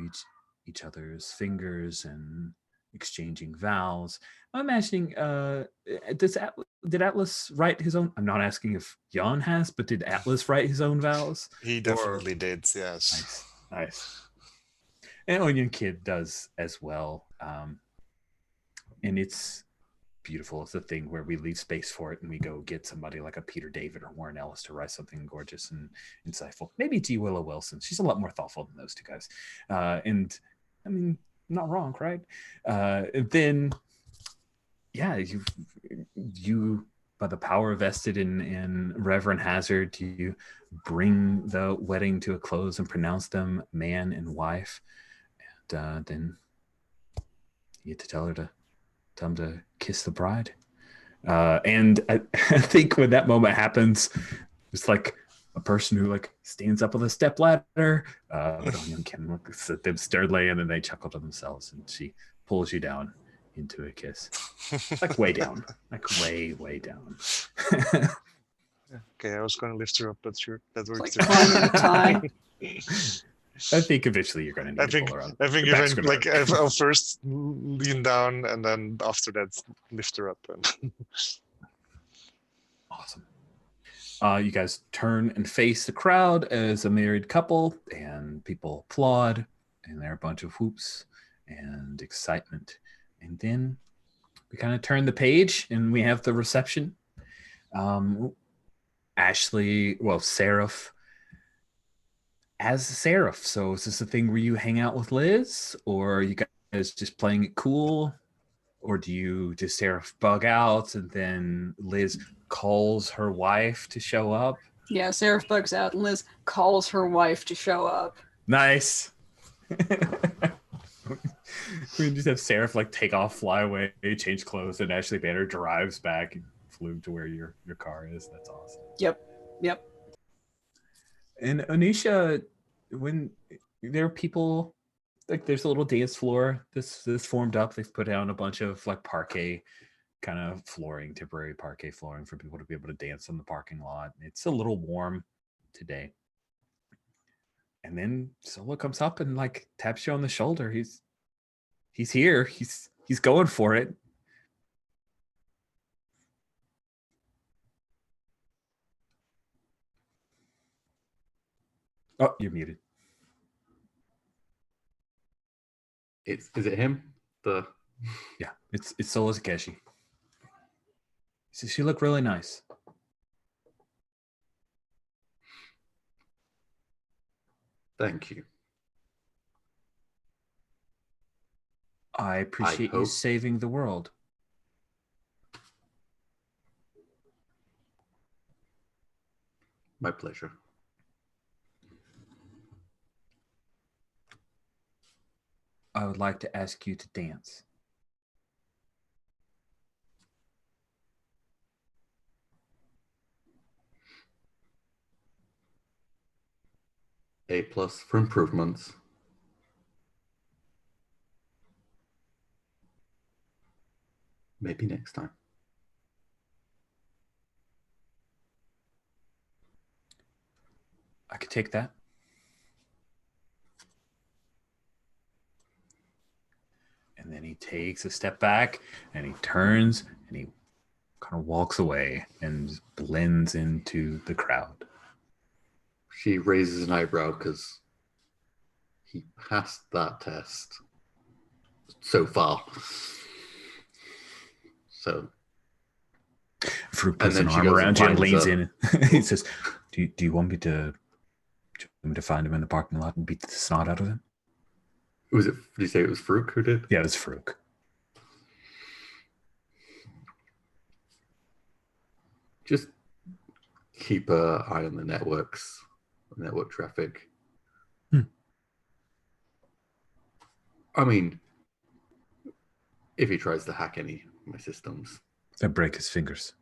each other's fingers and exchanging vows. I'm imagining, did Atlas write his own? I'm not asking if Jan has, but did Atlas write his own vows? He definitely did, yes. Nice. And Onion Kid does as well. And it's beautiful. It's a thing where we leave space for it and we go get somebody like a Peter David or Warren Ellis to write something gorgeous and insightful. Maybe G. Willow Wilson. She's a lot more thoughtful than those two guys. And I mean, not wrong, right? Then, yeah, you by the power vested in Reverend Hazard, you bring the wedding to a close and pronounce them man and wife. And then you get to tell him to kiss the bride. And I think when that moment happens, it's like a person who like stands up on the step ladder, but Onion Kim looks at them sternly, and then they chuckle to themselves, and she pulls you down into a kiss, like way down, like way down. Okay, I was going to lift her up, but sure, that works. Like climbing a tie. I think eventually you're going to need to pull her up. I think like I'll first lean down, and then after that lift her up. And awesome. You guys turn and face the crowd as a married couple, and people applaud, and there are a bunch of whoops and excitement. And then we kind of turn the page, and we have the reception. Seraph as Seraph. So is this a thing where you hang out with Liz, or are you guys just playing it cool? Or do you just Seraph bug out and then Liz calls her wife to show up? Yeah, Seraph bugs out and Liz calls her wife to show up. Nice. We just have Seraph like take off, fly away, change clothes, and Ashley Banner drives back and flew to where your car is. That's awesome. Yep. And Anisha, when there are people, like there's a little dance floor this formed up. They've put down a bunch of like parquet kind of flooring, temporary parquet flooring for people to be able to dance on the parking lot. It's a little warm today. And then Solo comes up and like taps you on the shoulder. He's here. He's going for it. Oh, you're muted. Is it him? Yeah, it's Solo Takeshi. He says, "You look really nice." Thank you. I appreciate you saving the world. My pleasure. I would like to ask you to dance. A+ for improvements. Maybe next time. I could take that. And then he takes a step back and he turns and he kind of walks away and blends into the crowd. She raises an eyebrow because he passed that test so far. So Fruit puts an arm around you and leans in. He says, do you want me to find him in the parking lot and beat the snot out of him? Did you say it was Farouk who did? Yeah, it was Farouk. Just keep an eye on the network traffic. I mean, if he tries to hack any of my systems. Then break his fingers.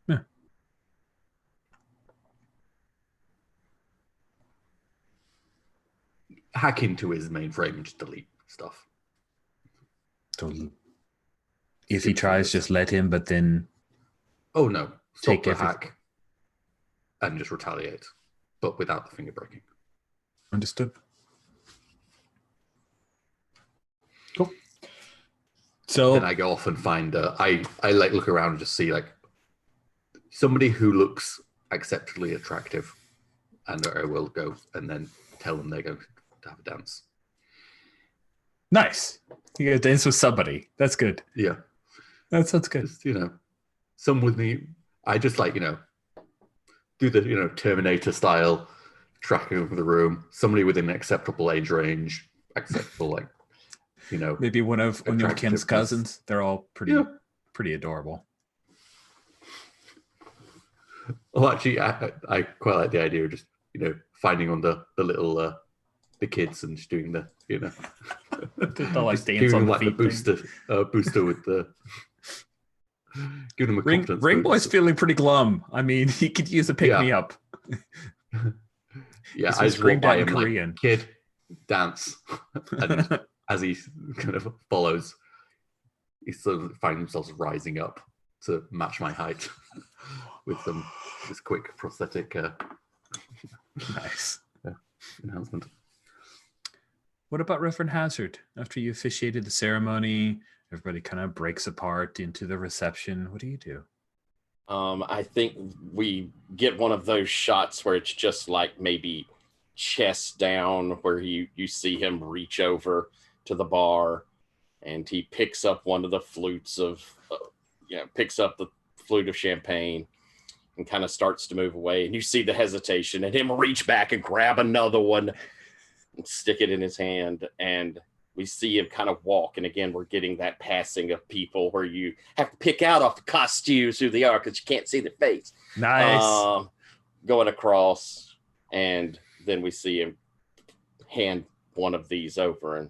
Yeah. Hack into his mainframe and just delete stuff. So if he tries, just let him, but then... Oh, no. Stop Take the everything. hack and just retaliate, but without the finger breaking. Understood. Cool. So then I go off and find I like look around and just see like somebody who looks acceptably attractive, and I will go and then tell them they're going to have a dance. Nice. You gotta dance with somebody. That's good. Yeah, that sounds good. Just, some with me. I just like do the Terminator style tracking of the room. Somebody within an acceptable age range, acceptable maybe one of Kim's cousins. They're all pretty adorable. Well, actually, I quite like the idea of just finding on the little the kids and just doing the they'll like dance on the feet the booster with the give them a confidence. Ring Boy's feeling pretty glum. I mean, he could use a pick me up. Yeah, I screamed out in him Korean. Like, kid, dance. And as he kind of follows, he sort of finds himself rising up to match my height with this quick prosthetic nice announcement. What about Reverend Hazard? After you officiated the ceremony, everybody kind of breaks apart into the reception. What do you do? I think we get one of those shots where it's just like maybe chest down, where you see him reach over to the bar and he picks up one of the flutes picks up the flute of champagne and kind of starts to move away. And you see the hesitation and him reach back and grab another one and stick it in his hand. And we see him kind of walk. And again, we're getting that passing of people where you have to pick out off the costumes who they are because you can't see their face. Nice. Going across, and then we see him hand one of these over, and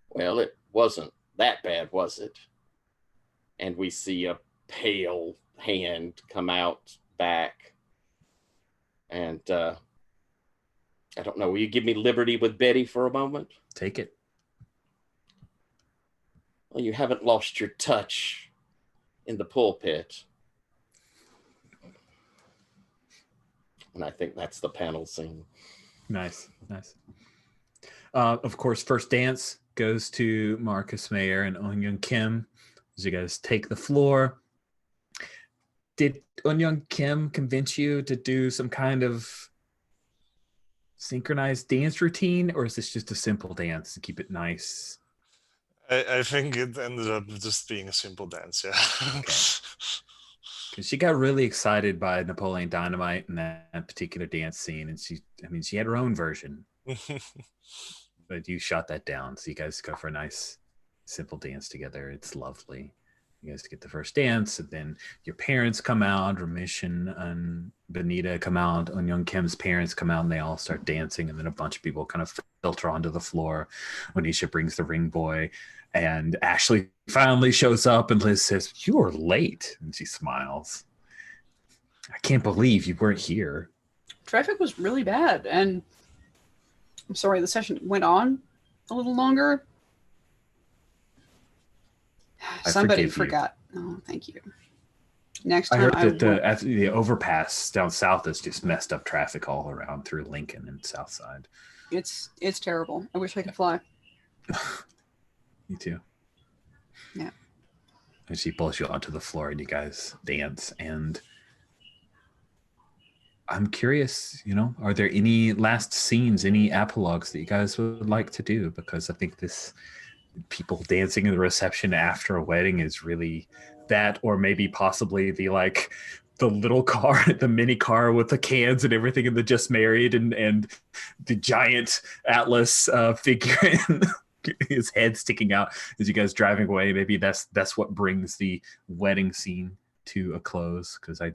well, it wasn't that bad, was it? And we see a pale hand come out back, and I don't know, will you give me liberty with Betty for a moment? Take it. Well, you haven't lost your touch in the pulpit. And I think that's the panel scene. Nice. Of course, first dance goes to Marcus Mayer and Eunyoung Kim as you guys take the floor. Did Eunyoung Kim convince you to do some kind of synchronized dance routine, or is this just a simple dance to keep it nice? I think it ended up just being a simple dance, yeah. Okay. Because she got really excited by Napoleon Dynamite and that particular dance scene, and she had her own version. But you shot that down, so you guys go for a nice, simple dance together. It's lovely. You guys get the first dance, and then your parents come out. Remission and Benita come out. Eunyoung Kim's parents come out, and they all start dancing. And then a bunch of people kind of filter onto the floor. Onisha brings the ring boy, and Ashley finally shows up, and Liz says, "You were late," and she smiles. I can't believe you weren't here. Traffic was really bad, and I'm sorry the session went on a little longer. Somebody forgot. Oh, thank you. Next time I heard that the overpass down south has just messed up traffic all around through Lincoln and South Side. It's terrible. I wish I could fly. Me too. Yeah. And she pulls you onto the floor and you guys dance. And I'm curious, are there any last scenes, any epilogues that you guys would like to do? Because I think this people dancing in the reception after a wedding is really that, or maybe possibly the little car, the mini car with the cans and everything, and the just married and the giant Atlas figure and his head sticking out as you guys driving away. Maybe that's what brings the wedding scene to a close, because I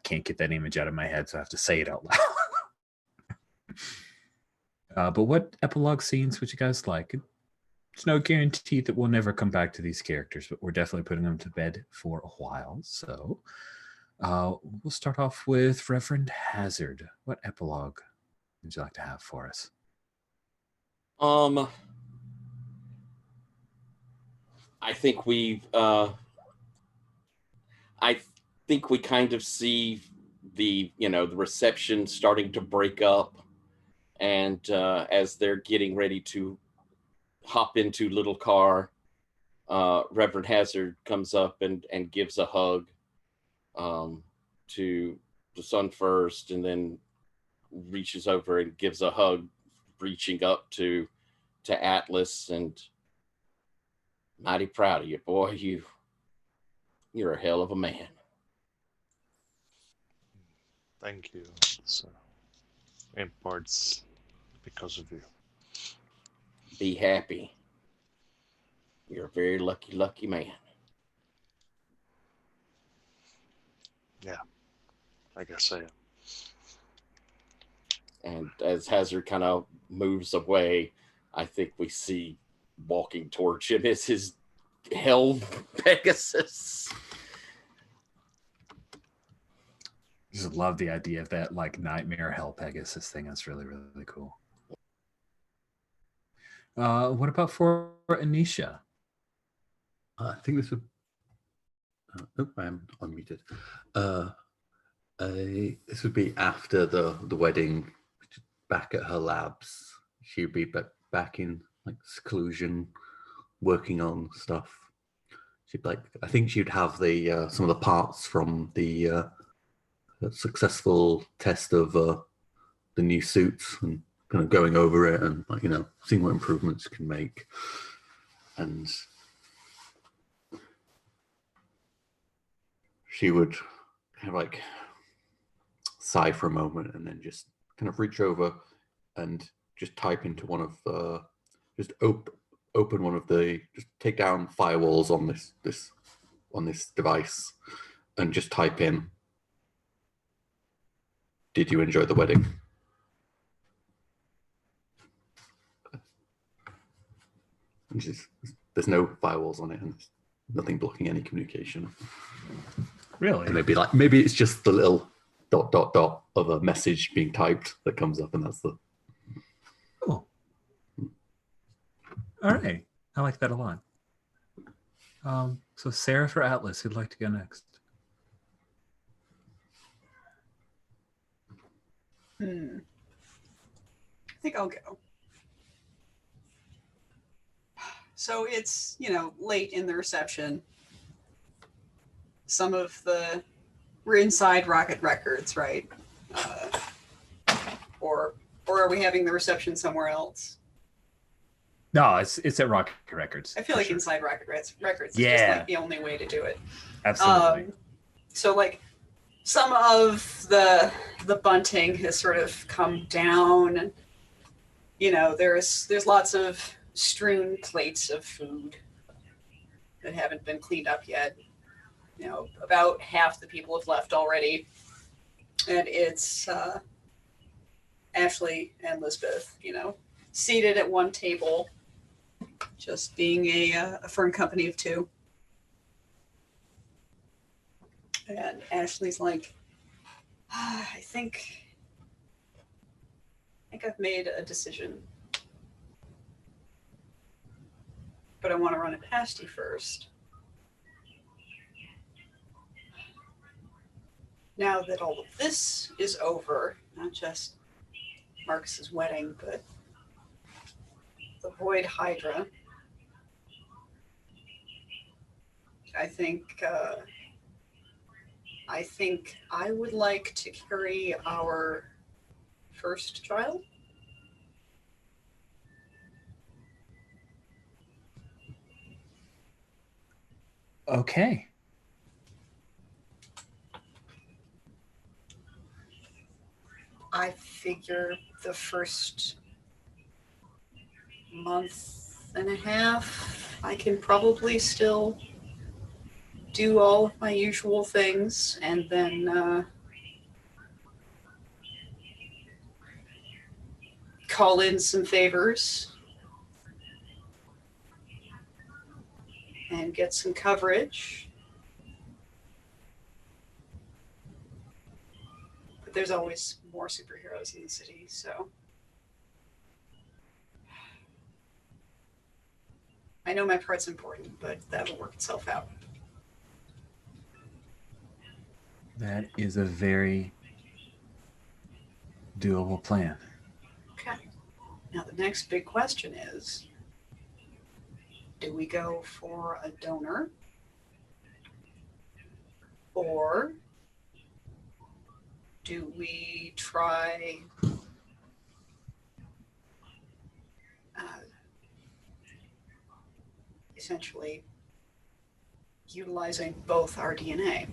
can't get that image out of my head, so I have to say it out loud. But what epilogue scenes would you guys like? It's no guarantee that we'll never come back to these characters, but we're definitely putting them to bed for a while. So we'll start off with Reverend Hazard. What epilogue would you like to have for us? I think we kind of see the reception starting to break up, and as they're getting ready to hop into little car, Reverend Hazard comes up and gives a hug to the son first, and then reaches over and gives a hug, reaching up to Atlas, and mighty proud of you, boy. You're a hell of a man. Thank you. So, in parts because of you. Be happy. You're a very lucky man. Yeah, I guess I am. And as Hazard kind of moves away, I think we see walking towards him is his hell Pegasus. Just love the idea of that nightmare hell Pegasus thing. That's really, really cool. What about for Anisha? I think this would. I am unmuted. This would be after the wedding, back at her labs. She would be back in seclusion, working on stuff. She'd I think she'd have the some of the parts from the successful test of the new suits, and kind of going over it and seeing what improvements you can make. And she would kind of sigh for a moment and then just kind of reach over and just type into one of just open one of the, just take down firewalls on this device, and just type in, "Did you enjoy the wedding?" There's no firewalls on it, and there's nothing blocking any communication. Really? And maybe it's just the little ... of a message being typed that comes up, and that's the... Cool. All right. I like that a lot. So Seraph or Atlas, who'd like to go next? I think I'll go. So it's, late in the reception. We're inside Rocket Records, right? Or are we having the reception somewhere else? No, it's at Rocket Records. I feel like inside Rocket Records is Yeah. just like the only way to do it. Absolutely. So like some of the bunting has sort of come down, and there's lots of strewn plates of food that haven't been cleaned up yet. About half the people have left already, and it's Ashley and Lisbeth, seated at one table, just being a firm company of two. And Ashley's like, I think I've made a decision, but I want to run it past you first. Now that all of this is over, not just Marcus's wedding, but the Void Hydra, I think I would like to carry our first child. Okay. I figure the first month and a half, I can probably still do all of my usual things, and then call in some favors and get some coverage. But there's always more superheroes in the city, so I know my part's important, but that'll work itself out. That is a very doable plan. Okay. Now the next big question is, do we go for a donor, or do we try essentially utilizing both our DNA?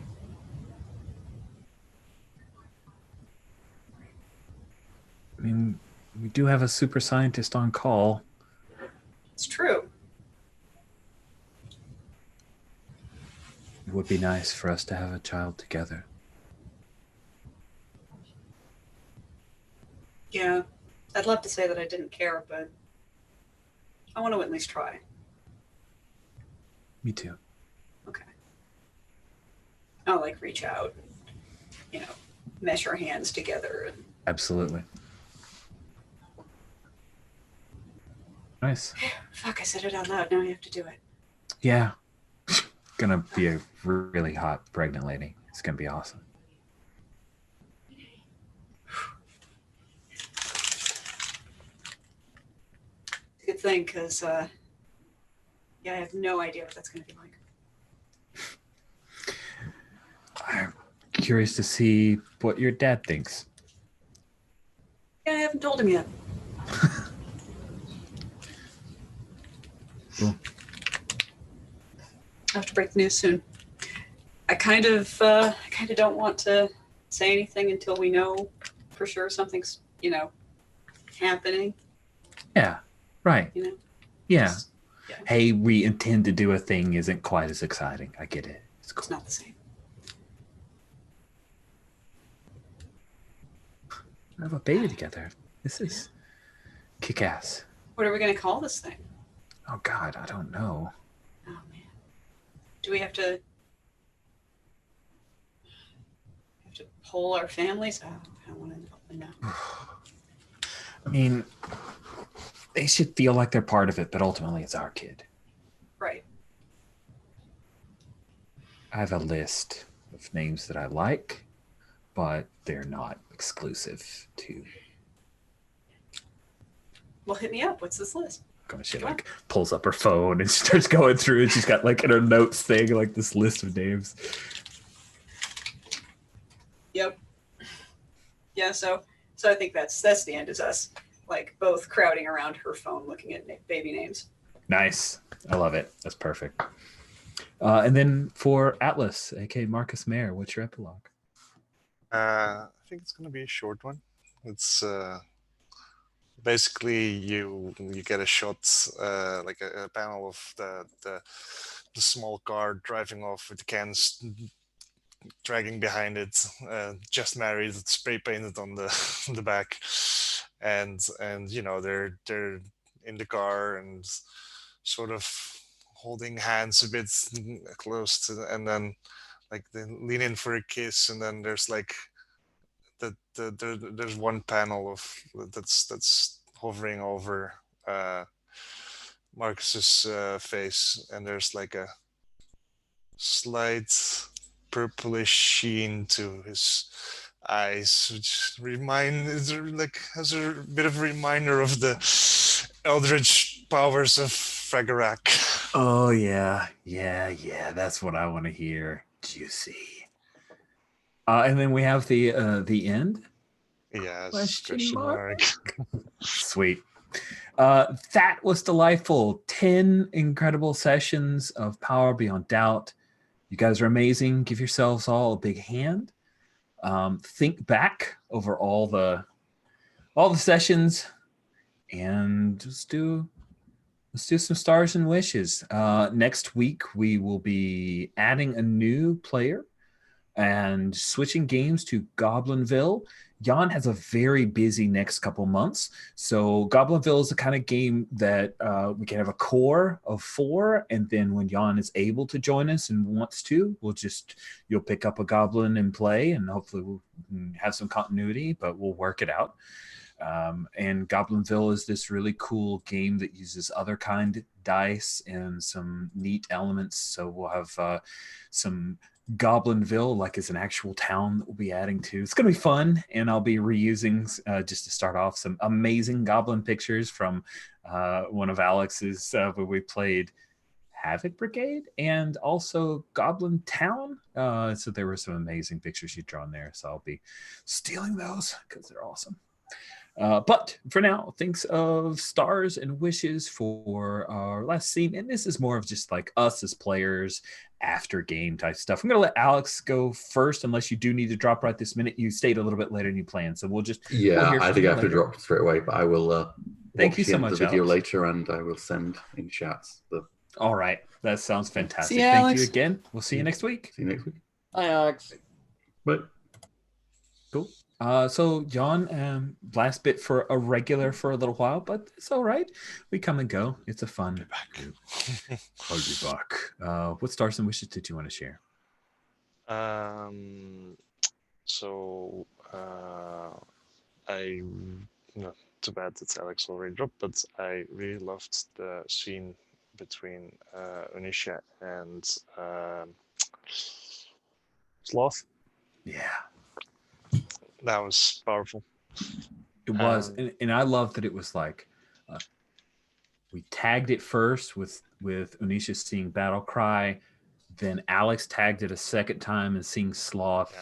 I mean, we do have a super scientist on call. It's true. It would be nice for us to have a child together. Yeah, I'd love to say that I didn't care, but I want to at least try. Me too. Okay. I'll reach out, mesh our hands together. And... Absolutely. Nice. Fuck, I said it out loud. Now I have to do it. Yeah. Gonna be a really hot pregnant lady. It's gonna be awesome. Good thing, because I have no idea what that's going to be like. I'm curious to see what your dad thinks. Yeah, I haven't told him yet. Cool. I have to break the news soon. I kind of don't want to say anything until we know for sure something's, happening. Yeah, right. Yeah. Yeah. Hey, we intend to do a thing isn't quite as exciting. I get it. It's cool. It's not the same. We have a baby together. This is kick-ass. What are we going to call this thing? Oh God, I don't know. Oh man. Do we have to poll our families? Oh, I don't want to know. I mean, they should feel like they're part of it, but ultimately it's our kid. Right. I have a list of names that I like, but they're not exclusive to. Well, hit me up. What's this list? She like pulls up her phone and starts going through, and she's got like in her notes thing like this list of names. Yep. Yeah. So I think that's the end. Is us like both crowding around her phone looking at baby names. Nice. I love it. That's perfect. And then for Atlas, aka Marcus Mayer, what's your epilogue? I think it's going to be a short one. It's basically you get a shot, like a panel of the small car driving off with the cans dragging behind it, just married, spray painted on the back, and they're in the car and sort of holding hands a bit close to, and then like they lean in for a kiss, and then there's like there's one panel of that's hovering over Marcus's face, and there's like a slight purplish sheen to his eyes, which has a bit of a reminder of the eldritch powers of Fragarak. Oh yeah. That's what I want to hear. Juicy. And then we have the end. Yes. Question mark. Sweet. That was delightful. 10 incredible sessions of Power Beyond Doubt. You guys are amazing. Give yourselves all a big hand. Think back over all the sessions, and let's do some stars and wishes. Next week we will be adding a new player and switching games to Goblinville. Jan has a very busy next couple months. So Goblinville is the kind of game that we can have a core of 4. And then when Jan is able to join us and wants to, you'll pick up a goblin and play, and hopefully we'll have some continuity, but we'll work it out. And Goblinville is this really cool game that uses other kind dice and some neat elements. So we'll have some Goblinville, like as an actual town that we'll be adding to. It's going to be fun, and I'll be reusing, just to start off, some amazing goblin pictures from one of Alex's, where we played Havoc Brigade and also Goblin Town. So there were some amazing pictures you'd drawn there, so I'll be stealing those because they're awesome. But for now, thanks of stars and wishes for our last scene. And this is more of just like us as players after game type stuff. I'm going to let Alex go first, unless you do need to drop right this minute. You stayed a little bit later than you planned. So we'll just... Yeah, I think I have to drop straight away, but I will thank you so much, the video Alex. later, and I will send in chats. All right. That sounds fantastic. See you, Thank Alex. you again. We'll see you next week. See you next week. Hi, Alex. Bye. Cool. So John, last bit for a regular for a little while, but it's all right. We come and go. It's a fun. I'll be back. What stars and wishes did you want to share? So I, too bad that Alex already dropped, but I really loved the scene between Onisha and Sloth. Yeah. That was powerful. It was, and I love that it was like we tagged it first with Onisha seeing Battle Cry, then Alex tagged it a second time and seeing Sloth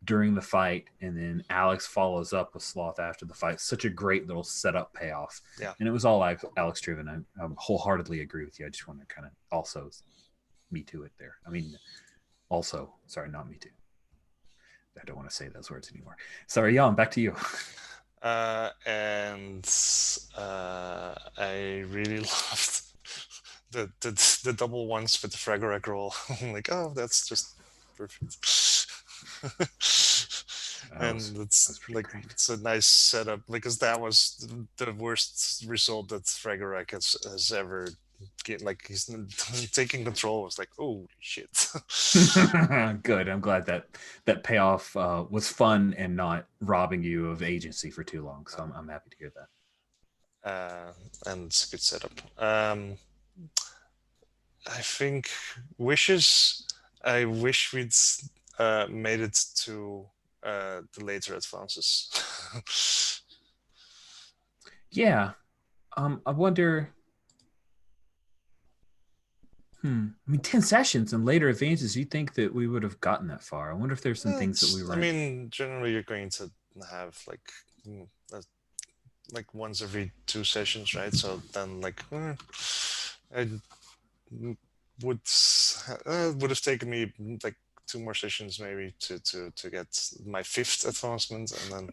during the fight, and then Alex follows up with Sloth after the fight. Such a great little setup payoff. Yeah, and it was all Alex driven. I wholeheartedly agree with you. I just want to kind of also me too it there. I mean, also, sorry, not me too. I don't want to say those words anymore. Sorry, Jan, back to you. And I really loved the double ones with the Fragorek roll. I'm like, oh, that's just perfect. And it's like great. it's a nice setup because that was the worst result that Fragorek has ever get. Like he's taking control was like, oh shit. Good. I'm glad that payoff was fun and not robbing you of agency for too long. So I'm happy to hear that. And it's a good setup. I think wishes. I wish we'd made it to the later advances. Yeah. I wonder. I mean, 10 sessions and later advances, you'd think that we would have gotten that far. I wonder if there's some things that we were. I mean, generally you're going to have like once every 2 sessions, right? So then like I would have taken me like 2 more sessions maybe to get my 5th advancement, and then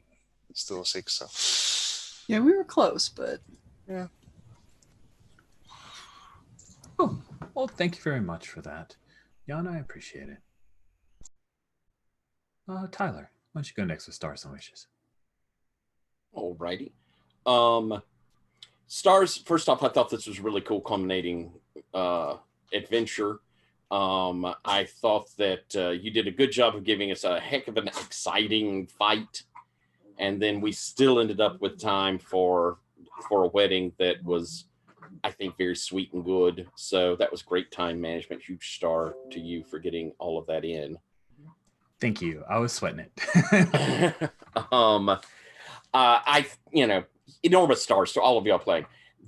still 6. So Yeah, we were close, but yeah. Oh, well, thank you very much for that, Jan. I appreciate it. Tyler, why don't you go next with Stars and Wishes? Alrighty. Stars, first off, I thought this was really cool culminating adventure. I thought that you did a good job of giving us a heck of an exciting fight, and then we still ended up with time for a wedding that was, I think, very sweet and good. So that was great time management. Huge star to you for getting all of that in. Thank you. I was sweating it. Enormous stars to all of y'all playing.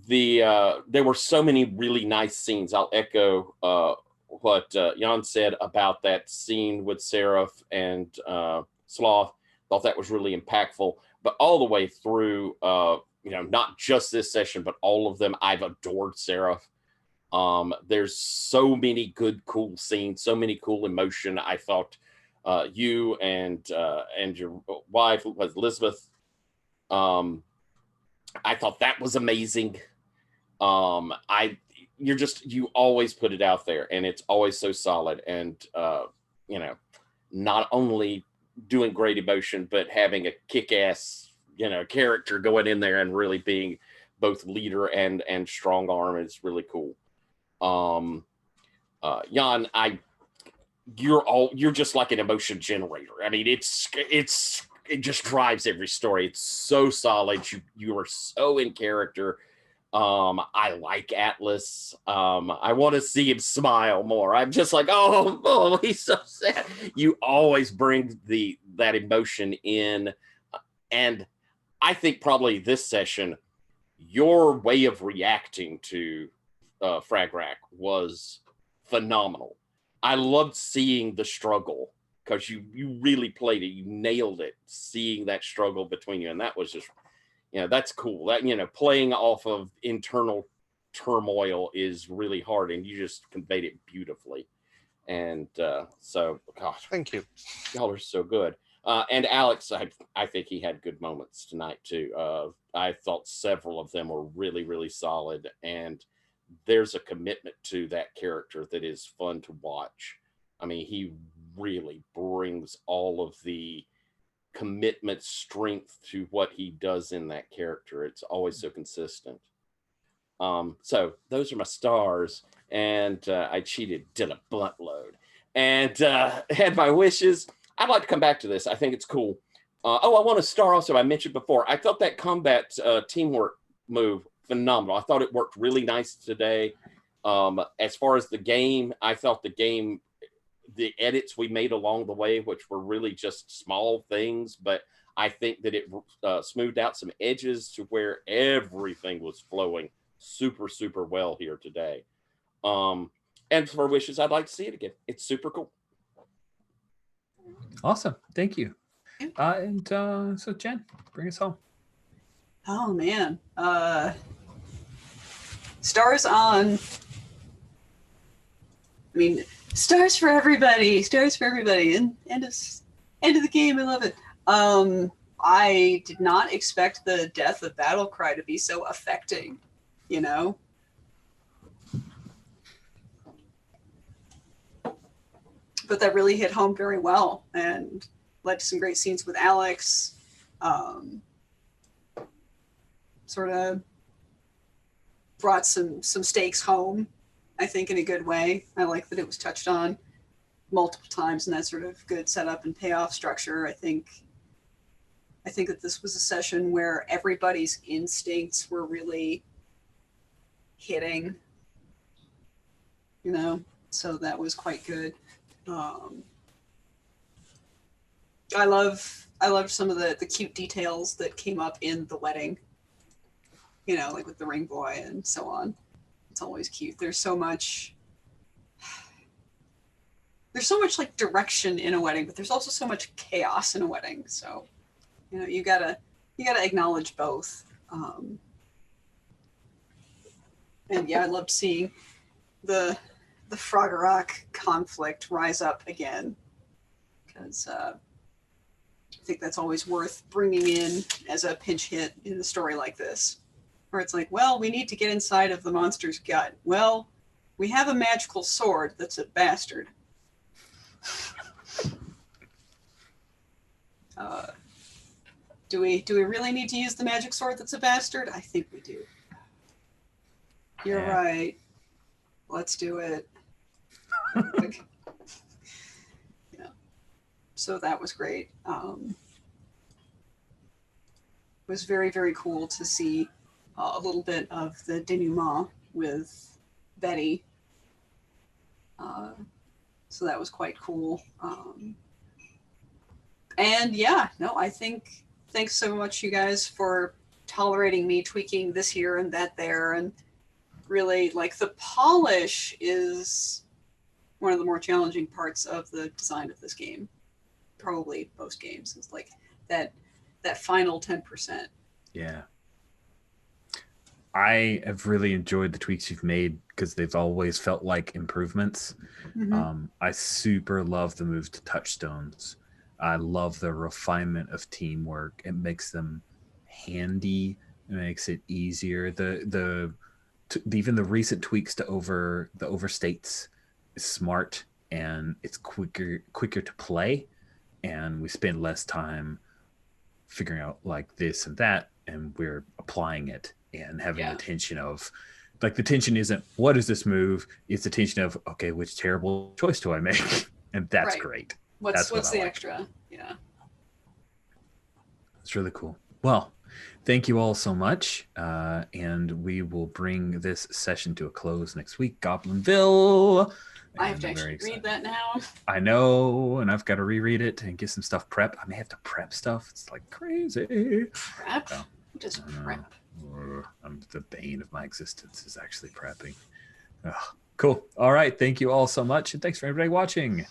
There were so many really nice scenes. I'll echo what Jan said about that scene with Seraph and Sloth. Thought that was really impactful. But all the way through, not just this session, but all of them, I've adored Seraph. There's so many good, cool scenes, so many cool emotion. I thought you and your wife was Elizabeth. I thought that was amazing. You always put it out there, and it's always so solid. And not only doing great emotion, but having a kick-ass character going in there and really being both leader and strong arm is really cool. Jan, you're just like an emotion generator. I mean, it just drives every story. It's so solid. You are so in character. I like Atlas. I want to see him smile more. I'm just like, oh, he's so sad. You always bring that emotion in. And I think probably this session, your way of reacting to Fragrak was phenomenal. I loved seeing the struggle because you really played it. You nailed it, seeing that struggle between you. And that was just, that's cool. That, playing off of internal turmoil is really hard, and you just conveyed it beautifully. And so, gosh, thank you. Y'all are so good. And Alex, I think he had good moments tonight too. I thought several of them were really, really solid, and there's a commitment to that character that is fun to watch. I mean, he really brings all of the commitment, strength to what he does in that character. It's always so consistent. So those are my stars, and I cheated, did a blunt load, and had my wishes. I'd like to come back to this. I think it's cool. I want to star also. I mentioned before, I thought that combat teamwork move phenomenal. I thought it worked really nice today. As far as the game, I felt the edits we made along the way, which were really just small things, but I think that it smoothed out some edges to where everything was flowing super, super well here today. And for wishes, I'd like to see it again. It's super cool. Awesome. Thank you. So Jen, bring us home. Oh man. Stars on. I mean, stars for everybody. Stars for everybody. And end of the game. I love it. I did not expect the death of Battlecry to be so affecting, but that really hit home very well and led to some great scenes with Alex. Sort of brought some stakes home, I think, in a good way. I like that it was touched on multiple times in that sort of good setup and payoff structure. I think that this was a session where everybody's instincts were really hitting, so that was quite good. I loved some of the cute details that came up in the wedding, like with the ring boy and so on. It's always cute. There's so much like direction in a wedding, but there's also so much chaos in a wedding. So, you gotta acknowledge both. And yeah, I loved seeing the Froggerock conflict rise up again, because I think that's always worth bringing in as a pinch hit in a story like this, where it's like, well, we need to get inside of the monster's gut. Well, we have a magical sword that's a bastard. Do we really need to use the magic sword that's a bastard? I think we do. You're right. Let's do it. So that was great. It was very, very cool to see a little bit of the denouement with Betty. So that was quite cool. And yeah, no, I think thanks so much, you guys, for tolerating me tweaking this here and that there. And really, like, the polish is one of the more challenging parts of the design of this game. Probably most games is like that final 10%. Yeah. I have really enjoyed the tweaks you've made because they've always felt like improvements. Mm-hmm. I super love the move to touchstones. I love the refinement of teamwork. It makes them handy. It makes it easier. Even the recent tweaks to the overstates is smart, and it's quicker to play, and we spend less time figuring out like this and that, and we're applying it and having the tension of, like, the tension isn't what is this move, it's the tension of, okay, which terrible choice do I make? And that's great. What's the extra? Yeah. It's really cool. Well, thank you all so much. And we will bring this session to a close next week. Goblinville. I have to actually read that now. I know, and I've got to reread it and get some stuff prepped. I may have to prep stuff. It's like crazy. Prep? So, just prep. The bane of my existence is actually prepping. Cool. All right. Thank you all so much. And thanks for everybody watching.